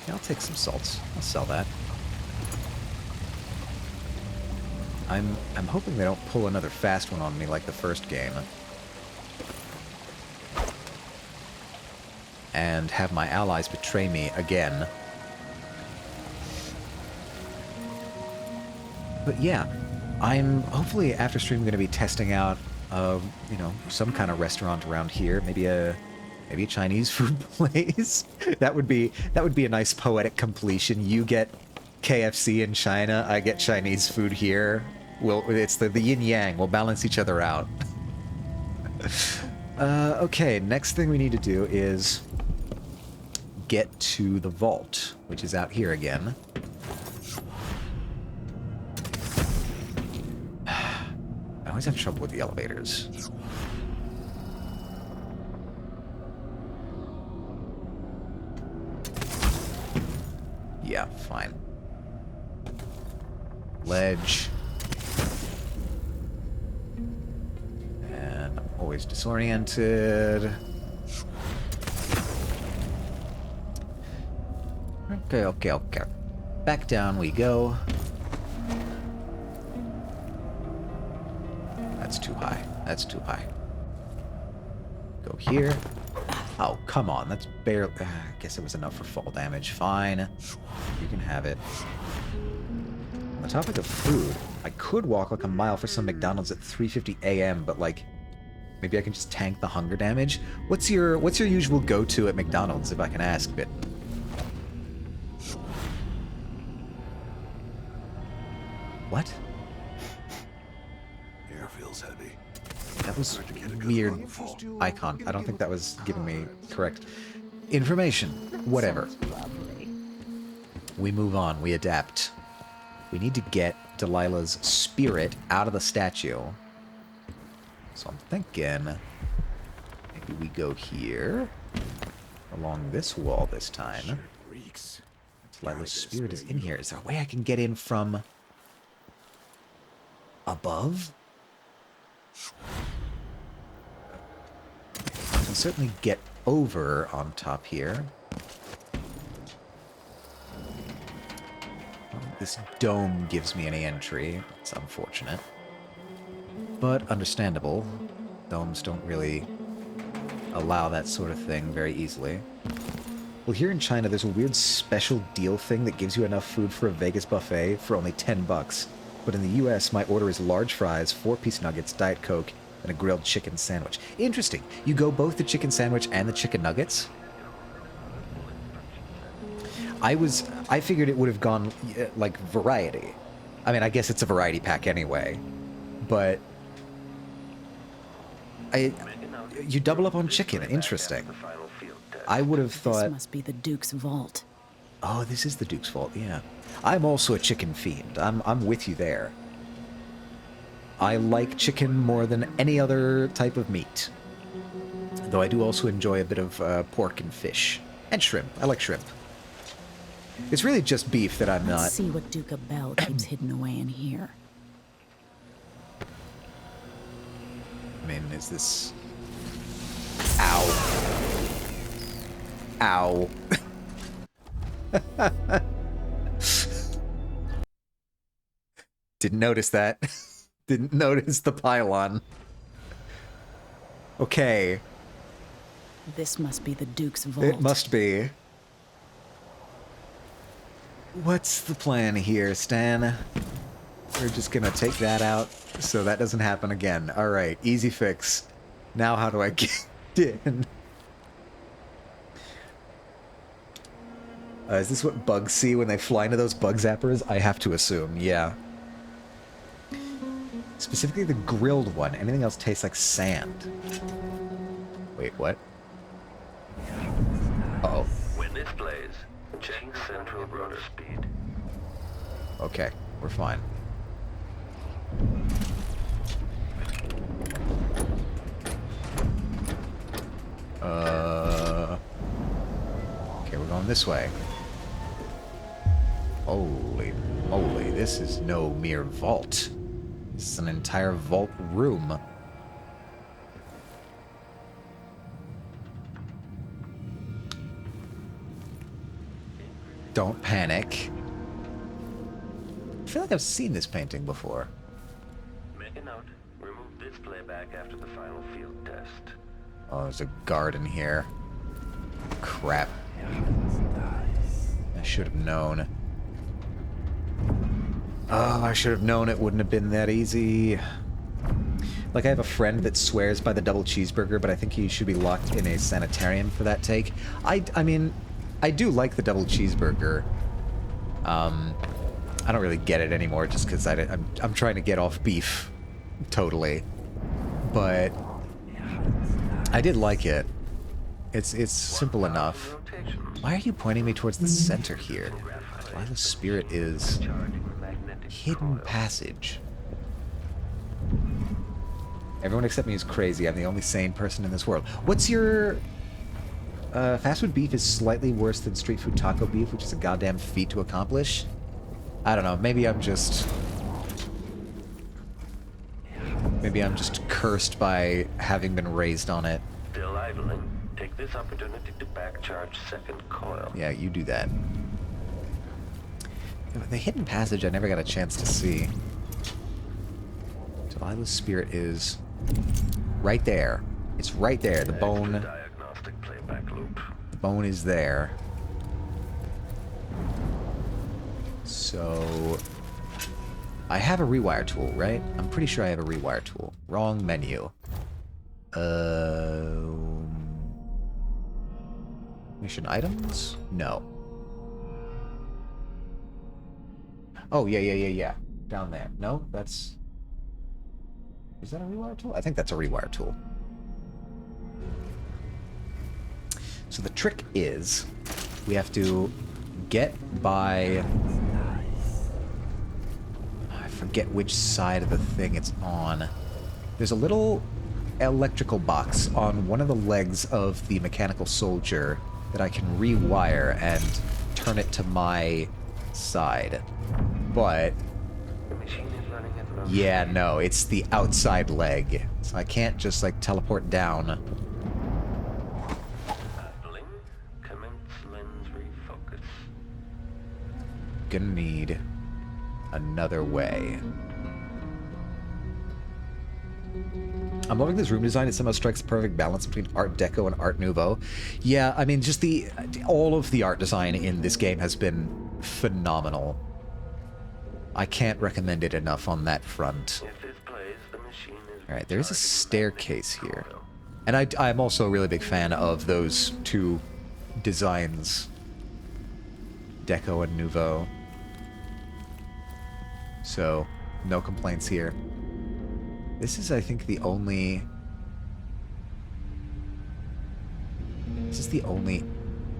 Yeah, I'll take some salts. I'll sell that. I'm hoping they don't pull another fast one on me like the first game. And have my allies betray me again. But yeah, I'm hopefully after stream going to be testing out, some kind of restaurant around here. Maybe a Chinese food place. That would be a nice poetic completion. You get KFC in China, I get Chinese food here. It's the yin yang. We'll balance each other out. Okay, next thing we need to do is get to the vault, which is out here again. I always have trouble with the elevators. Yeah, fine. Ledge. And I'm always disoriented. Okay. Back down we go. That's too high. That's too high. Go here. Oh, come on. That's barely... I guess it was enough for fall damage. Fine. You can have it. On the topic of food, I could walk like a mile for some McDonald's at 3:50 a.m., but like... Maybe I can just tank the hunger damage? What's your usual go-to at McDonald's, if I can ask, Bit? What? Air feels heavy. That was weird icon. I don't think that was giving me correct information. Whatever. We move on. We adapt. We need to get Delilah's spirit out of the statue. So I'm thinking maybe we go here along this wall this time. Reeks. Lila's spirit is in here. Is there a way I can get in from above? I can certainly get over on top here. Well, this dome gives me any entry. It's unfortunate. But understandable. Domes don't really allow that sort of thing very easily. Well, here in China, there's a weird special deal thing that gives you enough food for a Vegas buffet for only $10. But in the US, my order is large fries, 4-piece nuggets, Diet Coke, and a grilled chicken sandwich. Interesting. You go both the chicken sandwich and the chicken nuggets? I figured it would have gone, like, variety. I mean, I guess it's a variety pack anyway. But you double up on chicken. Interesting. I would have thought... This must be the Duke's vault. Oh, this is the Duke's vault, yeah. I'm also a chicken fiend. I'm with you there. I like chicken more than any other type of meat. Though I do also enjoy a bit of pork and fish. And shrimp. I like shrimp. It's really just beef that I'm not... Let's see what Duke of Bell keeps hidden away in here. I mean, is this... Ow. Ow. Didn't notice that. Didn't notice the pylon. Okay. This must be the Duke's vault. It must be. What's the plan here, Stan? We're just gonna take that out so that doesn't happen again. Alright, easy fix. Now how do I get in? Is this what bugs see when they fly into those bug zappers? I have to assume, yeah. Specifically the grilled one. Anything else tastes like sand. Wait, what? Uh-oh. When this plays, check central rotor speed. Okay, we're fine. Okay, we're going this way. Holy moly, this is no mere vault. This is an entire vault room. Don't panic. I feel like I've seen this painting before. Make a note. Remove this playback after the final field test. Oh, there's a garden here. Crap. I should have known. Oh, I should have known it wouldn't have been that easy. Like, I have a friend that swears by the double cheeseburger, but I think he should be locked in a sanitarium for that take. I mean, I do like the double cheeseburger. I don't really get it anymore just because I'm trying to get off beef. Totally. But I did like it. It's simple enough. Why are you pointing me towards the center here? Why the spirit is... Hidden passage. Everyone except me is crazy. I'm the only sane person in this world. What's your... fast food beef is slightly worse than street food taco beef, which is a goddamn feat to accomplish. I don't know. Maybe I'm just cursed by having been raised on it. Still idling. Take this opportunity to back charge second coil. Yeah, you do that. The hidden passage I never got a chance to see. Delilah's spirit is right there. It's right there. The bone. Diagnostic playback loop. The bone is there. So I have a rewire tool, right? I'm pretty sure I have a rewire tool. Wrong menu. Mission items? No. Oh, yeah. Down there. No, that's... Is that a rewire tool? I think that's a rewire tool. So the trick is, we have to get by... I forget which side of the thing it's on. There's a little electrical box on one of the legs of the mechanical soldier that I can rewire, and turn it to my side. But yeah, no, it's the outside leg. So I can't just like teleport down. Gonna need another way. I'm loving this room design. It somehow strikes a perfect balance between Art Deco and Art Nouveau. Yeah, I mean, just all of the art design in this game has been phenomenal. I can't recommend it enough on that front. Alright, there's a staircase here. And I'm also a really big fan of those two designs. Deco and Nouveau. So, no complaints here. This is, I think, the only... This is the only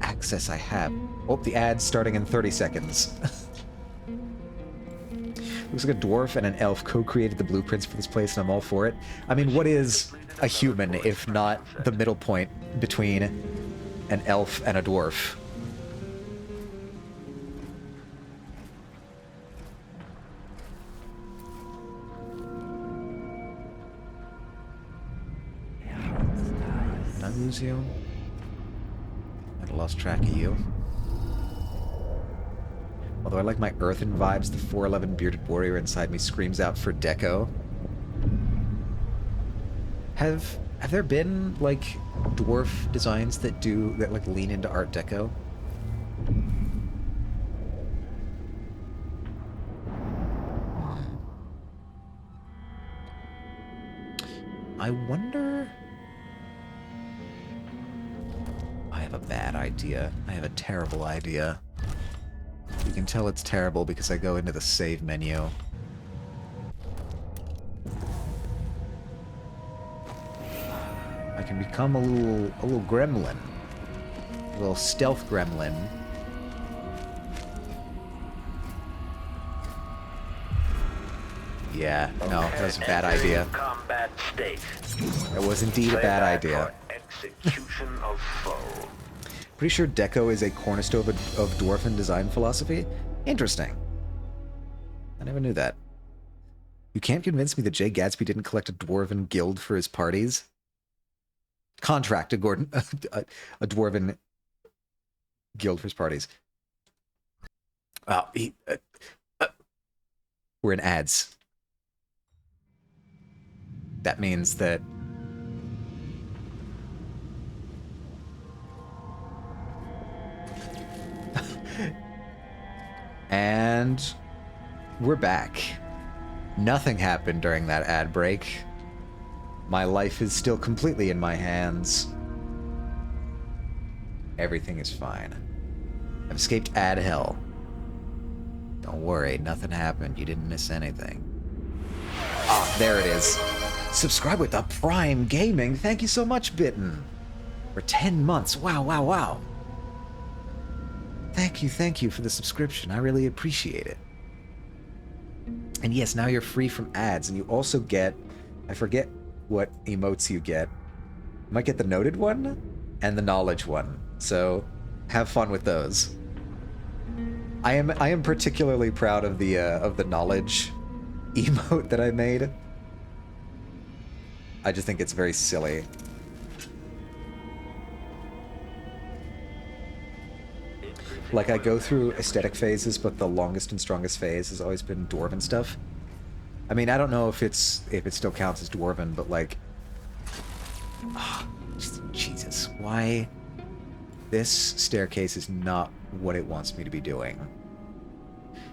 access I have. Oh, the ad's starting in 30 seconds. Looks like a dwarf and an elf co-created the blueprints for this place, and I'm all for it. I mean, what is a human if not the middle point between an elf and a dwarf? Did I lose you? I lost track of you. Although I like my earthen vibes, the 4'11 bearded warrior inside me screams out for deco. Have there been like dwarf designs that like lean into Art Deco? I wonder. I have a bad idea. I have a terrible idea. You can tell it's terrible because I go into the save menu. I can become a little gremlin. A little stealth gremlin. Yeah, no, that was a bad idea. That was indeed a bad idea. Pretty sure deco is a cornerstone of dwarven design philosophy. Interesting. I never knew that. You can't convince me that Jay Gatsby didn't collect a dwarven guild for his parties. Contract a dwarven guild for his parties. We're in ads. That means that and we're back. Nothing happened during that ad break. My life is still completely in my hands. Everything is fine. I've escaped ad hell. Don't worry, nothing happened. You didn't miss anything. Ah, there it is. Subscribe with the Prime Gaming. Thank you so much, Bitten. For 10 months. Wow, wow, wow. Thank you for the subscription. I really appreciate it. And yes, now you're free from ads, and you also get, I forget what emotes you get. You might get the noted one and the knowledge one. So have fun with those. I am particularly proud of the knowledge emote that I made. I just think it's very silly. Like, I go through aesthetic phases, but the longest and strongest phase has always been dwarven stuff. I mean, I don't know if it still counts as dwarven, but like, Jesus, why? This staircase is not what it wants me to be doing.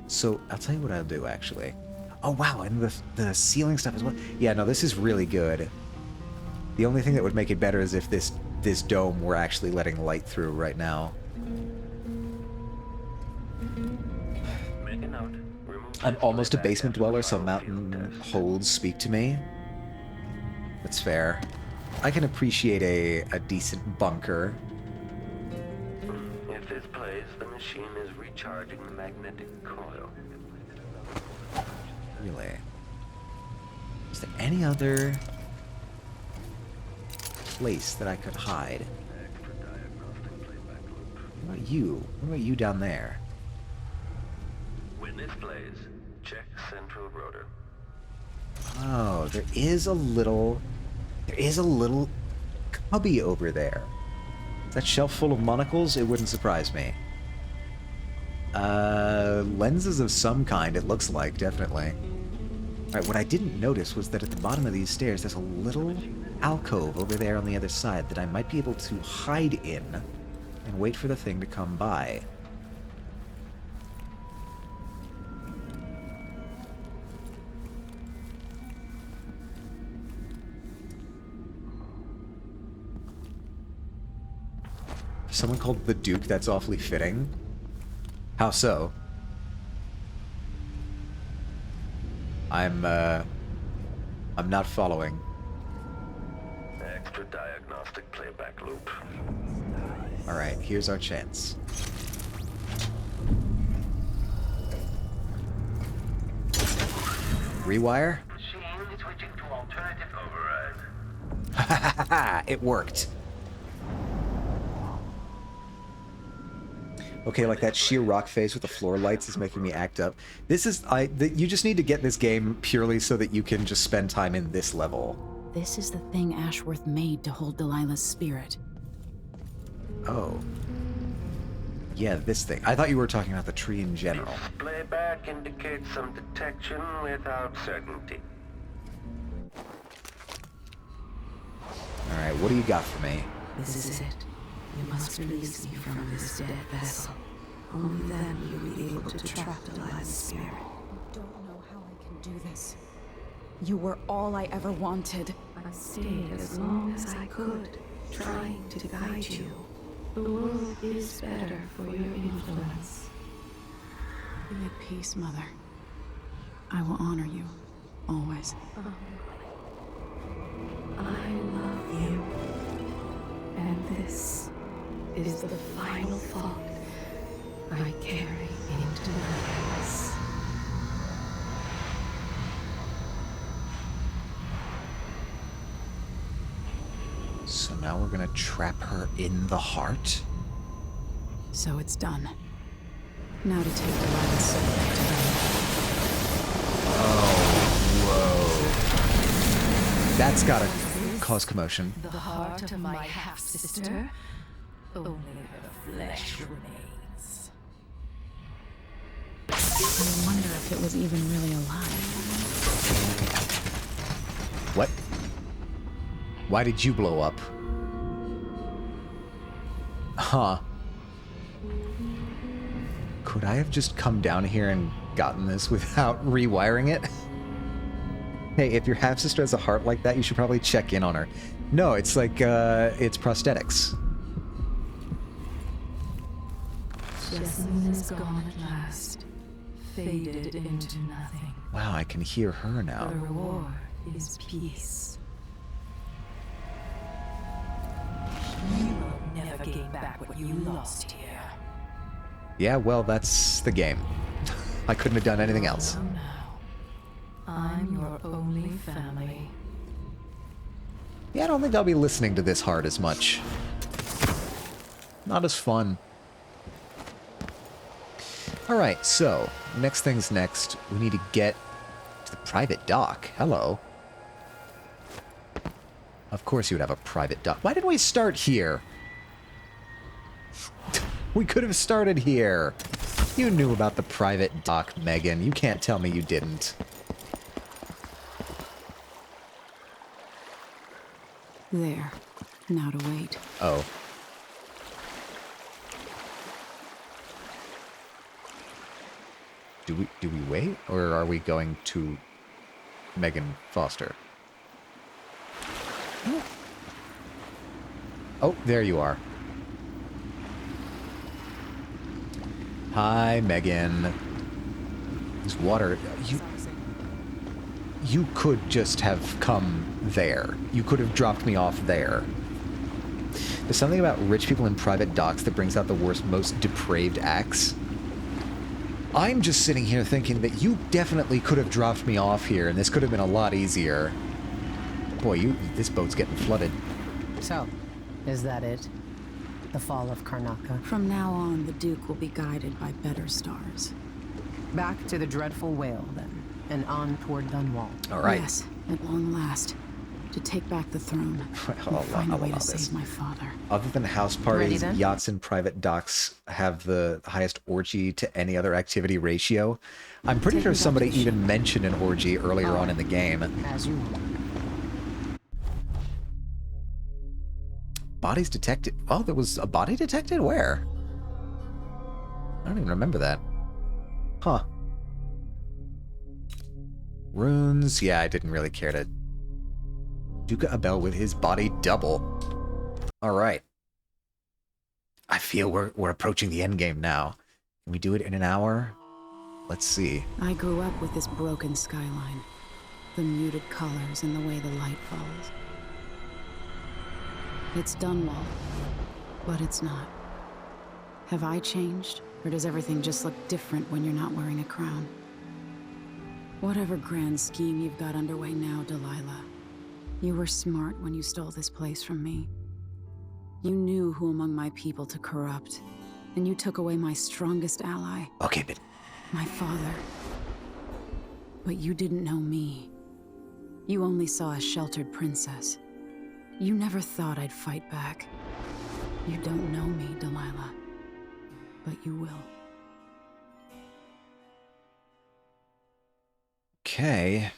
So I'll tell you what I'll do, actually. Oh wow, and the ceiling stuff as well. Yeah, no, this is really good. The only thing that would make it better is if this dome were actually letting light through right now. I'm almost a basement dweller, so mountain holds speak to me. That's fair. I can appreciate a decent bunker. If this plays, the machine is recharging the magnetic coil. Really? Is there any other place that I could hide? What about you? What about you down there? When this plays, check central rotor. Oh, there is a little cubby over there. Is that shelf full of monocles? It wouldn't surprise me. Lenses of some kind, it looks like, definitely. Alright, what I didn't notice was that at the bottom of these stairs, there's a little alcove over there on the other side that I might be able to hide in and wait for the thing to come by. Someone called the Duke, that's awfully fitting. How so? I'm not following. Extra diagnostic playback loop. Alright, here's our chance. Rewire? Machine switching to alternative override. It worked. Okay, like that sheer rock face with the floor lights is making me act up. This is... you just need to get this game purely so that you can just spend time in this level. This is the thing Ashworth made to hold Delilah's spirit. Oh. Yeah, this thing. I thought you were talking about the tree in general. Playback indicates some detection without certainty. Alright, what do you got for me? This is it. You must release me from this dead vessel. Only then will you be able to trap Delilah's spirit. I don't know how I can do this. You were all I ever wanted. I stayed as long as I could, trying to guide you. The world is better for your influence. Be at peace, Mother. I will honor you, always. I love you. And this is the final thought I carry into my house. So now we're gonna trap her in the heart? So it's done. Now to take Delilah's soul back to her. Oh, whoa. That's gotta cause commotion. The heart of my half-sister? Only her flesh remains. I wonder if it was even really alive. What? Why did you blow up? Huh. Could I have just come down here and gotten this without rewiring it? Hey, if your half-sister has a heart like that, you should probably check in on her. No, it's like, it's prosthetics. Jessamine is gone at last, faded into nothing. Wow, I can hear her now. The reward is peace. You will never gain back what you lost here. Yeah, well, that's the game. I couldn't have done anything else. So now, I'm your only family. Yeah, I don't think I'll be listening to this hard as much. Not as fun. Alright, so, next thing's next. We need to get to the private dock. Hello. Of course you would have a private dock. Why didn't we start here? We could have started here. You knew about the private dock, Megan. You can't tell me you didn't. There. Now to wait. Oh. Do we wait, or are we going to Megan Foster? Oh, there you are. Hi, Megan. This water... You could just have come there. You could have dropped me off there. There's something about rich people in private docks that brings out the worst, most depraved acts. I'm just sitting here thinking that you definitely could have dropped me off here, and this could have been a lot easier. Boy, this boat's getting flooded. So, is that it? the fall of Karnaca. From now on, the Duke will be guided by better stars. Back to the dreadful whale, then, and on toward Dunwall. All right. Yes, at long last. To take back the throne. And find a way to save my father. Other than house parties, yachts and private docks have the highest orgy to any other activity ratio. I'm pretty sure somebody even mentioned an orgy earlier on in the game. As you Bodies detected. Oh, there was a body detected? Where? I don't even remember that. Huh. Runes. Yeah, I didn't really care to... Duke Abel with his body double. Alright. I feel we're approaching the endgame now. Can we do it in an hour? Let's see. I grew up with this broken skyline. The muted colors and the way the light falls. It's Dunwall, but it's not. Have I changed, or does everything just look different when you're not wearing a crown? Whatever grand scheme you've got underway now, Delilah, you were smart when you stole this place from me. You knew who among my people to corrupt, and you took away my strongest ally. Okay, but... My father. But you didn't know me. You only saw a sheltered princess. You never thought I'd fight back. You don't know me, Delilah. But you will. Okay.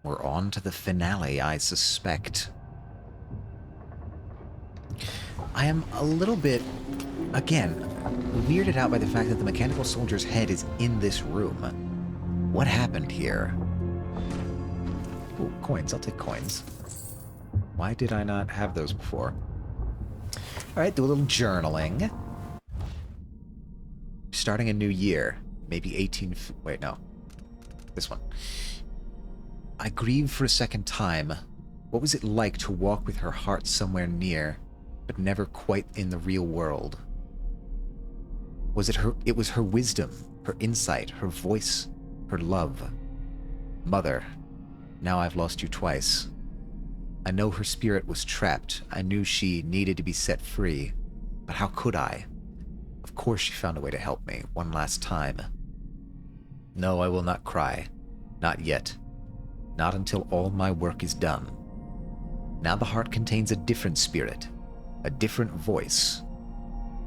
We're on to the finale, I suspect. I am a little bit, again, weirded out by the fact that the mechanical soldier's head is in this room. What happened here? Ooh, coins. I'll take coins. Why did I not have those before? Alright, do a little journaling. Starting a new year. Maybe 18... Wait, no. This one. I grieve for a second time. What was it like to walk with her heart somewhere near, but never quite in the real world? Was it her? It was her wisdom, her insight, her voice, her love. Mother, now I've lost you twice. I know her spirit was trapped. I knew she needed to be set free. But how could I? Of course she found a way to help me, one last time. No, I will not cry. Not yet. Not until all my work is done. Now the heart contains a different spirit, a different voice.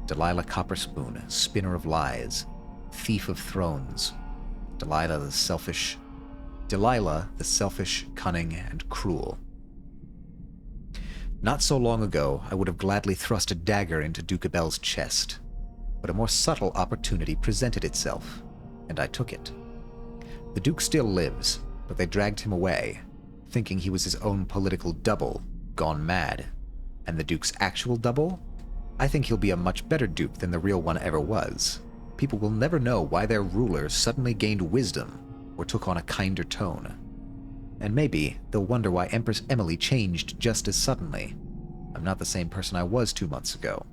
Delilah Copperspoon, spinner of lies, thief of thrones. Delilah the selfish, cunning, and cruel. Not so long ago, I would have gladly thrust a dagger into Duke Abel's chest, but a more subtle opportunity presented itself, and I took it. The Duke still lives, but they dragged him away, thinking he was his own political double, gone mad. And the Duke's actual double? I think he'll be a much better Duke than the real one ever was. People will never know why their ruler suddenly gained wisdom, or took on a kinder tone. And maybe they'll wonder why Empress Emily changed just as suddenly. I'm not the same person I was 2 months ago.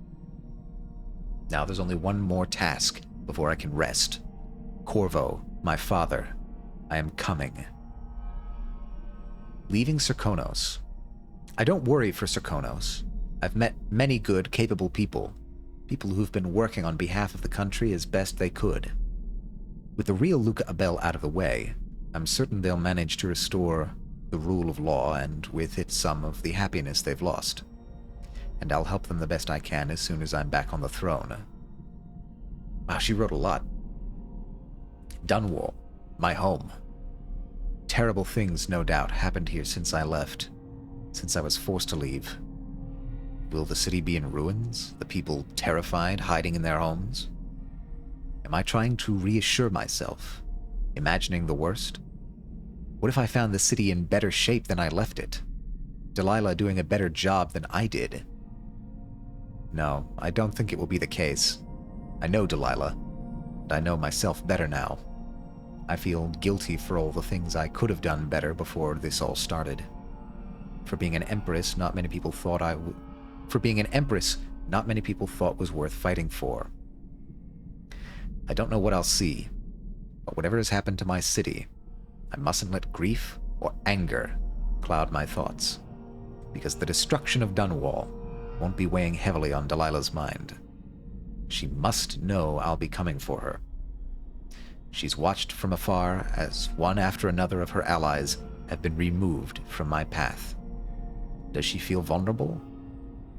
Now there's only one more task before I can rest. Corvo, my father, I am coming. Leaving Serkonos. I don't worry for Serkonos. I've met many good, capable people. People who've been working on behalf of the country as best they could. With the real Luca Abel out of the way, I'm certain they'll manage to restore the rule of law and with it some of the happiness they've lost. And I'll help them the best I can as soon as I'm back on the throne. Wow, she wrote a lot. Dunwall, my home. Terrible things, no doubt, happened here since I left, since I was forced to leave. Will the city be in ruins? The people terrified, hiding in their homes? Am I trying to reassure myself, imagining the worst? What if I found the city in better shape than I left it? Delilah doing a better job than I did? No, I don't think it will be the case. I know Delilah, and I know myself better now. I feel guilty for all the things I could have done better before this all started. For being an empress, not many people thought was worth fighting for. I don't know what I'll see, but whatever has happened to my city, I mustn't let grief or anger cloud my thoughts, because the destruction of Dunwall won't be weighing heavily on Delilah's mind. She must know I'll be coming for her. She's watched from afar as one after another of her allies have been removed from my path. Does she feel vulnerable?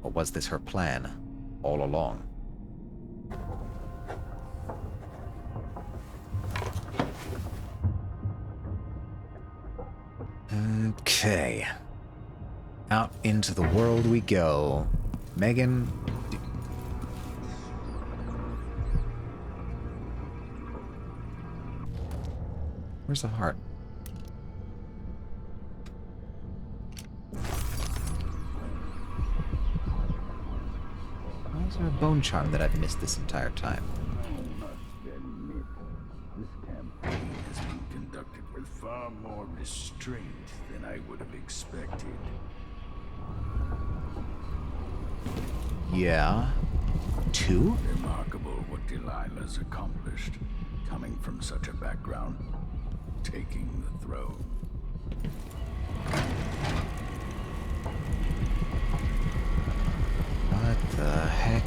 Or was this her plan all along? Okay. Out into the world we go. Megan. Where's the heart? Why is there a bone charm that I've missed this entire time? I must admit, this campaign has been conducted with far more restraint than I would have expected. Yeah. 2? Remarkable what Delilah's accomplished, coming from such a background, taking the throne. What the heck?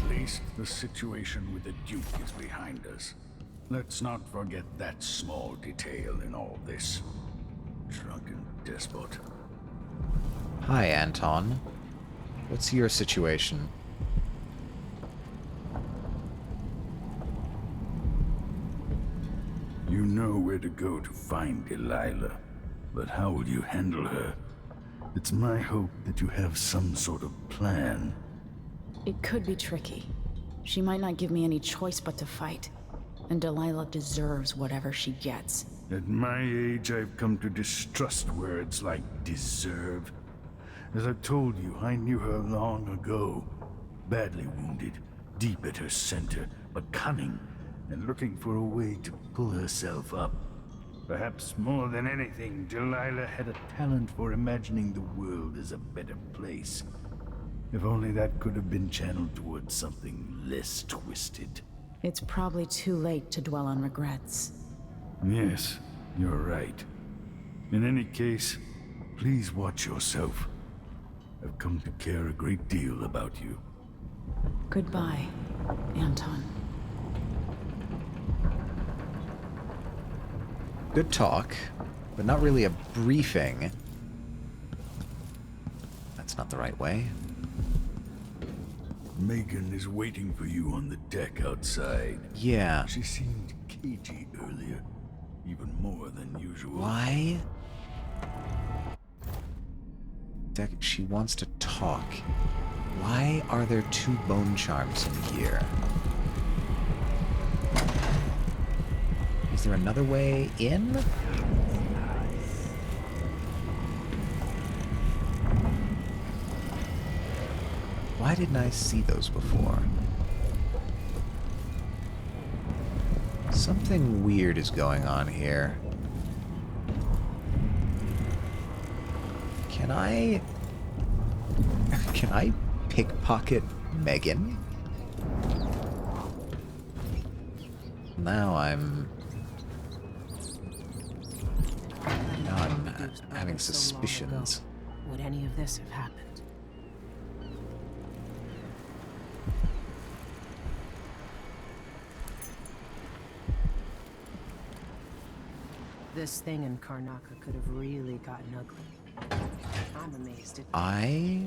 At least the situation with the Duke is behind us. Let's not forget that small detail in all this. Drunken despot. Hi, Anton. What's your situation? You know where to go to find Delilah, but how will you handle her? It's my hope that you have some sort of plan. It could be tricky. She might not give me any choice but to fight. And Delilah deserves whatever she gets. At my age, I've come to distrust words like deserve. As I've told you, I knew her long ago. Badly wounded, deep at her center, but cunning, and looking for a way to pull herself up. Perhaps more than anything, Delilah had a talent for imagining the world as a better place. If only that could have been channeled towards something less twisted. It's probably too late to dwell on regrets. Yes, you're right. In any case, please watch yourself. I've come to care a great deal about you. Goodbye, Anton. Good talk, but not really a briefing. That's not the right way. Megan is waiting for you on the deck outside. Yeah. She seemed cagey earlier, even more than usual. Why? She wants to talk. Why are there 2 bone charms in here? Is there another way in? Why didn't I see those before? Something weird is going on here. Can I pickpocket Megan? Now I'm having suspicions. Would any of this have happened? This thing in Karnaca could have really gotten ugly. I'm amazed it. I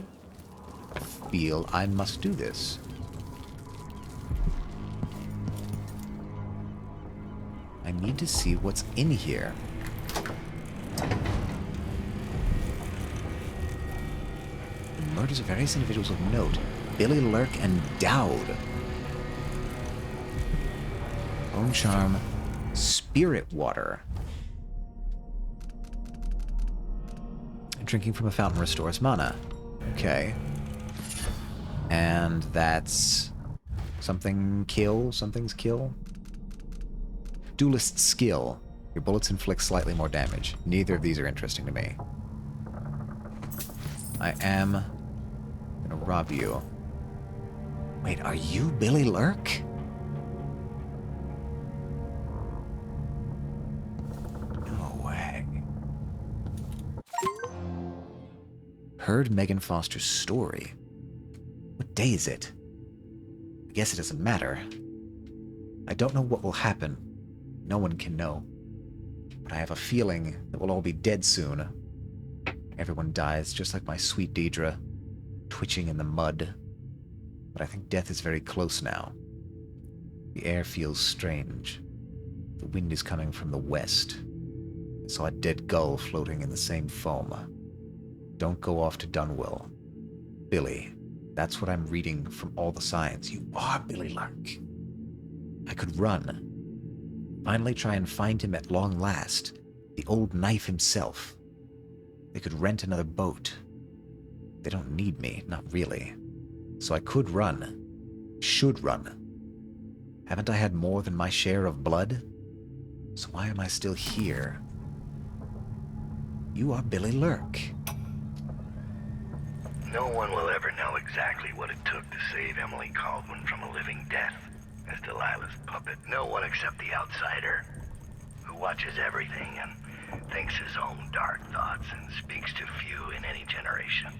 feel I must do this. I need to see what's in here. Murders of various individuals of note. Billy Lurk and Dowd. Bone charm. Spirit water. Drinking from a fountain restores mana. Okay. And that's something's kill. Duelist skill. Your bullets inflict slightly more damage. Neither of these are interesting to me. I am gonna rob you. Wait, are you Billy Lurk? No way. Heard Megan Foster's story. What day is it? I guess it doesn't matter. I don't know what will happen. No one can know. But I have a feeling that we'll all be dead soon. Everyone dies, just like my sweet Deidre, twitching in the mud. But I think death is very close now. The air feels strange. The wind is coming from the west. I saw a dead gull floating in the same foam. Don't go off to Dunwell. Billy, that's what I'm reading from all the signs. You are Billy Lurk. I could run. Finally try and find him at long last. The old knife himself. They could rent another boat. They don't need me, not really. So I could run. Should run. Haven't I had more than my share of blood? So why am I still here? You are Billy Lurk. No one will ever know exactly what it took to save Emily Caldwin from a living death as Delilah's puppet. No one except the outsider, who watches everything and thinks his own dark thoughts and speaks to few in any generation.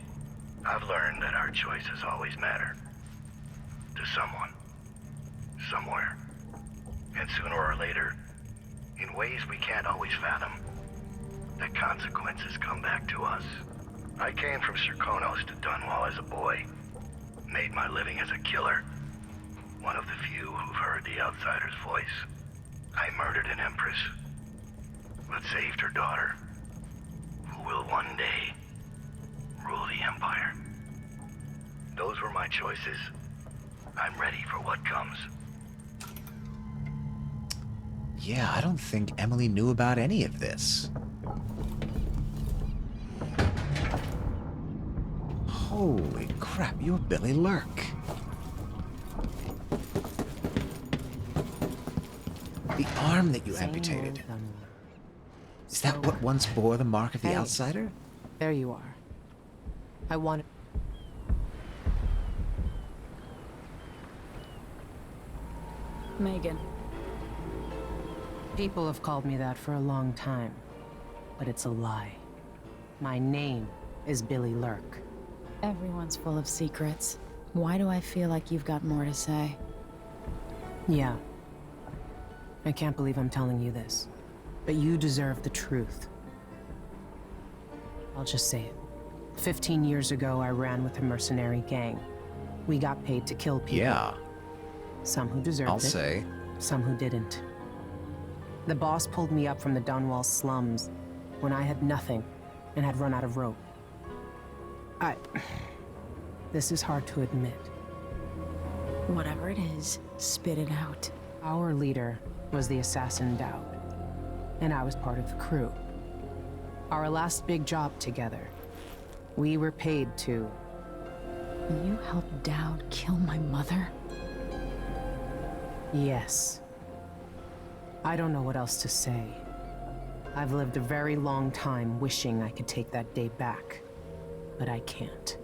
I've learned that our choices always matter. To someone. Somewhere. And sooner or later, in ways we can't always fathom, the consequences come back to us. I came from Serkonos to Dunwall as a boy. Made my living as a killer. One of the few who've heard the outsider's voice. I murdered an empress, but saved her daughter, who will one day rule the Empire. Those were my choices. I'm ready for what comes. Yeah, I don't think Emily knew about any of this. Holy crap, you're Billy Lurk. The arm that you amputated. Is that what once bore the mark of the outsider? There you are. I wanted... Megan. People have called me that for a long time, but it's a lie. My name is Billy Lurk. Everyone's full of secrets. Why do I feel like you've got more to say? Yeah. I can't believe I'm telling you this, but you deserve the truth. I'll just say it. 15 years ago, I ran with a mercenary gang. We got paid to kill people. Yeah. Some who deserved it. I'll say. Some who didn't. The boss pulled me up from the Dunwall slums when I had nothing and had run out of rope. This is hard to admit. Whatever it is, spit it out. Our leader was the assassin Dowd, and I was part of the crew. Our last big job together, we were paid to... You helped Dowd kill my mother? Yes. I don't know what else to say. I've lived a very long time wishing I could take that day back, but I can't.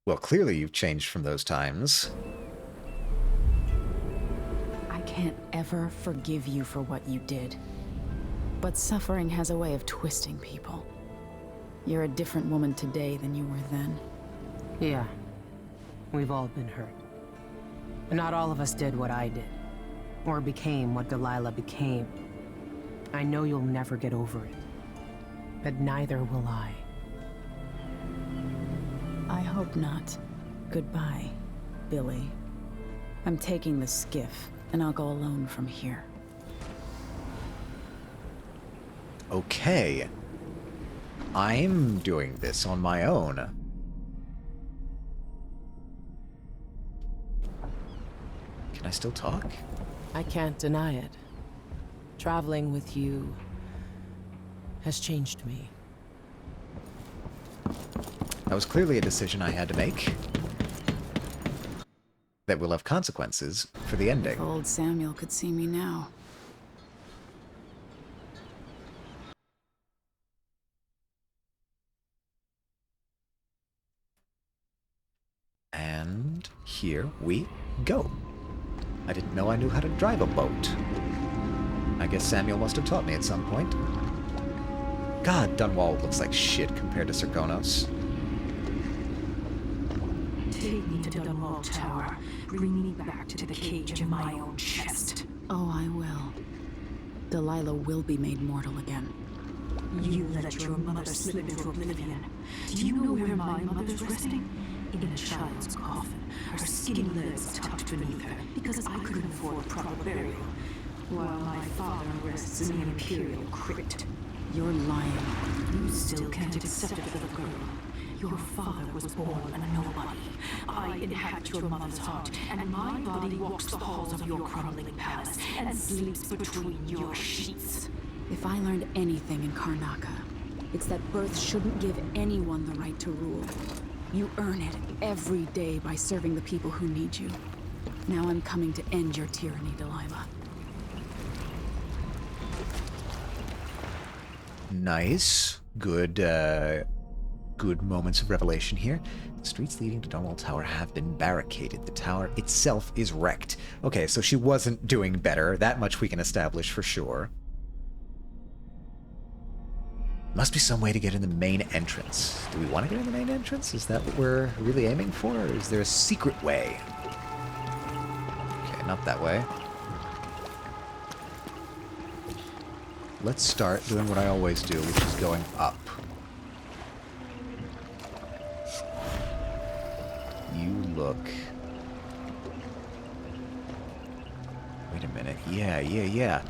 Well, clearly you've changed from those times. I can't ever forgive you for what you did. But suffering has a way of twisting people. You're a different woman today than you were then. Yeah. We've all been hurt. But not all of us did what I did. Or became what Delilah became. I know you'll never get over it. But neither will I. I hope not. Goodbye, Billy. I'm taking the skiff, and I'll go alone from here. Okay. I'm doing this on my own. Can I still talk? I can't deny it. Traveling with you has changed me. That was clearly a decision I had to make. That will have consequences for the ending. If old Samuel could see me now. And here we go. I didn't know I knew how to drive a boat. I guess Samuel must have taught me at some point. God, Dunwall looks like shit compared to Serkonos. Take me to Dunwall Tower. Bring me back to the cage in my own chest. Oh, I will. Delilah will be made mortal again. You let your mother slip into oblivion. Do you know where my mother's resting? In a child's coffin, her skinny legs tucked beneath her, because I couldn't afford proper burial, while my father rests in the Imperial crypt. You're lying. You still can't accept it, little girl. Your father was born a nobody. I inhabit your mother's heart, and my body walks the halls of your crumbling palace and sleeps between your sheets. If I learned anything in Karnaca, it's that birth shouldn't give anyone the right to rule. You earn it every day by serving the people who need you. Now I'm coming to end your tyranny, Delilah. Nice. Good, good moments of revelation here. The streets leading to Dunwall Tower have been barricaded. The tower itself is wrecked. Okay, so she wasn't doing better. That much we can establish for sure. Must be some way to get in the main entrance. Do we want to get in the main entrance? Is that what we're really aiming for? Or is there a secret way? Okay, not that way. Let's start doing what I always do, which is going up. You look... Wait a minute. Yeah.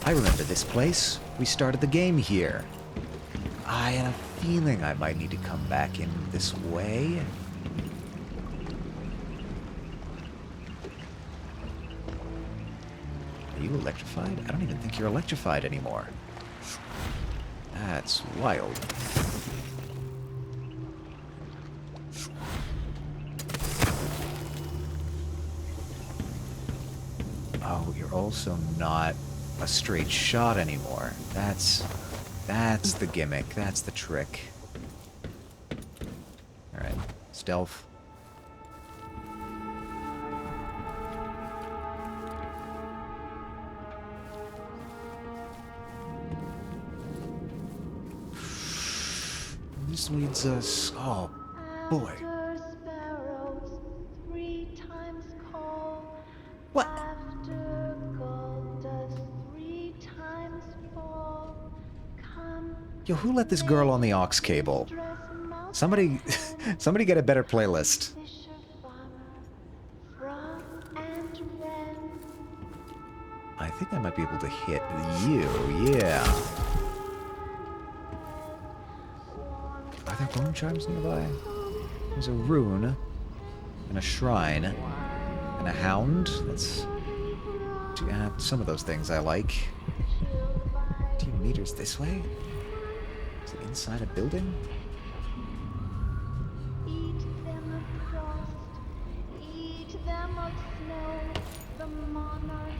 I remember this place. We started the game here. I had a feeling I might need to come back in this way. Are you electrified? I don't even think you're electrified anymore. That's wild. Oh, you're also not a straight shot anymore. That's the gimmick. That's the trick. Alright. Stealth. This leads us... Oh, boy. What? Yo, who let this girl on the aux cable? Somebody get a better playlist. I think I might be able to hit you, yeah. Are there bone charms nearby? There's a rune, and a shrine, and a hound. Let's do some of those things I like. 15 meters this way? Is it inside a building?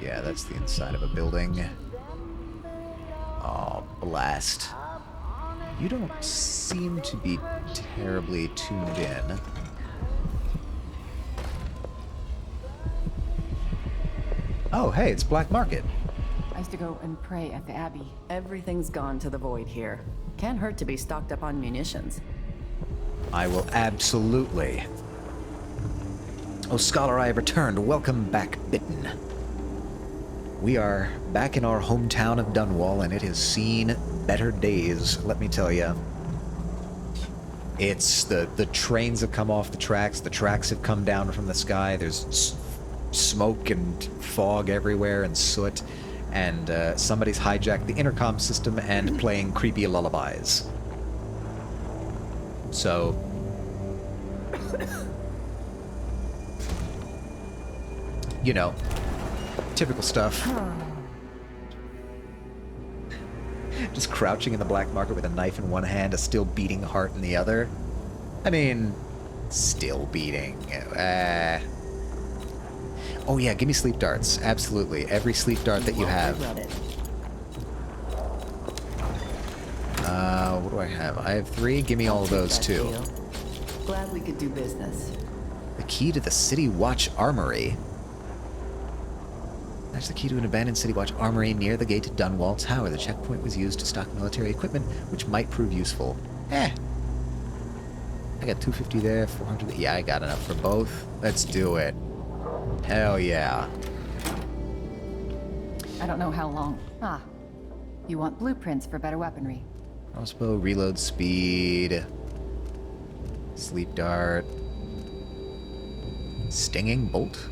Yeah, that's the inside of a building. Oh, blast. You don't seem to be terribly tuned in. Oh, hey, it's Black Market. I used to go and pray at the Abbey. Everything's gone to the void here. Can't hurt to be stocked up on munitions. I will absolutely. Oh, Scholar, I have returned. Welcome back, Bitten. We are back in our hometown of Dunwall, and it has seen better days, let me tell you. It's the trains have come off the tracks have come down from the sky, there's smoke and fog everywhere and soot, and somebody's hijacked the intercom system and playing creepy lullabies. So... you know, typical stuff. Just crouching in the black market with a knife in one hand, a still beating heart in the other. I mean, still beating. Oh yeah, give me sleep darts. Absolutely. Every sleep dart that you have. What do I have? I have 3. Give me all of those too. Glad we could do business. The key to the City Watch Armory. That's the key to an abandoned City Watch armory near the gate to Dunwall Tower. The checkpoint was used to stock military equipment, which might prove useful. I got 250 there, 400. Yeah, I got enough for both. Let's do it. Hell yeah. I don't know how long. Ah. You want blueprints for better weaponry. Crossbow, reload speed. Sleep dart. Stinging bolt?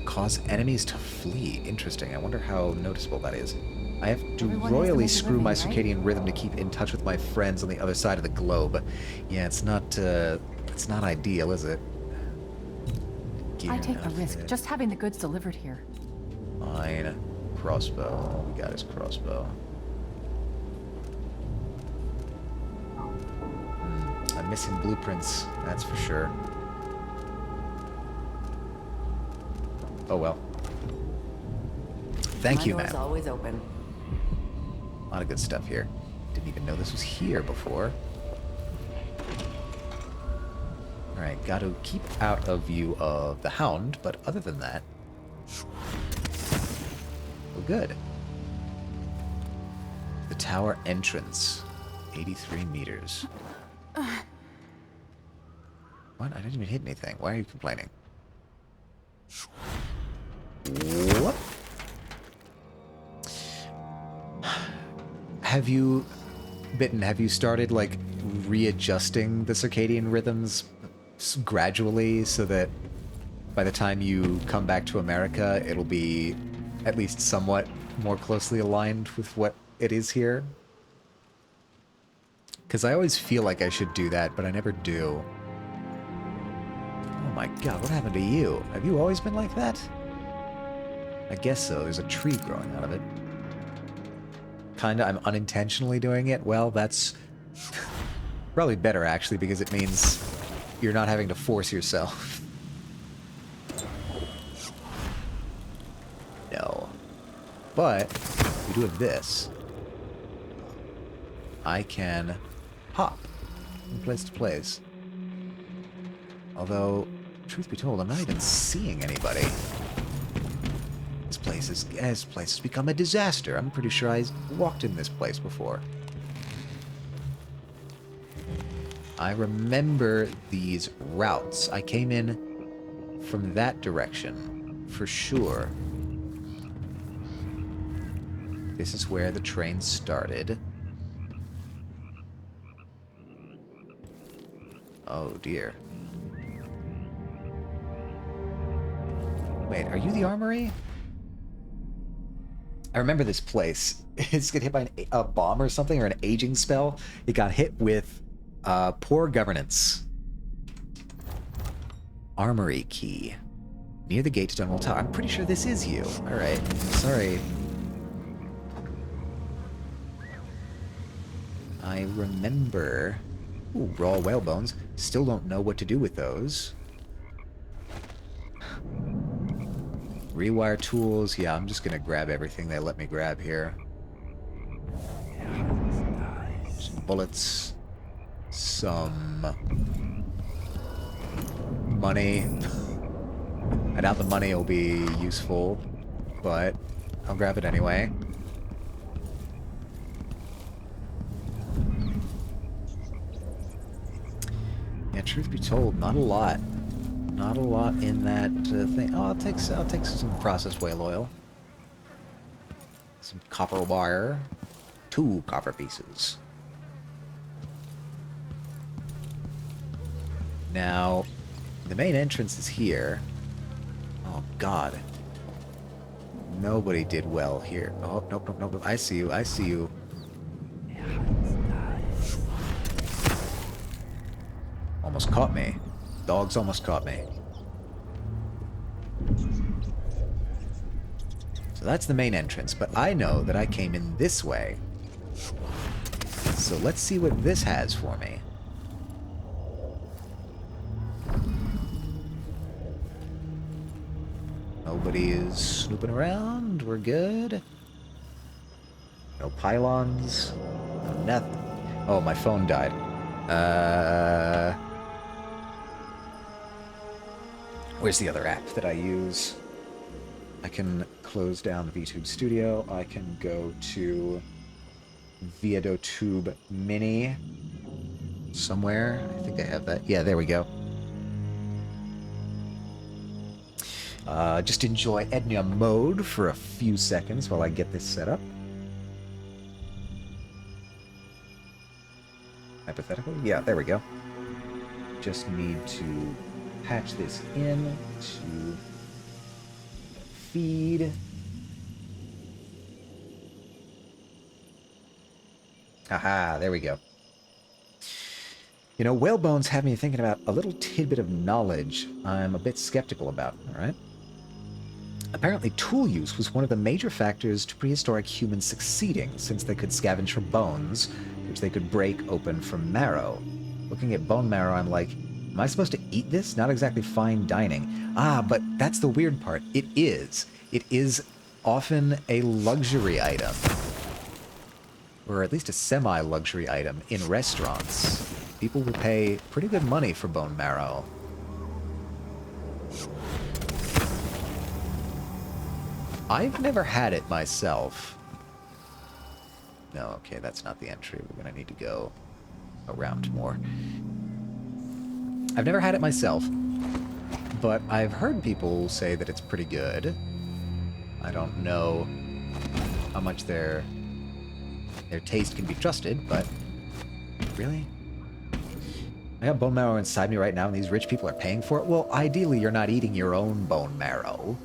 Cause enemies to flee. Interesting. I wonder how noticeable that is. I have to royally screw my circadian rhythm to keep in touch with my friends on the other side of the globe. Yeah, it's not ideal, is it? I take the risk just having the goods delivered here. Fine. Crossbow. All we got is crossbow. I'm missing blueprints, that's for sure. Oh well. Thank you, man. Always open. A lot of good stuff here. Didn't even know this was here before. Alright, got to keep out of view of the Hound, but other than that, we're good. The tower entrance, 83 meters. What? I didn't even hit anything. Why are you complaining? What? Have you started, like, readjusting the circadian rhythms gradually so that by the time you come back to America, it'll be at least somewhat more closely aligned with what it is here? Because I always feel like I should do that, but I never do. Oh my god, what happened to you? Have you always been like that? I guess so. There's a tree growing out of it. Kinda, I'm unintentionally doing it. Well, that's probably better, actually, because it means you're not having to force yourself. No. But, we do have this. I can hop from place to place. Although, truth be told, I'm not even seeing anybody. This place has become a disaster. I'm pretty sure I walked in this place before. I remember these routes. I came in from that direction, for sure. This is where the train started. Oh dear. Wait, are you the armory? I remember this place. It's get hit by a bomb or something, or an aging spell. It got hit with poor governance. Armory key. Near the gate to Dunwall Tower. I'm pretty sure this is you. Alright. Sorry. I remember... Ooh, raw whale bones. Still don't know what to do with those. Rewire tools. Yeah, I'm just gonna grab everything they let me grab here. Some bullets. Some money. I doubt the money will be useful, but I'll grab it anyway. Yeah, truth be told, not a lot. Not a lot in that thing. Oh, I'll take some processed whale oil. Some copper wire. 2 copper pieces. Now, the main entrance is here. Oh, God. Nobody did well here. Oh, nope. I see you. I see you. Almost caught me. Dogs almost caught me. So that's the main entrance, but I know that I came in this way. So let's see what this has for me. Nobody is snooping around. We're good. No pylons. No nothing. Oh, my phone died. Where's the other app that I use? I can close down the VTube Studio. I can go to ViadoTube Mini somewhere. I think I have that. Yeah, there we go. Just enjoy Edna mode for a few seconds while I get this set up. Hypothetical? Yeah, there we go. Just need to patch this in to feed. Aha, there we go. You know, whalebones have me thinking about a little tidbit of knowledge I'm a bit skeptical about, all right? Apparently, tool use was one of the major factors to prehistoric humans succeeding, since they could scavenge for bones, which they could break open from marrow. Looking at bone marrow, I'm like, am I supposed to eat this? Not exactly fine dining. Ah, but that's the weird part. It is. It is often a luxury item. Or at least a semi-luxury item in restaurants. People will pay pretty good money for bone marrow. I've never had it myself. No, okay, that's not the entry. We're gonna need to go around more. I've never had it myself, but I've heard people say that it's pretty good. I don't know how much their taste can be trusted, but really? I got bone marrow inside me right now, and these rich people are paying for it? Well, ideally, you're not eating your own bone marrow.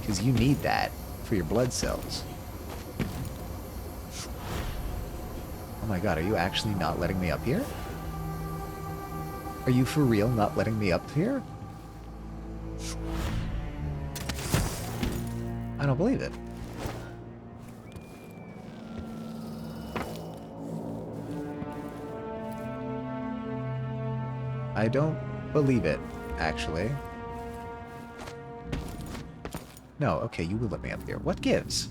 Because you need that for your blood cells. Oh my god, are you actually not letting me up here? Are you for real not letting me up here? I don't believe it. I don't believe it, actually. No, okay, you will let me up here. What gives?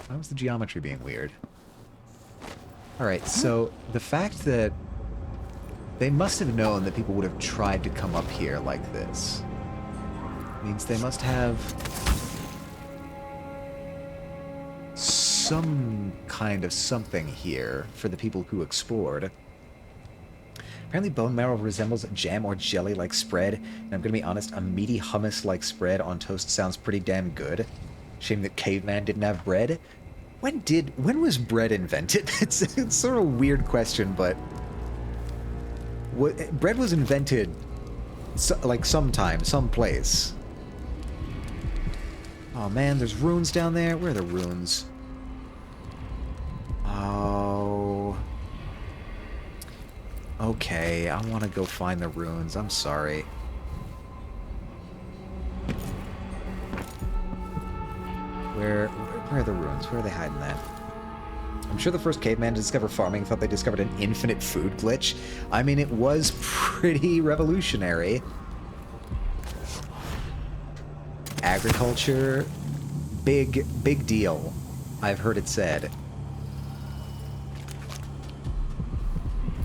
Why was the geometry being weird? Alright, so the fact that they must have known that people would have tried to come up here like this means they must have some kind of something here for the people who explored. Apparently bone marrow resembles a jam or jelly-like spread, and I'm gonna be honest, a meaty hummus-like spread on toast sounds pretty damn good. Shame that caveman didn't have bread. When was bread invented? It's sort of a weird question, but bread was invented like sometime, someplace. Oh man, there's runes down there. Where are the runes? Oh. Okay, I want to go find the runes. I'm sorry. Where are the runes? Where are they hiding that? I'm sure the first caveman to discover farming thought they discovered an infinite food glitch. I mean, it was pretty revolutionary. Agriculture, big deal. I've heard it said.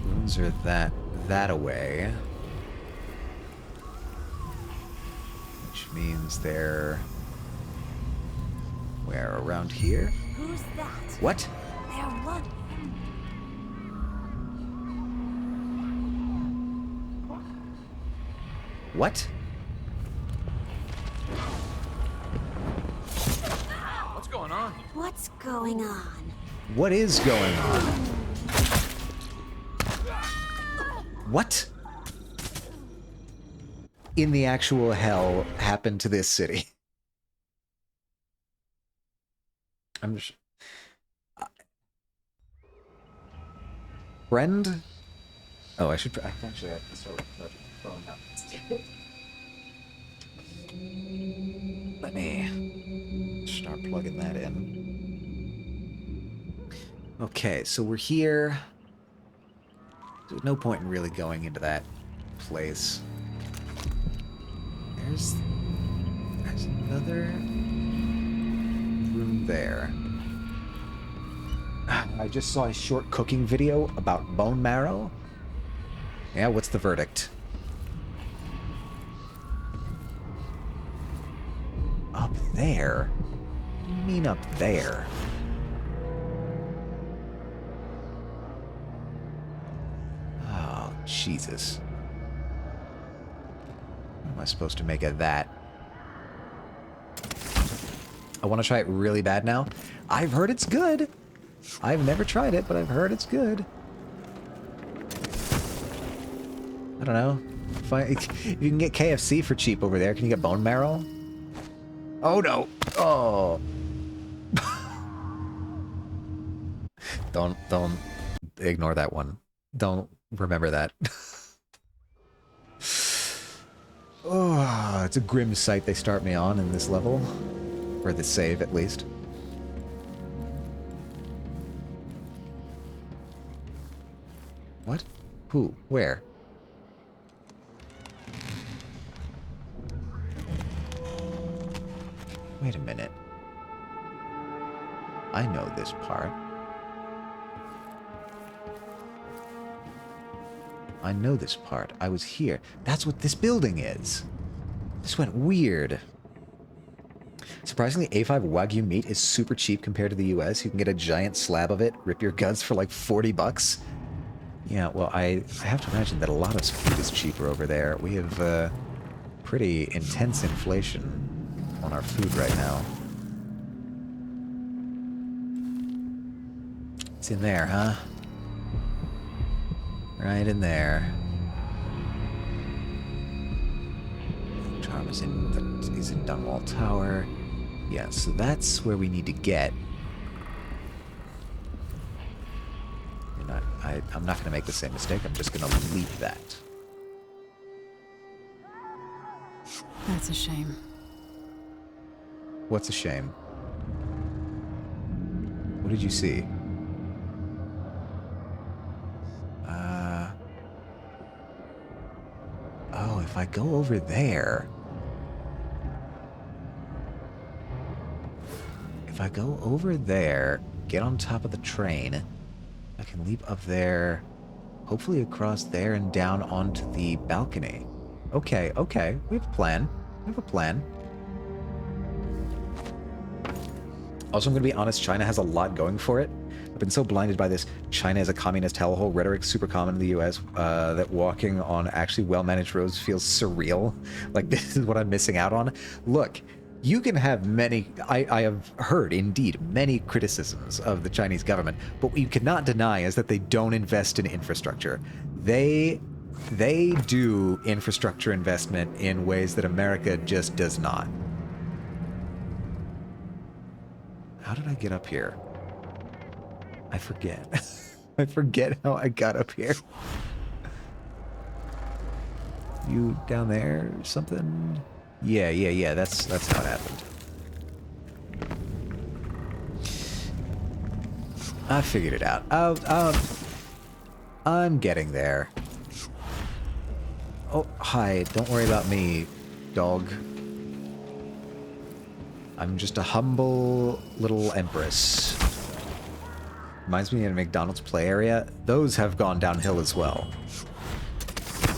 Runes are that away. Which means they're... where? Around here? Who's that? What? They're one. What? What's going on? What's going on? What is going on? What in the actual hell happened to this city? I'm just... Friend? Oh, I should... Actually, I can start with the phone now. Let me start plugging that in. Okay, so we're here. There's no point in really going into that place. There's another room there. I just saw a short cooking video about bone marrow. Yeah, what's the verdict? there? What do you mean up there? Oh, Jesus. What am I supposed to make of that? I want to try it really bad now. I've heard it's good. I've never tried it, but I've heard it's good. I don't know. If you can get KFC for cheap over there, can you get bone marrow? Oh no! Oh! Don't ignore that one. Don't remember that. Oh, it's a grim sight they start me on in this level. Or this save, at least. What? Who? Where? Wait a minute. I know this part. I know this part. I was here. That's what this building is. This went weird. Surprisingly, A5 Wagyu meat is super cheap compared to the US. You can get a giant slab of it, rip your guts for like 40 bucks. Yeah, well, I have to imagine that a lot of food is cheaper over there. We have pretty intense inflation on our food right now. It's in there, huh? Right in there. Charm is in Dunwall Tower. Yeah, so that's where we need to get. I'm not going to make the same mistake. I'm just going to leap that. That's a shame. What's a shame? What did you see? Oh, if I go over there... If I go over there, get on top of the train, I can leap up there, hopefully across there and down onto the balcony. Okay, okay, we have a plan. We have a plan. Also, I'm going to be honest, China has a lot going for it. I've been so blinded by this China as a communist hellhole rhetoric, super common in the US, that walking on actually well-managed roads feels surreal. Like, this is what I'm missing out on. Look, you can have many, I have heard, indeed, many criticisms of the Chinese government, but what you cannot deny is that they don't invest in infrastructure. They do infrastructure investment in ways that America just does not. How did I get up here? I forget. I forget how I got up here. You down there or something? Yeah, that's how it happened. I figured it out. I'm getting there. Oh, hi, don't worry about me, dog. I'm just a humble little empress. Reminds me of a McDonald's play area. Those have gone downhill as well.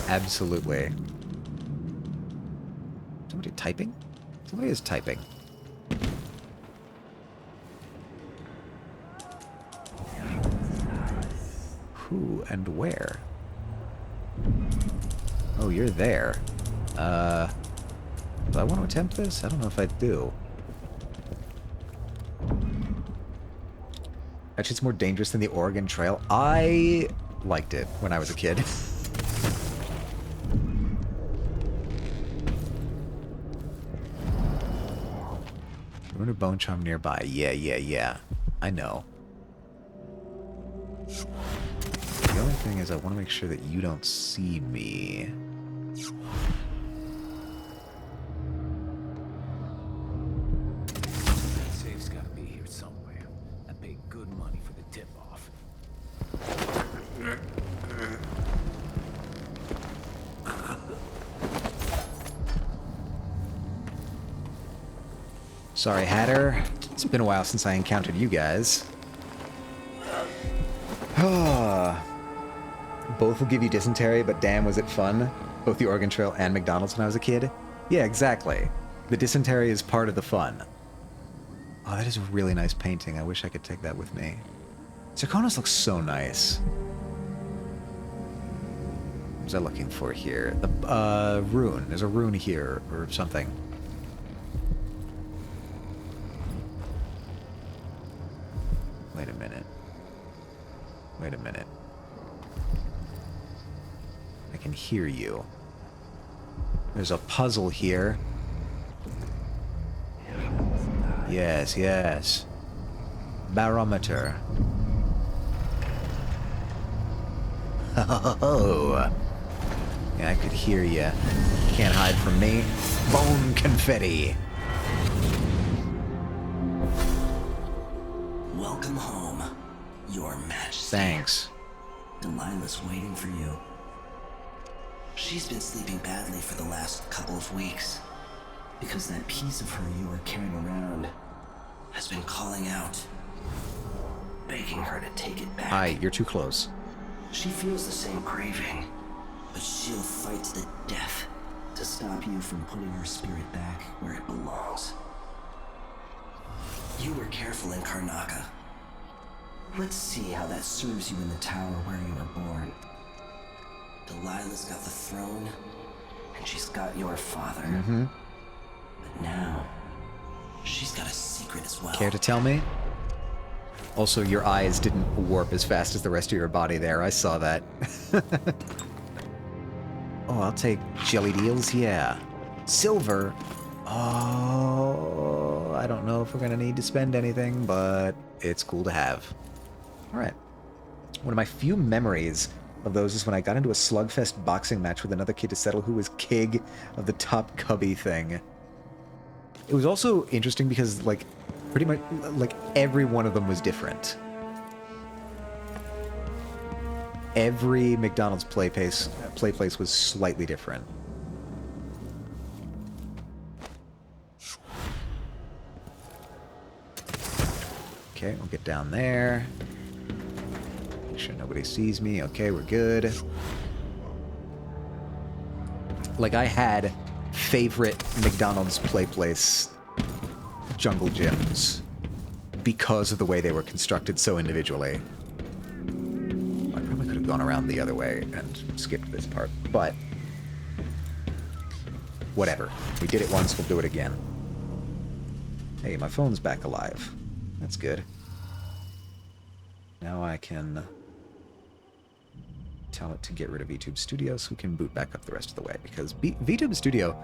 Absolutely. Somebody typing? Somebody is typing. Who and where? Oh, you're there. Do I want to attempt this? I don't know if I do. Actually, it's more dangerous than the Oregon Trail. I liked it when I was a kid. Ruin a bone charm nearby. Yeah. I know. The only thing is I want to make sure that you don't see me. Safe's gotta be here somewhere. I paid good money for the tip-off. Sorry, Hatter. It's been a while since I encountered you guys. Both will give you dysentery, but damn was it fun. Both the Oregon Trail and McDonald's when I was a kid. Yeah, exactly. The dysentery is part of the fun. Oh, that is a really nice painting. I wish I could take that with me. Serkonos looks so nice. What was I looking for here? The rune. There's a rune here or something. Wait a minute. Wait a minute. I can hear you. There's a puzzle here. Yes, yes. Barometer. Oh. Yeah, I could hear you. Can't hide from me. Bone confetti. Welcome home, Your Majesty. Thanks. Delilah's waiting for you. She's been sleeping badly for the last couple of weeks because that piece of her you were carrying around has been calling out, begging her to take it back. Hi, you're too close. She feels the same craving, but she'll fight to the death to stop you from putting your spirit back where it belongs. You were careful in Karnaca. Let's see how that serves you in the tower where you were born. Delilah's got the throne, and she's got your father. Mm-hmm. But now, she's got a secret as well. Care to tell me? Also, your eyes didn't warp as fast as the rest of your body there. I saw that. Oh, I'll take jellied eels, yeah. Silver. Oh, I don't know if we're going to need to spend anything, but it's cool to have. All right. One of my few memories of those is when I got into a slugfest boxing match with another kid to settle who was king of the top cubby thing. It was also interesting because, like, pretty much, like, every one of them was different. Every McDonald's play place was slightly different. Okay, we'll get down there. Make sure nobody sees me. Okay, we're good. Like, I had favorite McDonald's play place jungle gyms because of the way they were constructed so individually. I probably could have gone around the other way and skipped this part, but whatever. We did it once, we'll do it again. Hey, my phone's back alive. That's good. Now I can tell it to get rid of VTube Studio so we can boot back up the rest of the way, because VTube Studio,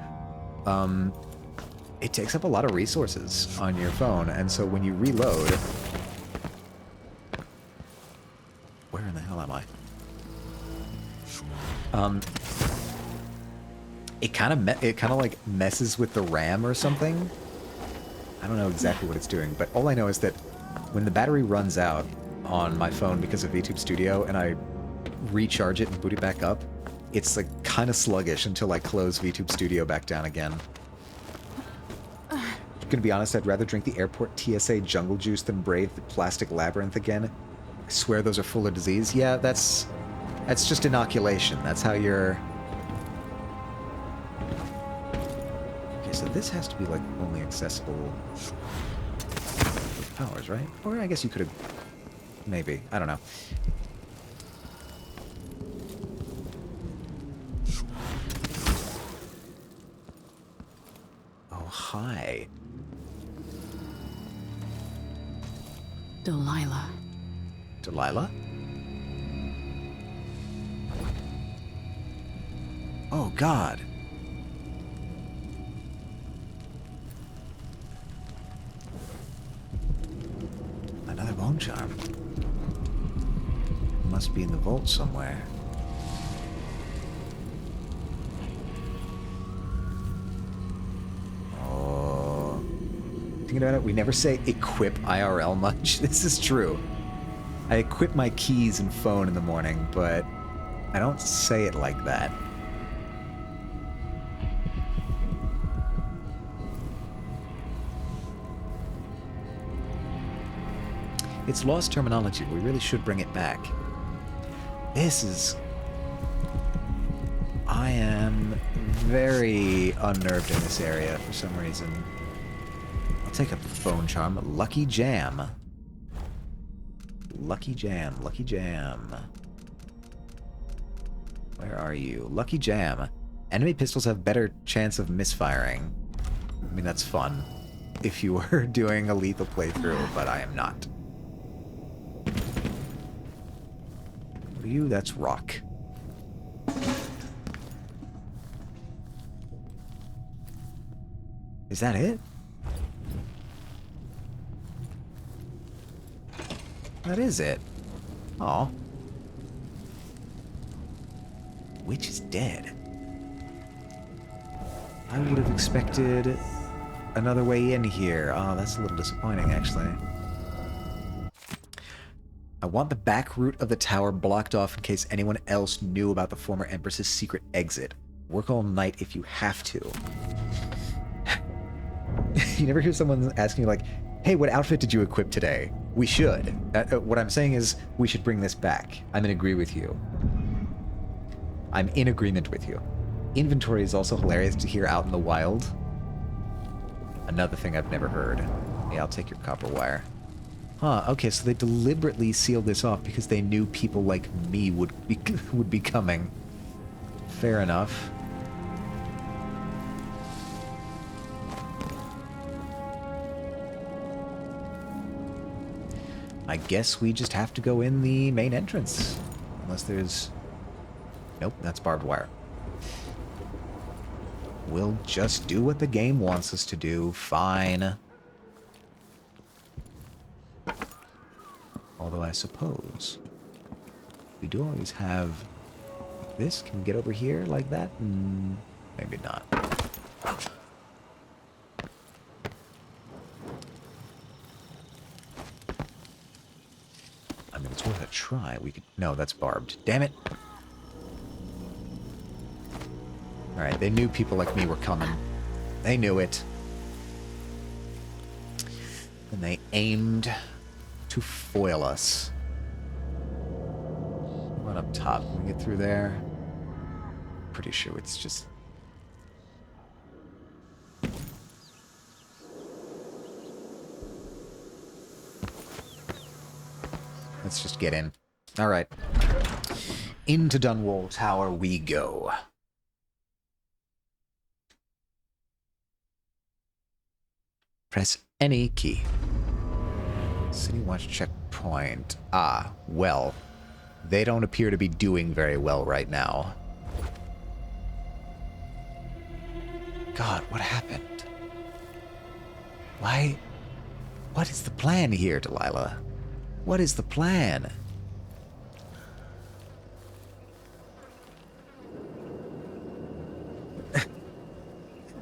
it takes up a lot of resources on your phone, and so when you reload... Where in the hell am I? It kind of like messes with the RAM or something. I don't know exactly what it's doing, but all I know is that when the battery runs out on my phone because of VTube Studio and I recharge it and boot it back up, it's like kind of sluggish until I close VTube Studio back down again. Gonna be honest, I'd rather drink the airport TSA jungle juice than brave the plastic labyrinth again. I swear those are full of disease. Yeah, that's just inoculation. That's how you're... Okay, so this has to be like only accessible with powers, right? Or I guess you could have... Maybe. I don't know. Oh, hi. Delilah. Delilah? Oh, God. Another bone charm. Must be in the vault somewhere. Oh. Thinking about it, we never say equip IRL much. This is true. I equip my keys and phone in the morning, but I don't say it like that. It's lost terminology. We really should bring it back. This is... I am very unnerved in this area for some reason. I'll take up the phone charm. Lucky Jam. Lucky Jam, Lucky Jam. Where are you? Lucky Jam. Enemy pistols have better chance of misfiring. I mean, that's fun if you were doing a lethal playthrough, but I am not. What are you? That's rock. Is that it? That is it. Aw. Witch is dead. I would have expected another way in here. Oh, that's a little disappointing, actually. I want the back route of the tower blocked off in case anyone else knew about the former Empress's secret exit. Work all night if you have to. You never hear someone asking you, like, hey, what outfit did you equip today? We should. What I'm saying is, we should bring this back. I'm in agree with you. I'm in agreement with you. Inventory is also hilarious to hear out in the wild. Another thing I've never heard. Yeah, I'll take your copper wire. Huh, okay, so they deliberately sealed this off because they knew people like me would be coming. Fair enough. I guess we just have to go in the main entrance. Unless there's... Nope, that's barbed wire. We'll just do what the game wants us to do. Fine. Although I suppose we do always have this. Can we get over here like that? Maybe not. I mean, it's worth a try. We could... No, that's barbed. Damn it. Alright, they knew people like me were coming. They knew it. And they aimed to foil us. What up top? Can we get through there? Pretty sure it's just... Let's just get in. Alright. Into Dunwall Tower we go. Press any key. City Watch checkpoint. Ah, well. They don't appear to be doing very well right now. God, what happened? Why? What is the plan here, Delilah? What is the plan?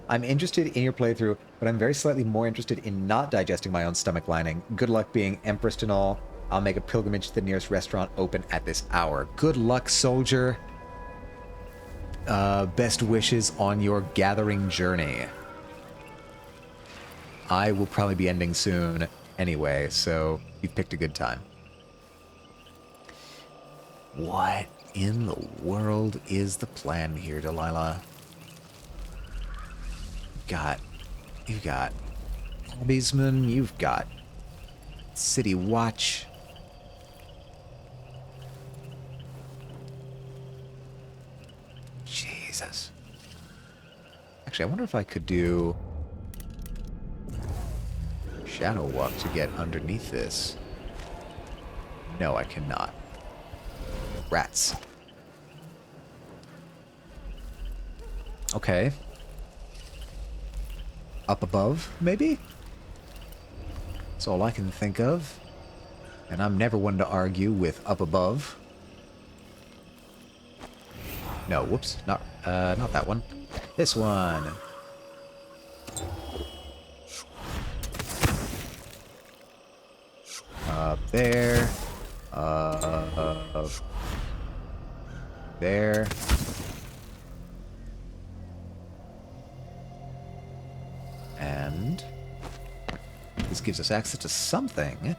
I'm interested in your playthrough, but I'm very slightly more interested in not digesting my own stomach lining. Good luck being Empress and all. I'll make a pilgrimage to the nearest restaurant open at this hour. Good luck, soldier. Best wishes on your gathering journey. I will probably be ending soon anyway, so you've picked a good time. What in the world is the plan here, Delilah? You've got Hobbiesman, you've got City Watch. Jesus. Actually, I wonder if I could do Shadow Walk to get underneath this. No, I cannot. Rats. Okay. Up above, maybe? That's all I can think of. And I'm never one to argue with up above. No, whoops, not that one. This one. Up there. There. And this gives us access to something.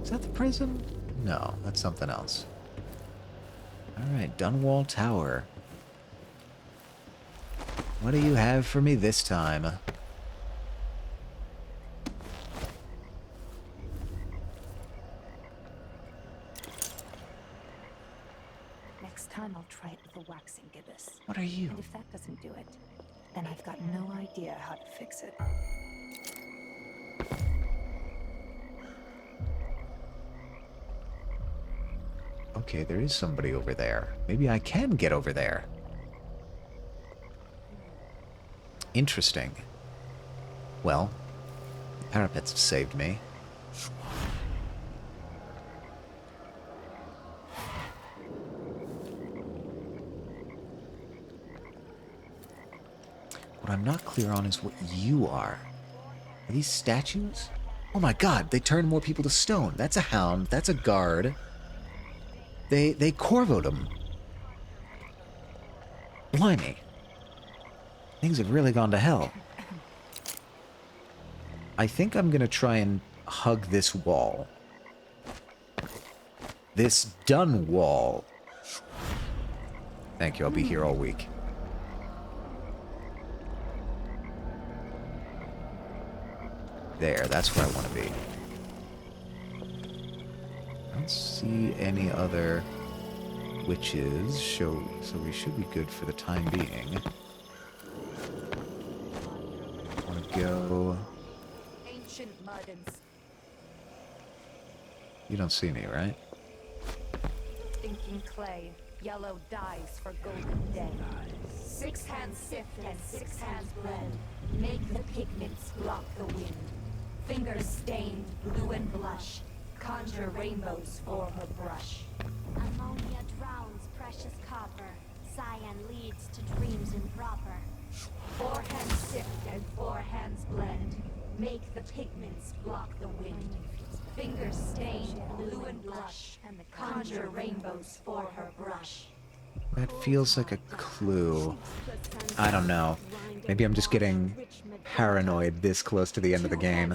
Is that the prison? No, that's something else. Alright, Dunwall Tower. What do you have for me this time? Next time I'll try it with a waxing gibbous. What are you? And if that doesn't do it, then I've got no idea how to fix it. Okay, there is somebody over there. Maybe I can get over there. Interesting. Well, the parapets have saved me. What I'm not clear on is what you are. Are these statues? Oh my god, they turn more people to stone. That's a hound. That's a guard. They corvoed him. Blimey. Things have really gone to hell. I think I'm gonna try and hug this wall. This done wall. Thank you, I'll be here all week. There, that's where I want to be. I don't see any other witches, so we should be good for the time being. I want to go... Ancient mud and You don't see me, right? stinking clay. Yellow dyes for golden day. 6 hands sift and 6 hands blend. Make the pigments block the wind. Fingers stained blue and blush. Conjure rainbows for her brush. Ammonia drowns precious copper. Cyan leads to dreams improper. 4 hands sift and 4 hands blend. Make the pigments block the wind. Fingers stained blue and blush. Conjure rainbows for her brush. That feels like a clue. I don't know. Maybe I'm just getting paranoid this close to the end of the game.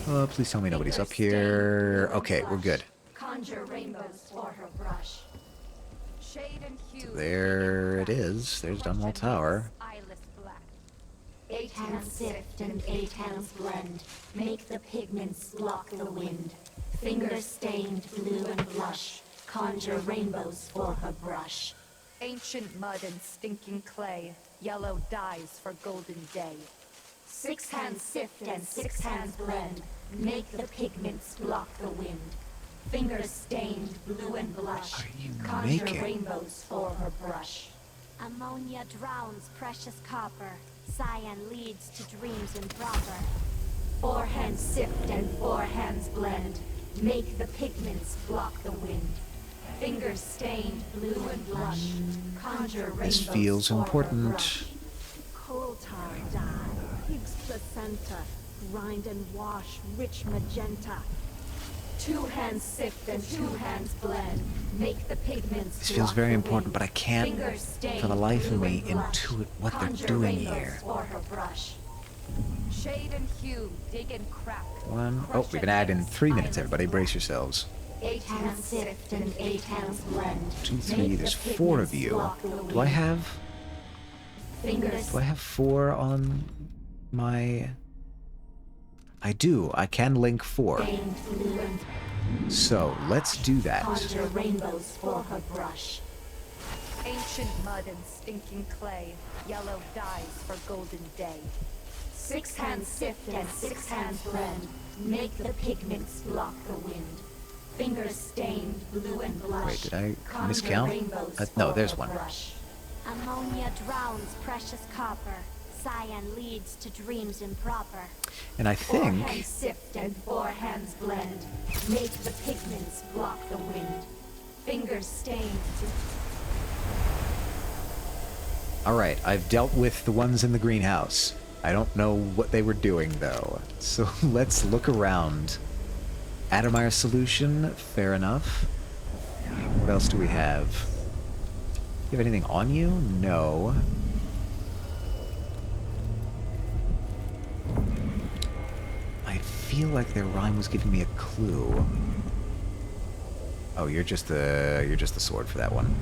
Oh, please tell me nobody's up here. Okay, we're good. Conjure rainbows for her brush. Shade and hue. There it is. There's Dunwall Tower. 8 hands sift and 8 hands blend. Make the pigments block the wind. Fingers stained blue and blush. Conjure rainbows for her brush. Ancient mud and stinking clay. Yellow dyes for golden day. 6 hands sift and 6 hands blend. Make the pigments block the wind. Fingers stained blue and blush. Conjure rainbows for her brush. Ammonia drowns precious copper. Cyan leads to dreams improper. 4 hands sift and 4 hands blend. Make the pigments block the wind. Fingers stained blue and blush. Conjure rainbows. This feels important. Coal tar dye, pig's placenta, grind and wash, rich magenta. 2 hands sift and 2 hands blend. Make the pigments. This feels very important, but I can't, for the life of me, intuit what they're doing here. Shade and hue, dig and crack. Oh, we've been at in 3 minutes, everybody. Brace yourselves. 8 hands sift and 8 hands blend. 2, 3, there's 4 of you. Do I have 4 on my... I do. I can link 4. So, let's do that. Conjure rainbows for her brush. Ancient mud and stinking clay. Yellow dyes for golden day. 6 hands sift and 6 hands blend. Make the pigments block the wind. Fingers stained blue and blush. Wait, did I miscount? No, there's one. Ammonia drowns precious copper. Cyan leads to dreams improper. And I 4 think... hands sift and 4 hands blend. Make the pigments block the wind. Fingers stained. Alright, I've dealt with the ones in the greenhouse. I don't know what they were doing, though. So let's look around. Adamire solution, fair enough. What else do we have? You have anything on you? No. I feel like their rhyme was giving me a clue. Oh, you're just the sword for that one.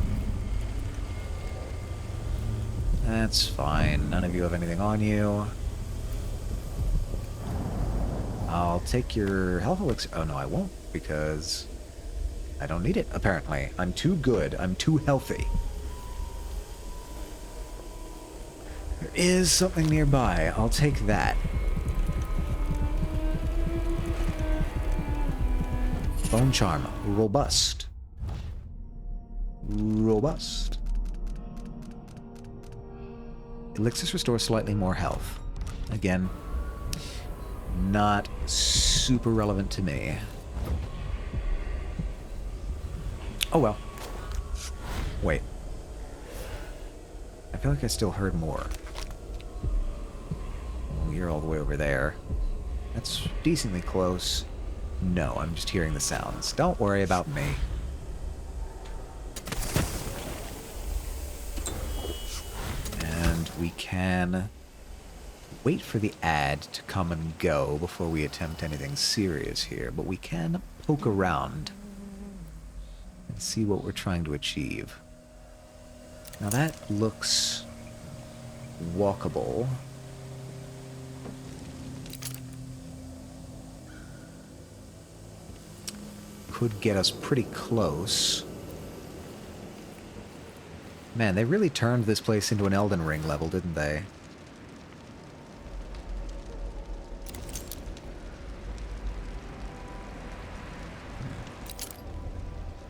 That's fine. None of you have anything on you. I'll take your health elixir. Oh no, I won't, because I don't need it, apparently. I'm too good. I'm too healthy. There is something nearby. I'll take that. Bone charm. Robust. Robust. Elixirs restore slightly more health. Again, not super relevant to me. Oh well. Wait. I feel like I still heard more. Oh, you're all the way over there. That's decently close. No, I'm just hearing the sounds. Don't worry about me. And we can wait for the ad to come and go before we attempt anything serious here, but we can poke around and see what we're trying to achieve. Now that looks walkable. Could get us pretty close. Man, they really turned this place into an Elden Ring level, didn't they?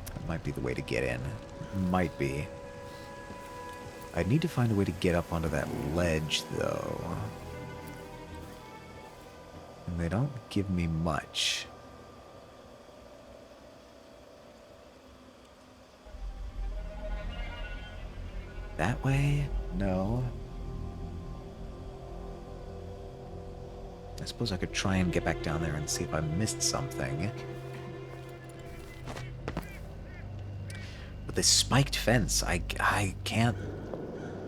That might be the way to get in. Might be. I'd need to find a way to get up onto that ledge, though. And they don't give me much. That way? No. I suppose I could try and get back down there and see if I missed something. But this spiked fence, I can't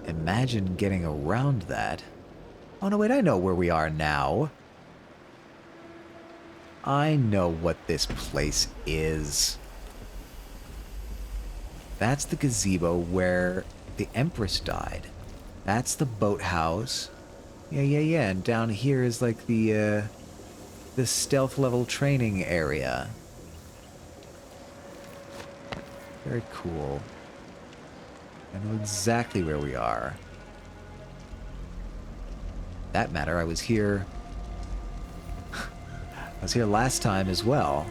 imagine getting around that. Oh no, wait, I know where we are now. I know what this place is. That's the gazebo where the Empress died. That's the boathouse. Yeah. And down here is like the stealth level training area. Very cool. I know exactly where we are. That matter, I was here. I was here last time as well.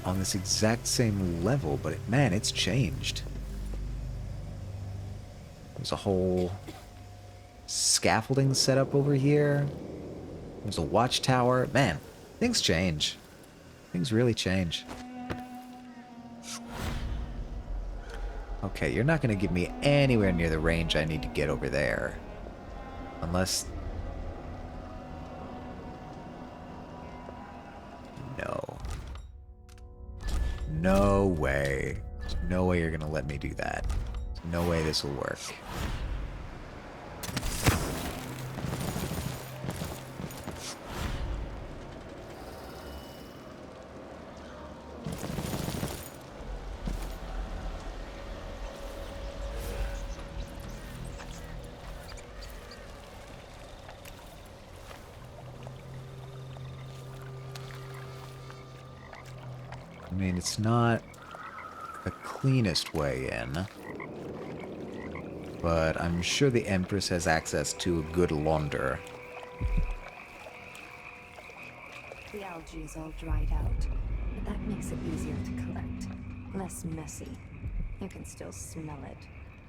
On this exact same level, but man, it's changed. There's a whole scaffolding set up over here. There's a watchtower. Man, things change. Things really change. Okay, you're not going to give me anywhere near the range I need to get over there. Unless... No. No way. There's no way you're going to let me do that. There's no way this will work. I mean, it's not the cleanest way in, but I'm sure the Empress has access to a good launder. The algae is all dried out, but that makes it easier to collect. Less messy. You can still smell it.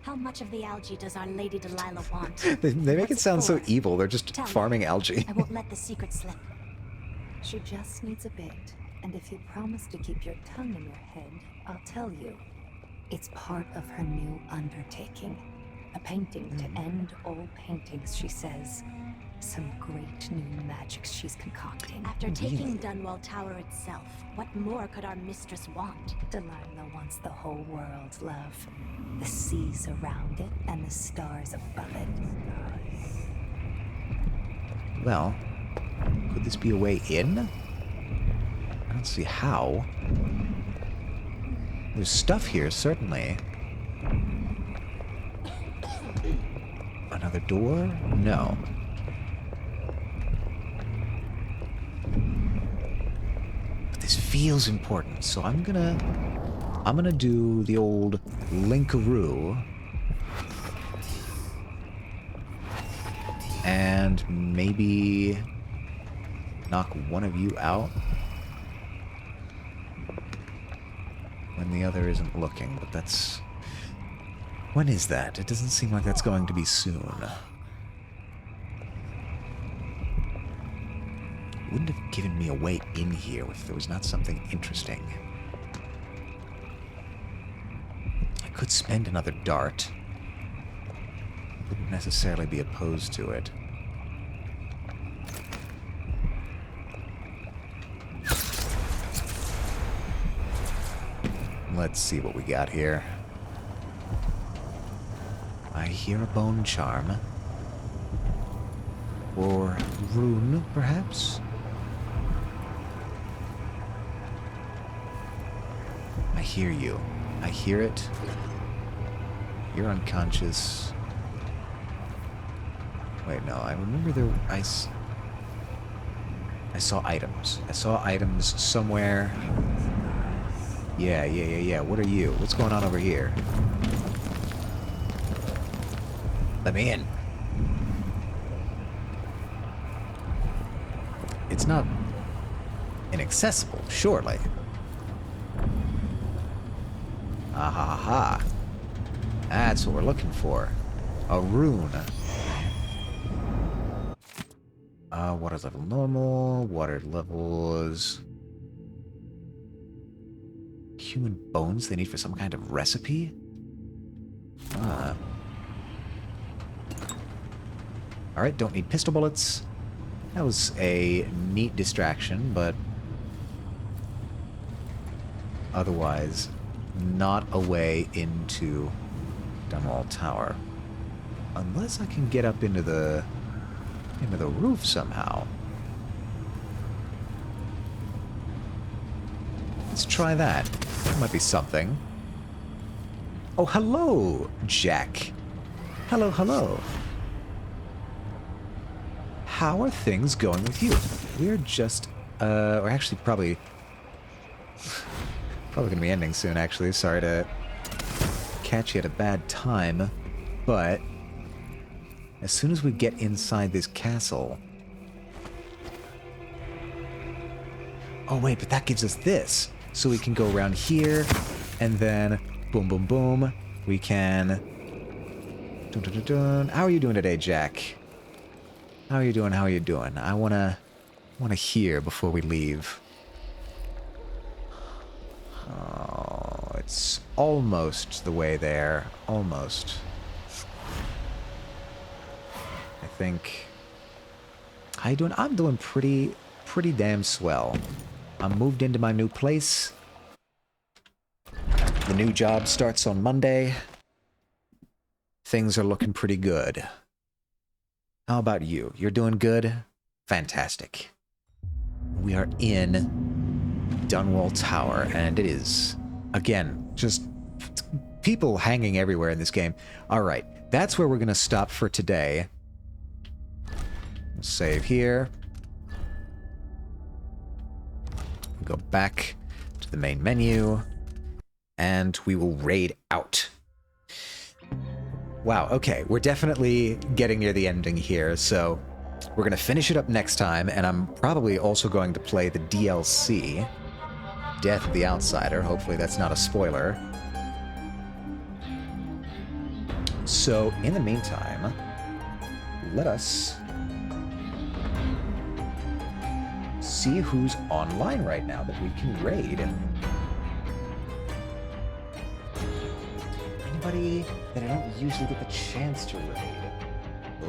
How much of the algae does our Lady Delilah want? They make it sound so evil. They're just Tell me. farming algae. I won't let the secret slip. She just needs a bit, and if you promise to keep your tongue in your head, I'll tell you. It's part of her new undertaking. A painting to end all paintings, she says. Some great new magics she's concocting. After taking Dunwall Tower itself, what more could our mistress want? Delilah wants the whole world, love. The seas around it and the stars above it. Well, could this be a way in? I don't see how. There's stuff here, certainly. Another door? No. But this feels important, so I'm gonna do the old linkaroo. And maybe knock one of you out when the other isn't looking, but that's... When is that? It doesn't seem like that's going to be soon. Wouldn't have given me a way in here if there was not something interesting. I could spend another dart. Wouldn't necessarily be opposed to it. Let's see what we got here. I hear a bone charm. Or rune, perhaps? I hear you. I hear it. You're unconscious. Wait, no, I remember there... I saw items. I saw items somewhere. Yeah. What are you? What's going on over here? Let me in. It's not inaccessible, surely. Aha. That's what we're looking for. A rune. Water level normal. Water levels... Human bones they need for some kind of recipe? Alright, don't need pistol bullets. That was a neat distraction, but otherwise not a way into Dunwall Tower. Unless I can get up into the roof somehow. Let's try that. That might be something. Oh, hello, Jack. Hello. How are things going with you? We're just, we're actually probably gonna be ending soon, actually. Sorry to catch you at a bad time, but as soon as we get inside this castle... Oh, wait, but that gives us this. So we can go around here, and then boom, boom, boom. We can... Dun, dun, dun, dun. How are you doing today, Jack? How are you doing? I wanna hear before we leave. Oh, it's almost the way there. Almost. I think... How you doing? I'm doing pretty damn swell. I'm moved into my new place. The new job starts on Monday. Things are looking pretty good. How about you? You're doing good? Fantastic. We are in Dunwall Tower, and it is, again, just people hanging everywhere in this game. All right, that's where we're going to stop for today. Save here. Go back to the main menu, and we will raid out. Wow, okay, we're definitely getting near the ending here, so we're going to finish it up next time, and I'm probably also going to play the DLC, Death of the Outsider. Hopefully that's not a spoiler. So, in the meantime, let us see who's online right now that we can raid. Anybody that I don't usually get the chance to raid. Oh,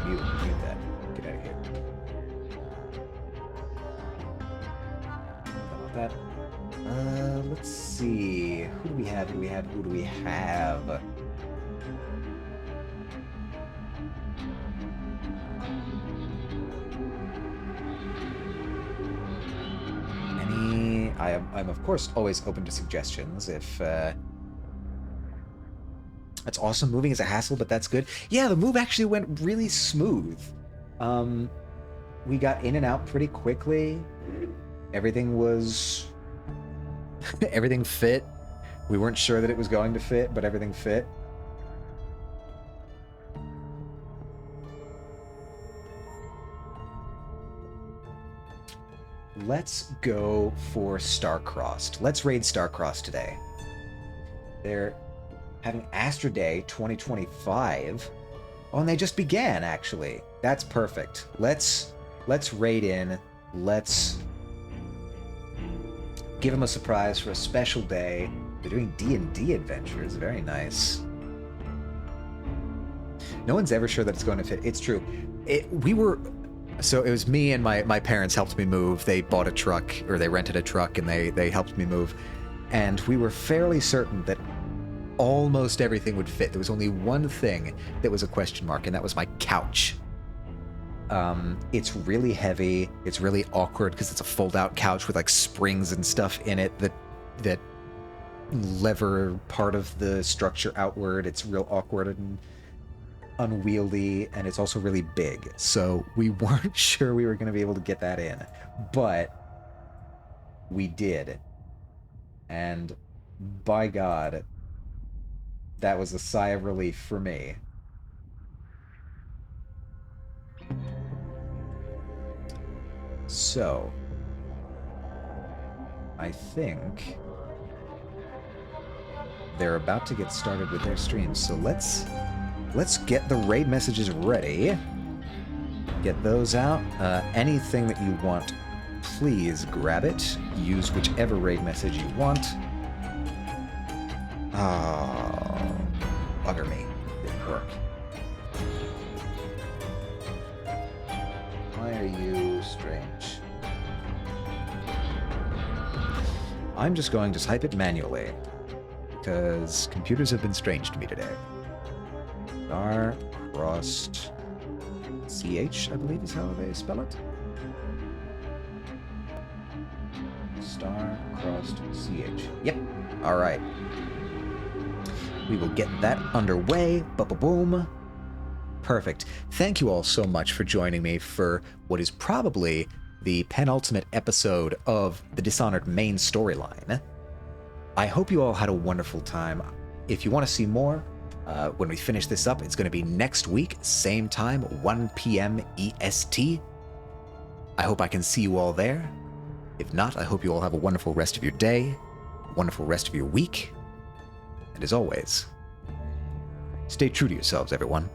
mute that. Get out of here. How about that? Let's see. Who do we have? Who do we have? I'm of course always open to suggestions if that's awesome. Moving is a hassle, but that's good. Yeah, the move actually went really smooth. We got in and out pretty quickly. Everything was... everything fit. We weren't sure that it was going to fit, but everything fit. Let's go for Starcrossed. Let's raid Starcrossed today. They're having Astra Day 2025. Oh, and they just began, actually. That's perfect. Let's raid in. Let's give them a surprise for a special day. They're doing D&D adventures. Very nice. No one's ever sure that it's going to fit. It's true. So it was me and my parents helped me move. They bought a truck, or they rented a truck, and they helped me move. And we were fairly certain that almost everything would fit. There was only one thing that was a question mark, and that was my couch. It's really heavy. It's really awkward because it's a fold-out couch with like springs and stuff in it that lever part of the structure outward. It's real awkward and unwieldy, and it's also really big. So we weren't sure we were going to be able to get that in, but we did. And by God, that was a sigh of relief for me. So, I think they're about to get started with their stream. So let's get the raid messages ready. Get those out. Anything that you want, please grab it. Use whichever raid message you want. Oh, bugger me. Didn't work. Why are you strange? I'm just going to type it manually, because computers have been strange to me today. Star-crossed CH, I believe is how they spell it. Star-crossed CH. Yep. All right. We will get that underway. Ba-ba-boom. Perfect. Thank you all so much for joining me for what is probably the penultimate episode of the Dishonored main storyline. I hope you all had a wonderful time. If you want to see more, when we finish this up, it's going to be next week, same time, 1 p.m. EST. I hope I can see you all there. If not, I hope you all have a wonderful rest of your day, a wonderful rest of your week. And as always, stay true to yourselves, everyone.